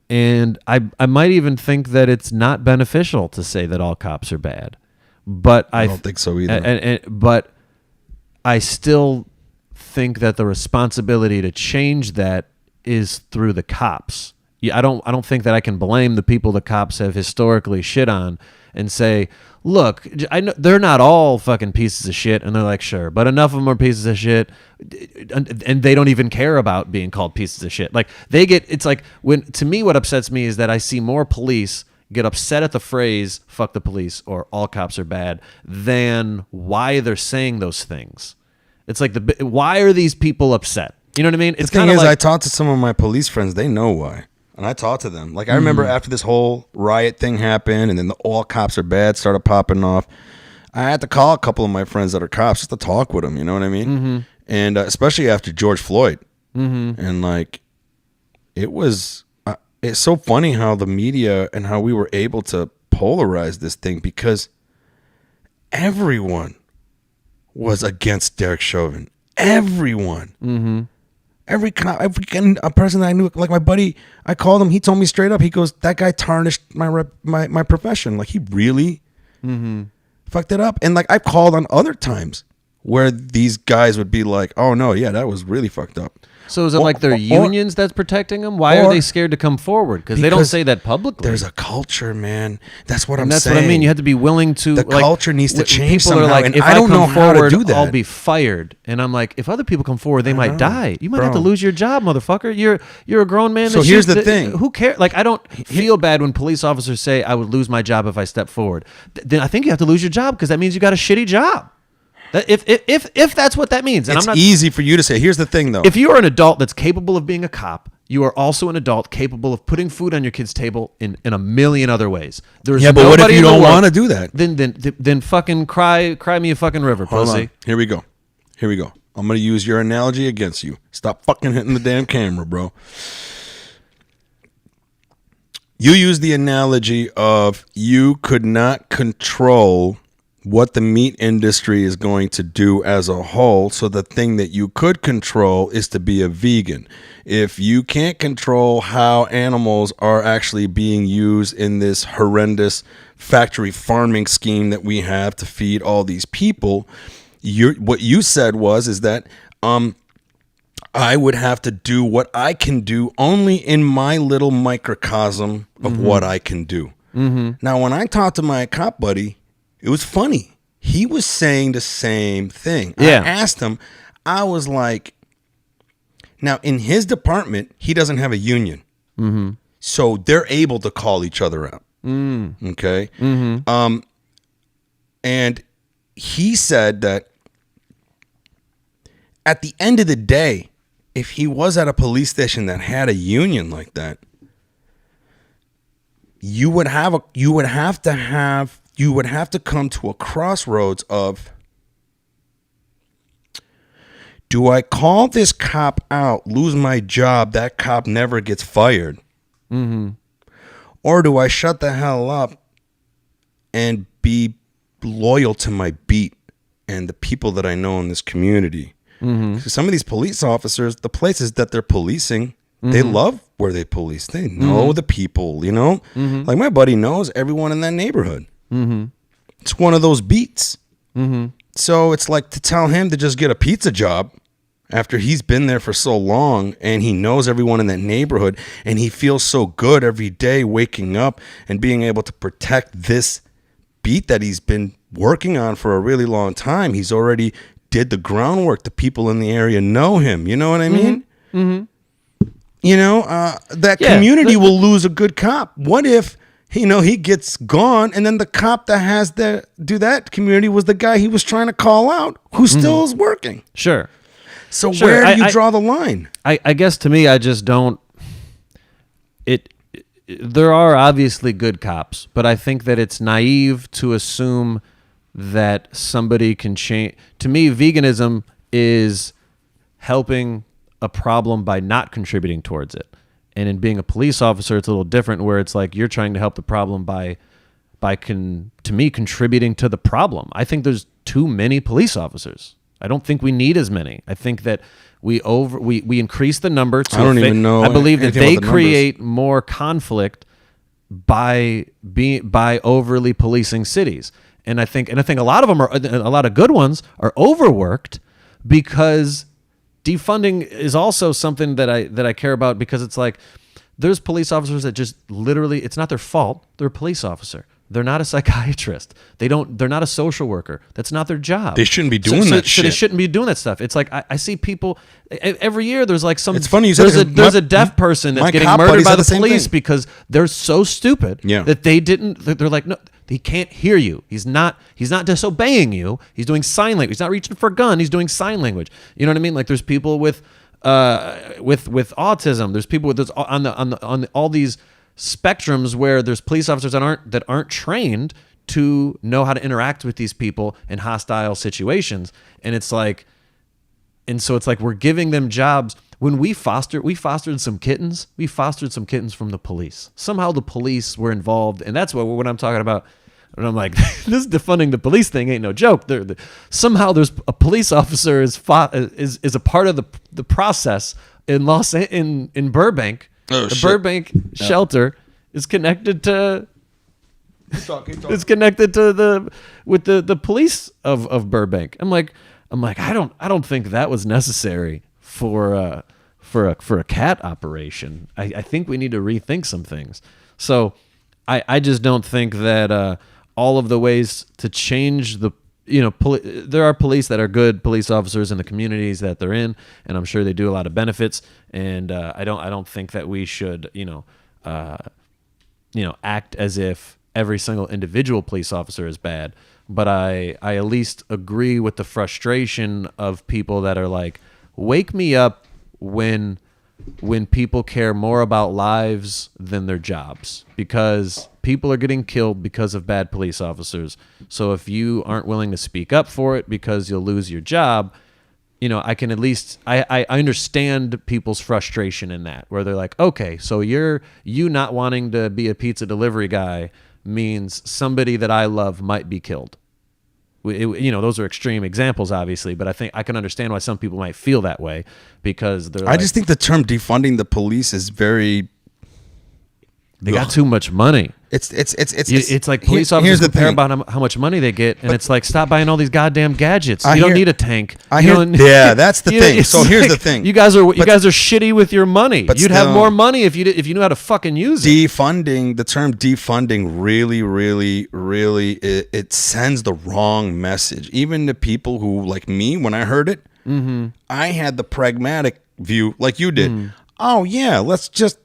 And I might even think that it's not beneficial to say that all cops are bad. But I don't think so either. But I still think that the responsibility to change that is through the cops. I don't think that I can blame the people the cops have historically shit on and say, look, I know they're not all fucking pieces of shit, and they're like, sure, but enough of them are pieces of shit, and they don't even care about being called pieces of shit. Like it's like to me, what upsets me is that I see more police get upset at the phrase "fuck the police" or "all cops are bad" than why they're saying those things. It's like why are these people upset? You know what I mean? The thing is, I talked to some of my police friends. They know why. And I talked to them. Like, I remember after this whole riot thing happened and then the all cops are bad started popping off, I had to call a couple of my friends that are cops just to talk with them. You know what I mean? Mm-hmm. And especially after George Floyd. Mm-hmm. And, like, it was... it's so funny how the media and how we were able to polarize this thing because everyone was against Derek Chauvin. Everyone. Mm-hmm. Every person that I knew, like my buddy, I called him. He told me straight up. He goes, "That guy tarnished my profession. Like he really fucked it up." And like I've called on other times where these guys would be like, "Oh no, yeah, that was really fucked up." So is it like their unions that's protecting them? Why are they scared to come forward? Because they don't say that publicly. There's a culture, man. That's what I'm saying. That's what I mean. You have to be willing to. The culture needs to change people somehow. Are like, and if I don't know how to do that. I'll be fired. And I'm like, if other people come forward, they might die. You might have to lose your job, motherfucker. You're a grown man. So here's the thing. Who cares? Like, I don't feel bad when police officers say I would lose my job if I step forward. Then I think you have to lose your job because that means you got a shitty job. If that's what that means, and it's easy for you to say. Here's the thing, though: if you are an adult that's capable of being a cop, you are also an adult capable of putting food on your kid's table in a million other ways. There's but what if you don't want to do that? Then fucking cry me a fucking river, pussy. Here we go. I'm gonna use your analogy against you. Stop fucking hitting the damn camera, bro. You use the analogy of you could not control what the meat industry is going to do as a whole. So the thing that you could control is to be a vegan. If you can't control how animals are actually being used in this horrendous factory farming scheme that we have to feed all these people, what you said is that I would have to do what I can do only in my little microcosm of what I can do. Mm-hmm. Now, when I talked to my cop buddy, it was funny. He was saying the same thing. Yeah. I asked him, I was like, now in his department, he doesn't have a union. Mm-hmm. So they're able to call each other out. Mm. Okay. Mm-hmm. And he said that at the end of the day, if he was at a police station that had a union like that, you would have to come to a crossroads of, do I call this cop out, lose my job, that cop never gets fired? Mm-hmm. Or do I shut the hell up and be loyal to my beat and the people that I know in this community? Mm-hmm. Some of these police officers, the places that they're policing, they love where they police. They know the people, you know? Mm-hmm. Like my buddy knows everyone in that neighborhood. Mm-hmm. It's one of those beats. Mm-hmm. So it's like to tell him to just get a pizza job after he's been there for so long and he knows everyone in that neighborhood and he feels so good every day waking up and being able to protect this beat that he's been working on for a really long time. He's already did the groundwork. The people in the area know him. You know what I mean? Mm-hmm. Mm-hmm. You know, that community will lose a good cop. What if, he gets gone and then the cop that has to do that community was the guy he was trying to call out who still is working? Sure. So where do you draw the line? I guess to me, I just don't. There are obviously good cops, but I think that it's naive to assume that somebody can change. To me, veganism is helping a problem by not contributing towards it. And in being a police officer, it's a little different, where it's like you're trying to help the problem by to me, contributing to the problem. I think there's too many police officers. I don't think we need as many. I think that we increase the number. To I don't even know. I believe that anything they about the create more conflict by overly policing cities. And I think a lot of them are, a lot of good ones are overworked, because defunding is also something that I care about, because it's like there's police officers that just literally, it's not their fault. They're a police officer. They're not a psychiatrist. They're not a social worker. That's not their job. They shouldn't be doing that shit. So they shouldn't be doing that stuff. It's like I see people every year. There's like some. It's funny you there's said there's a deaf person that's getting murdered by the police because they're so stupid that they didn't. They're like, no, he can't hear you. He's not disobeying you. He's doing sign language. He's not reaching for a gun. He's doing sign language. You know what I mean? Like there's people with autism. There's people with on all these spectrums where there's police officers that aren't trained to know how to interact with these people in hostile situations. And it's like, we're giving them jobs. When we fostered some kittens. We fostered some kittens from the police. Somehow the police were involved, and that's what I'm talking about. And I'm like, this defunding the police thing ain't no joke. Somehow there's a police officer is a part of the process in Burbank. Oh, the Burbank shelter is connected to. It's connected to the police of Burbank. I'm like I don't think that was necessary for a cat operation. I think we need to rethink some things. So I just don't think that all of the ways to change the. There are police that are good police officers in the communities that they're in, and I'm sure they do a lot of benefits. And I don't think that we should, act as if every single individual police officer is bad. But I at least agree with the frustration of people that are like, wake me up when people care more about lives than their jobs, because people are getting killed because of bad police officers. So if you aren't willing to speak up for it because you'll lose your job, I can at least I understand people's frustration in that, where they're like, okay, so you not wanting to be a pizza delivery guy means somebody that I love might be killed. Those are extreme examples, obviously, but I think I can understand why some people might feel that way, because they're. I just think the term defunding the police is very. They got too much money. It's like police officers care about how much money they get, and it's like, stop buying all these goddamn gadgets. You don't need a tank. That's the thing. So here's the thing. You guys are shitty with your money. You'd have more money if you knew how to fucking use it. Defunding, the term defunding really, really, really, it sends the wrong message. Even to people who, like me, when I heard it, I had the pragmatic view, like you did. Oh yeah, let's just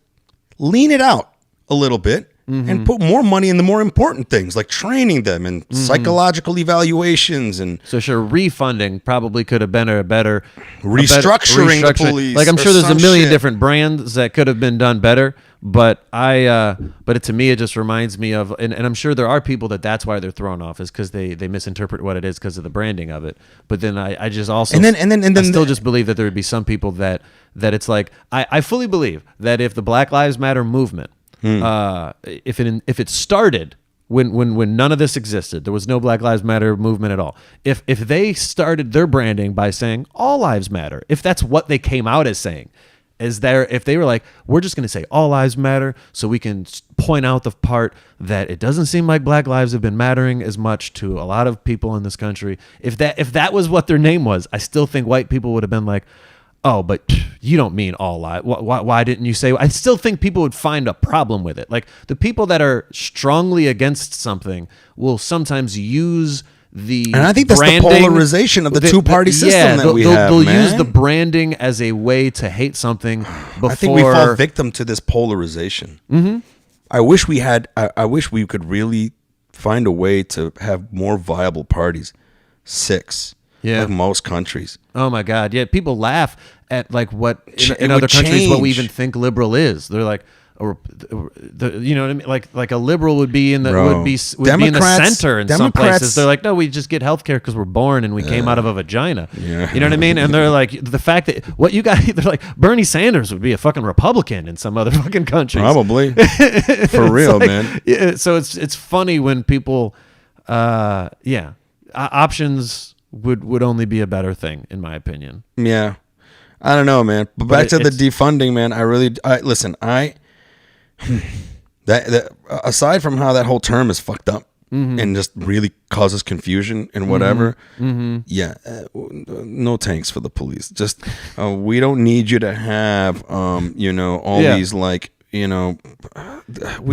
lean it out a little bit and put more money in the more important things, like training them and psychological evaluations. And so sure, refunding probably could have been a better restructuring the police. Like I'm sure there's a million different brands that could have been done better, but to me it just reminds me of, and I'm sure there are people that's why they're thrown off, is because they misinterpret what it is because of the branding of it. But then I just also I still just believe that there would be some people that it's like, I fully believe that if the Black Lives Matter movement, if it started when none of this existed, there was no Black Lives Matter movement at all. If they started their branding by saying all lives matter, if that's what they came out as saying, if they were like, we're just going to say all lives matter so we can point out the part that it doesn't seem like Black lives have been mattering as much to a lot of people in this country. If that was what their name was, I still think white people would have been like, oh, but you don't mean all lives. Why didn't you say? I still think people would find a problem with it. Like the people that are strongly against something will sometimes use and I think that's the polarization of the two-party system that we have. They'll use the branding as a way to hate something. I think we fall victim to this polarization. I wish we could really find a way to have more viable parties. 6. Yeah, like most countries. Oh my God, yeah. People laugh at like what in other countries what we even think liberal is. They're like, you know what I mean? Like a liberal would be in the would be in the center in some places. They're like, no, we just get healthcare because we're born and we came out of a vagina. Yeah. You know what I mean? And they're like, the fact that what you got, they're like, Bernie Sanders would be a fucking Republican in some other fucking countries. Probably. For real, like, man. Yeah, so it's funny when people, options would only be a better thing, in my opinion. Yeah. I don't know, man. But back to the defunding, man. Listen, that aside from how that whole term is fucked up and just really causes confusion and whatever, no tanks for the police. Just we don't need you to have these like, we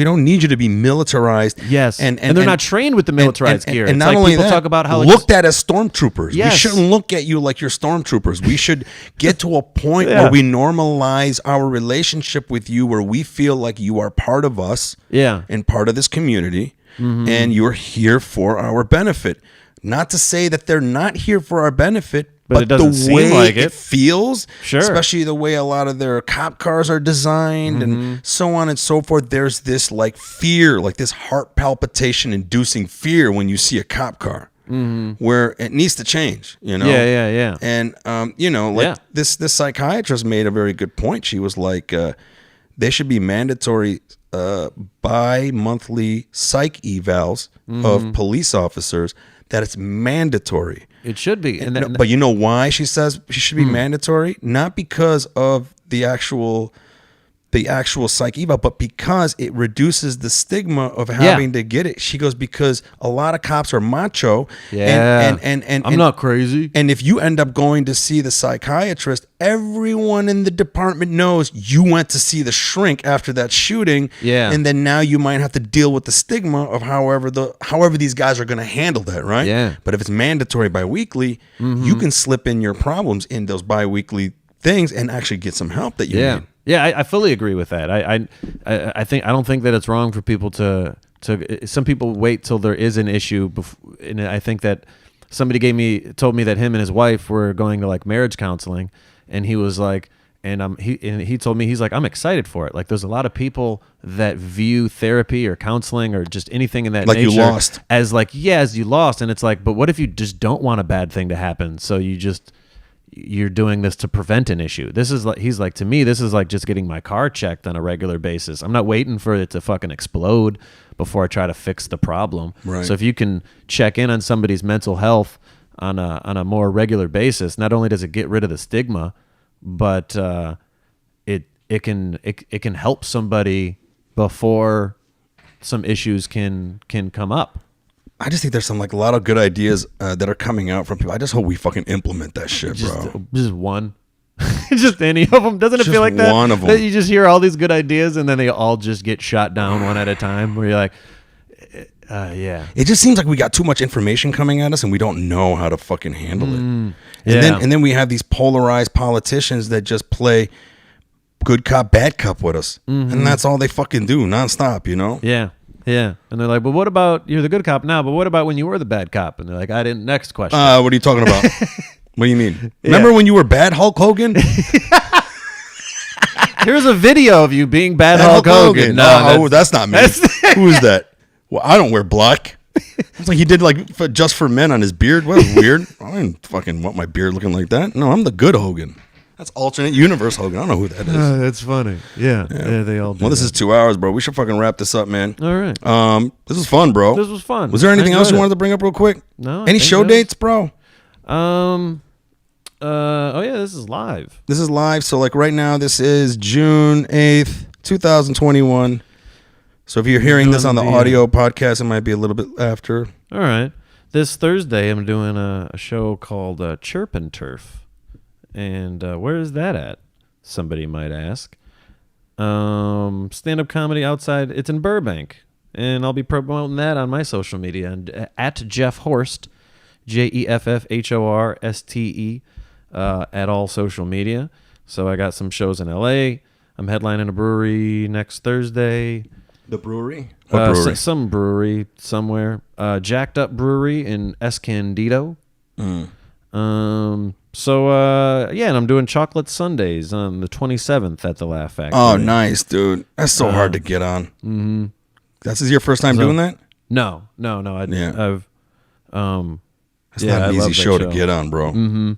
don't need you to be militarized. Yes, and they're not trained with the militarized gear. And it's not like only people that, talk about how looked at as stormtroopers. Yes. We shouldn't look at you like you're stormtroopers. We should get to a point where we normalize our relationship with you, where we feel like you are part of us, and part of this community, and you're here for our benefit. Not to say that they're not here for our benefit. But it doesn't seem like it feels, sure, especially the way a lot of their cop cars are designed and so on and so forth. There's this like fear, like this heart palpitation inducing fear when you see a cop car, where it needs to change, Yeah. And, this psychiatrist made a very good point. She was like, they should be mandatory bi-monthly psych evals of police officers, that it's mandatory. It should be. But you know why she says she should be mandatory? Not because of the actual psych eval, but because it reduces the stigma of having to get it. She goes, because a lot of cops are macho. Yeah. And I'm not crazy. And if you end up going to see the psychiatrist, everyone in the department knows you went to see the shrink after that shooting. Yeah. And then now you might have to deal with the stigma of however these guys are going to handle that, right? Yeah. But if it's mandatory bi-weekly, you can slip in your problems in those bi-weekly things and actually get some help that you need. Yeah, I fully agree with that. I don't think that it's wrong for people to. Some people wait till there is an issue, and I think that somebody told me that him and his wife were going to like marriage counseling, and he was like, he told me, he's like, I'm excited for it. Like, there's a lot of people that view therapy or counseling or just anything in that like nature you lost, as like, as you lost, and it's like, but what if you just don't want a bad thing to happen? So you're doing this to prevent an issue. This is like, he's like, to me, this is like just getting my car checked on a regular basis. I'm not waiting for it to fucking explode before I try to fix the problem. Right. So if you can check in on somebody's mental health on a more regular basis, not only does it get rid of the stigma, but it can help somebody before some issues can come up. I just think there's some like a lot of good ideas that are coming out from people. I just hope we fucking implement that shit, bro. Just one. Just any of them. Doesn't it just feel like that? One of them. That you just hear all these good ideas and then they all just get shot down one at a time, where you're like, yeah. It just seems like we got too much information coming at us and we don't know how to fucking handle it. And then we have these polarized politicians that just play good cop, bad cop with us. And that's all they fucking do nonstop, you know? Yeah. Yeah. And they're like, but what about, you're the good cop now, but what about when you were the bad cop? And they're like, I didn't. Next question. What are you talking about? What do you mean? Remember when you were bad Hulk Hogan? Here's a video of you being bad Hulk Hogan. No, that's not me. Who is that? Well, I don't wear black. It's like he did like Just for Men on his beard. Well, weird. I didn't fucking want my beard looking like that. No, I'm the good Hogan. That's alternate universe Hogan. I don't know who that is. That's funny. Yeah, they all do. Well, this is 2 hours, bro. We should fucking wrap this up, man. All right. This was fun, bro. This was fun. Was there anything else you wanted to bring up real quick? No. Any show dates, bro? Oh yeah, this is live. This is live. So like right now, this is June 8th, 2021. So if you're hearing this on the audio podcast, it might be a little bit after. All right. This Thursday, I'm doing a show called Chirp and Turf. And where is that at? Somebody might ask. Stand-up comedy outside. It's in Burbank. And I'll be promoting that on my social media. And at Jeff Horste, JEFFHORSTE, at all social media. So I got some shows in LA. I'm headlining a brewery next Thursday. The brewery? What brewery? Some brewery somewhere. Jacked Up Brewery in Escondido. So, yeah, and I'm doing Chocolate Sundays on the 27th at the Laugh Factory. Oh, nice, dude. That's so hard to get on. Mm-hmm. This is your first time doing that? No. It's Yeah, not I an easy love that show to get on, bro. Mm-hmm.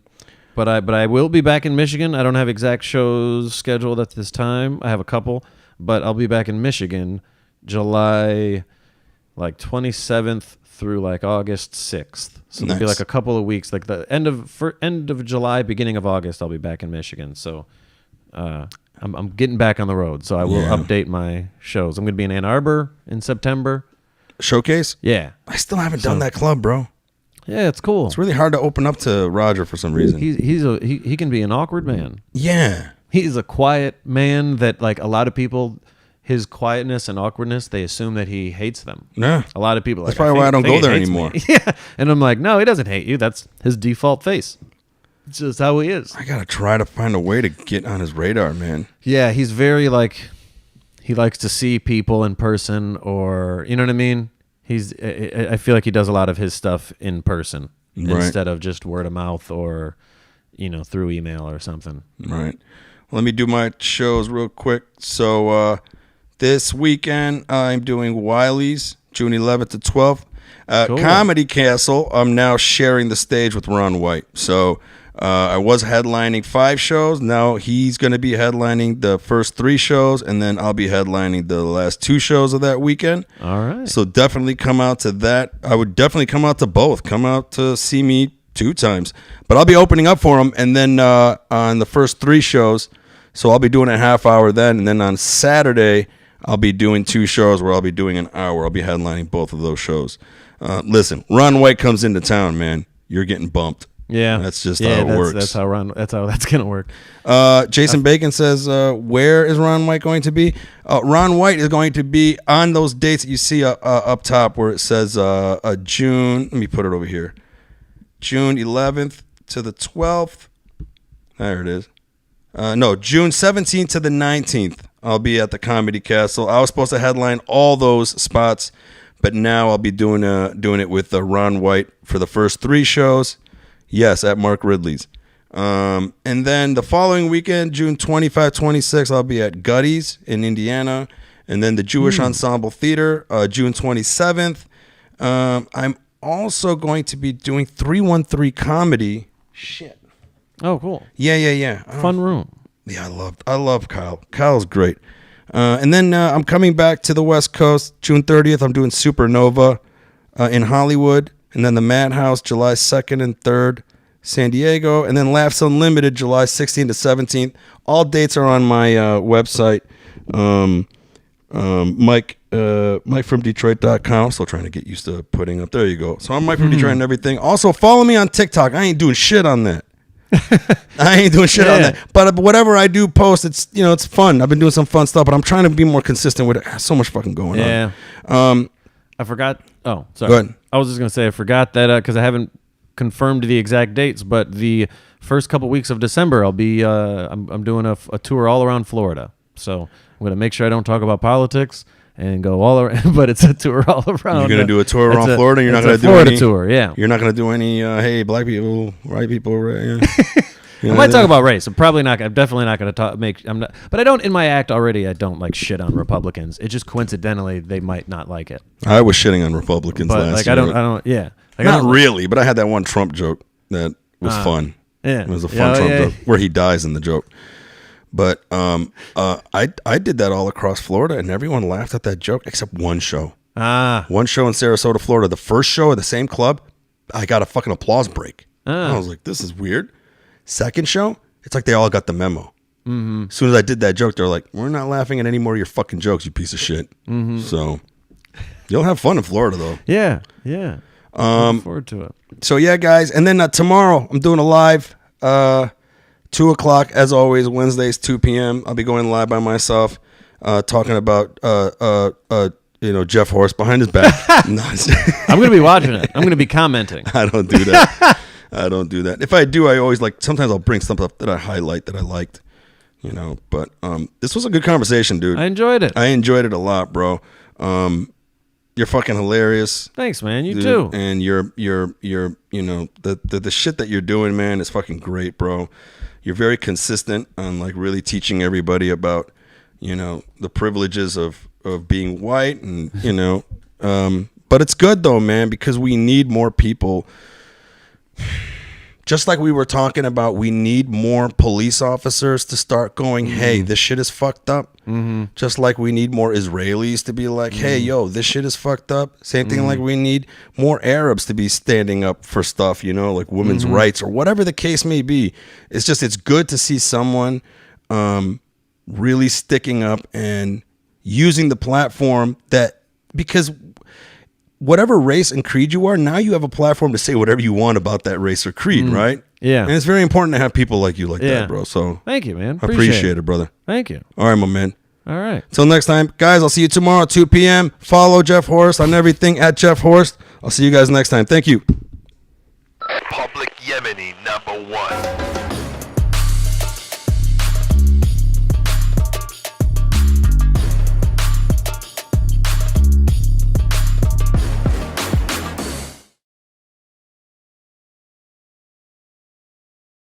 But I will be back in Michigan. I don't have exact shows scheduled at this time. I have a couple, but I'll be back in Michigan July 27th through August 6th. So there'll be a couple of weeks, the end of July, beginning of August. I'll be back in Michigan. So I'm getting back on the road. So I will update my shows. I'm going to be in Ann Arbor in September. Showcase? Yeah. I still haven't done that club, bro. Yeah, it's cool. It's really hard to open up to Roger for some reason. He can be an awkward man. Yeah. He's a quiet man that a lot of people, his quietness and awkwardness, they assume that he hates them. Yeah. A lot of people. That's probably why I don't go there anymore. Yeah. And I'm like, no, he doesn't hate you. That's his default face. It's just how he is. I gotta try to find a way to get on his radar, man. Yeah, he's very he likes to see people in person, or you know what I mean. I feel like he does a lot of his stuff in person instead of just word of mouth or, through email or something. Right. Well, let me do my shows real quick. So this weekend I'm doing Wiley's, June 11th to 12th. Cool. Comedy Castle, I'm now sharing the stage with Ron White. So I was headlining 5 shows. Now he's going to be headlining the first 3 shows, and then I'll be headlining the last 2 shows of that weekend. All right. So definitely come out to that. I would definitely come out to both. Come out to see me 2 times. But I'll be opening up for him, and then on the first 3 shows, so I'll be doing a half hour then, and then on Saturday, I'll be doing 2 shows where I'll be doing an hour. I'll be headlining both of those shows. Listen, Ron White comes into town, man. You're getting bumped. Yeah, that's just how it works. That's how that's gonna work. Jason Bacon says, "Where is Ron White going to be? Ron White is going to be on those dates that you see up top, where it says June. Let me put it over here. June 11th to the 12th. There it is. No, June 17th to the 19th. I'll be at the Comedy Castle. I was supposed to headline all those spots, but now I'll be doing it with Ron White for the first 3 shows." Yes, at Mark Ridley's. And then the following weekend, June 25, 26, I'll be at Gutty's in Indiana. And then the Jewish Ensemble Theater, June 27th. I'm also going to be doing 313 Comedy. Shit. Oh, cool. Yeah. Fun room. Yeah, I love Kyle. Kyle's great. And then I'm coming back to the West Coast. June 30th, I'm doing Supernova in Hollywood. And then the Madhouse, July 2nd and 3rd, San Diego. And then Laughs Unlimited, July 16th to 17th. All dates are on my website, MikeFromDetroit.com. I'm still trying to get used to putting up. There you go. So I'm Mike from Detroit and everything. Also, follow me on TikTok. I ain't doing shit on that. I ain't doing shit on that. But whatever I do post, it's it's fun. I've been doing some fun stuff, but I'm trying to be more consistent with it. So much fucking going on. Yeah. I forgot. Oh, sorry. Go ahead. I was just going to say I forgot that because I haven't confirmed the exact dates, but the first couple weeks of December, I'll be I'm doing a tour all around Florida. So I'm going to make sure I don't talk about politics and go all around, but it's a tour all around. You're going to do a tour around Florida? You're not going to do Florida tour, yeah. You're not going to do any, hey, black people, white people, yeah. I might talk about race. I'm definitely not going to but I don't, in my act already, I don't shit on Republicans. It just coincidentally, they might not like it. I was shitting on Republicans last year. Not really, but I had that one Trump joke that was fun. Yeah. It was a fun Trump joke where he dies in the joke. But I did that all across Florida, and everyone laughed at that joke except one show. One show in Sarasota, Florida. The first show at the same club, I got a fucking applause break. I was like, this is weird. Second show, it's like they all got the memo. Mm-hmm. As soon as I did that joke, they're like, we're not laughing at any more of your fucking jokes, you piece of shit. Mm-hmm. So you'll have fun in Florida, though. Yeah. Looking forward to it. So, yeah, guys. And then tomorrow, I'm doing a live 2 o'clock, as always, Wednesdays, 2 p.m. I'll be going live by myself, talking about Jeff Horste behind his back. I'm going to be watching it. I'm going to be commenting. I don't do that. I don't do that. If I do, I always sometimes I'll bring something up that I highlight that I liked, But this was a good conversation, dude. I enjoyed it. I enjoyed it a lot, bro. Yo, You're fucking hilarious. Thanks, man. You dude. too. And you're you know, the shit that you're doing, man, is fucking great, bro. You're very consistent on like really teaching everybody about, you know, the privileges of being white, and you know, but it's good though, man, because we need more people. Just like we were talking about, we need more police officers to start going, hey, this shit is fucked up. Just like we need more Israelis to be like, hey, yo, this shit is fucked up. Same thing like we need more Arabs to be standing up for stuff, you know, like women's rights or whatever the case may be. It's just, it's good to see someone really sticking up and using the platform that, because whatever race and creed you are, now you have a platform to say whatever you want about that race or creed, right? Yeah. And it's very important to have people like you like that, bro. So thank you, man. I appreciate it, brother. Thank you. All right, my man. All right. Till next time, guys, I'll see you tomorrow at 2 p.m. Follow Jeff Horst on everything at Jeff Horst. I'll see you guys next time. Thank you. Public Yemeni #1.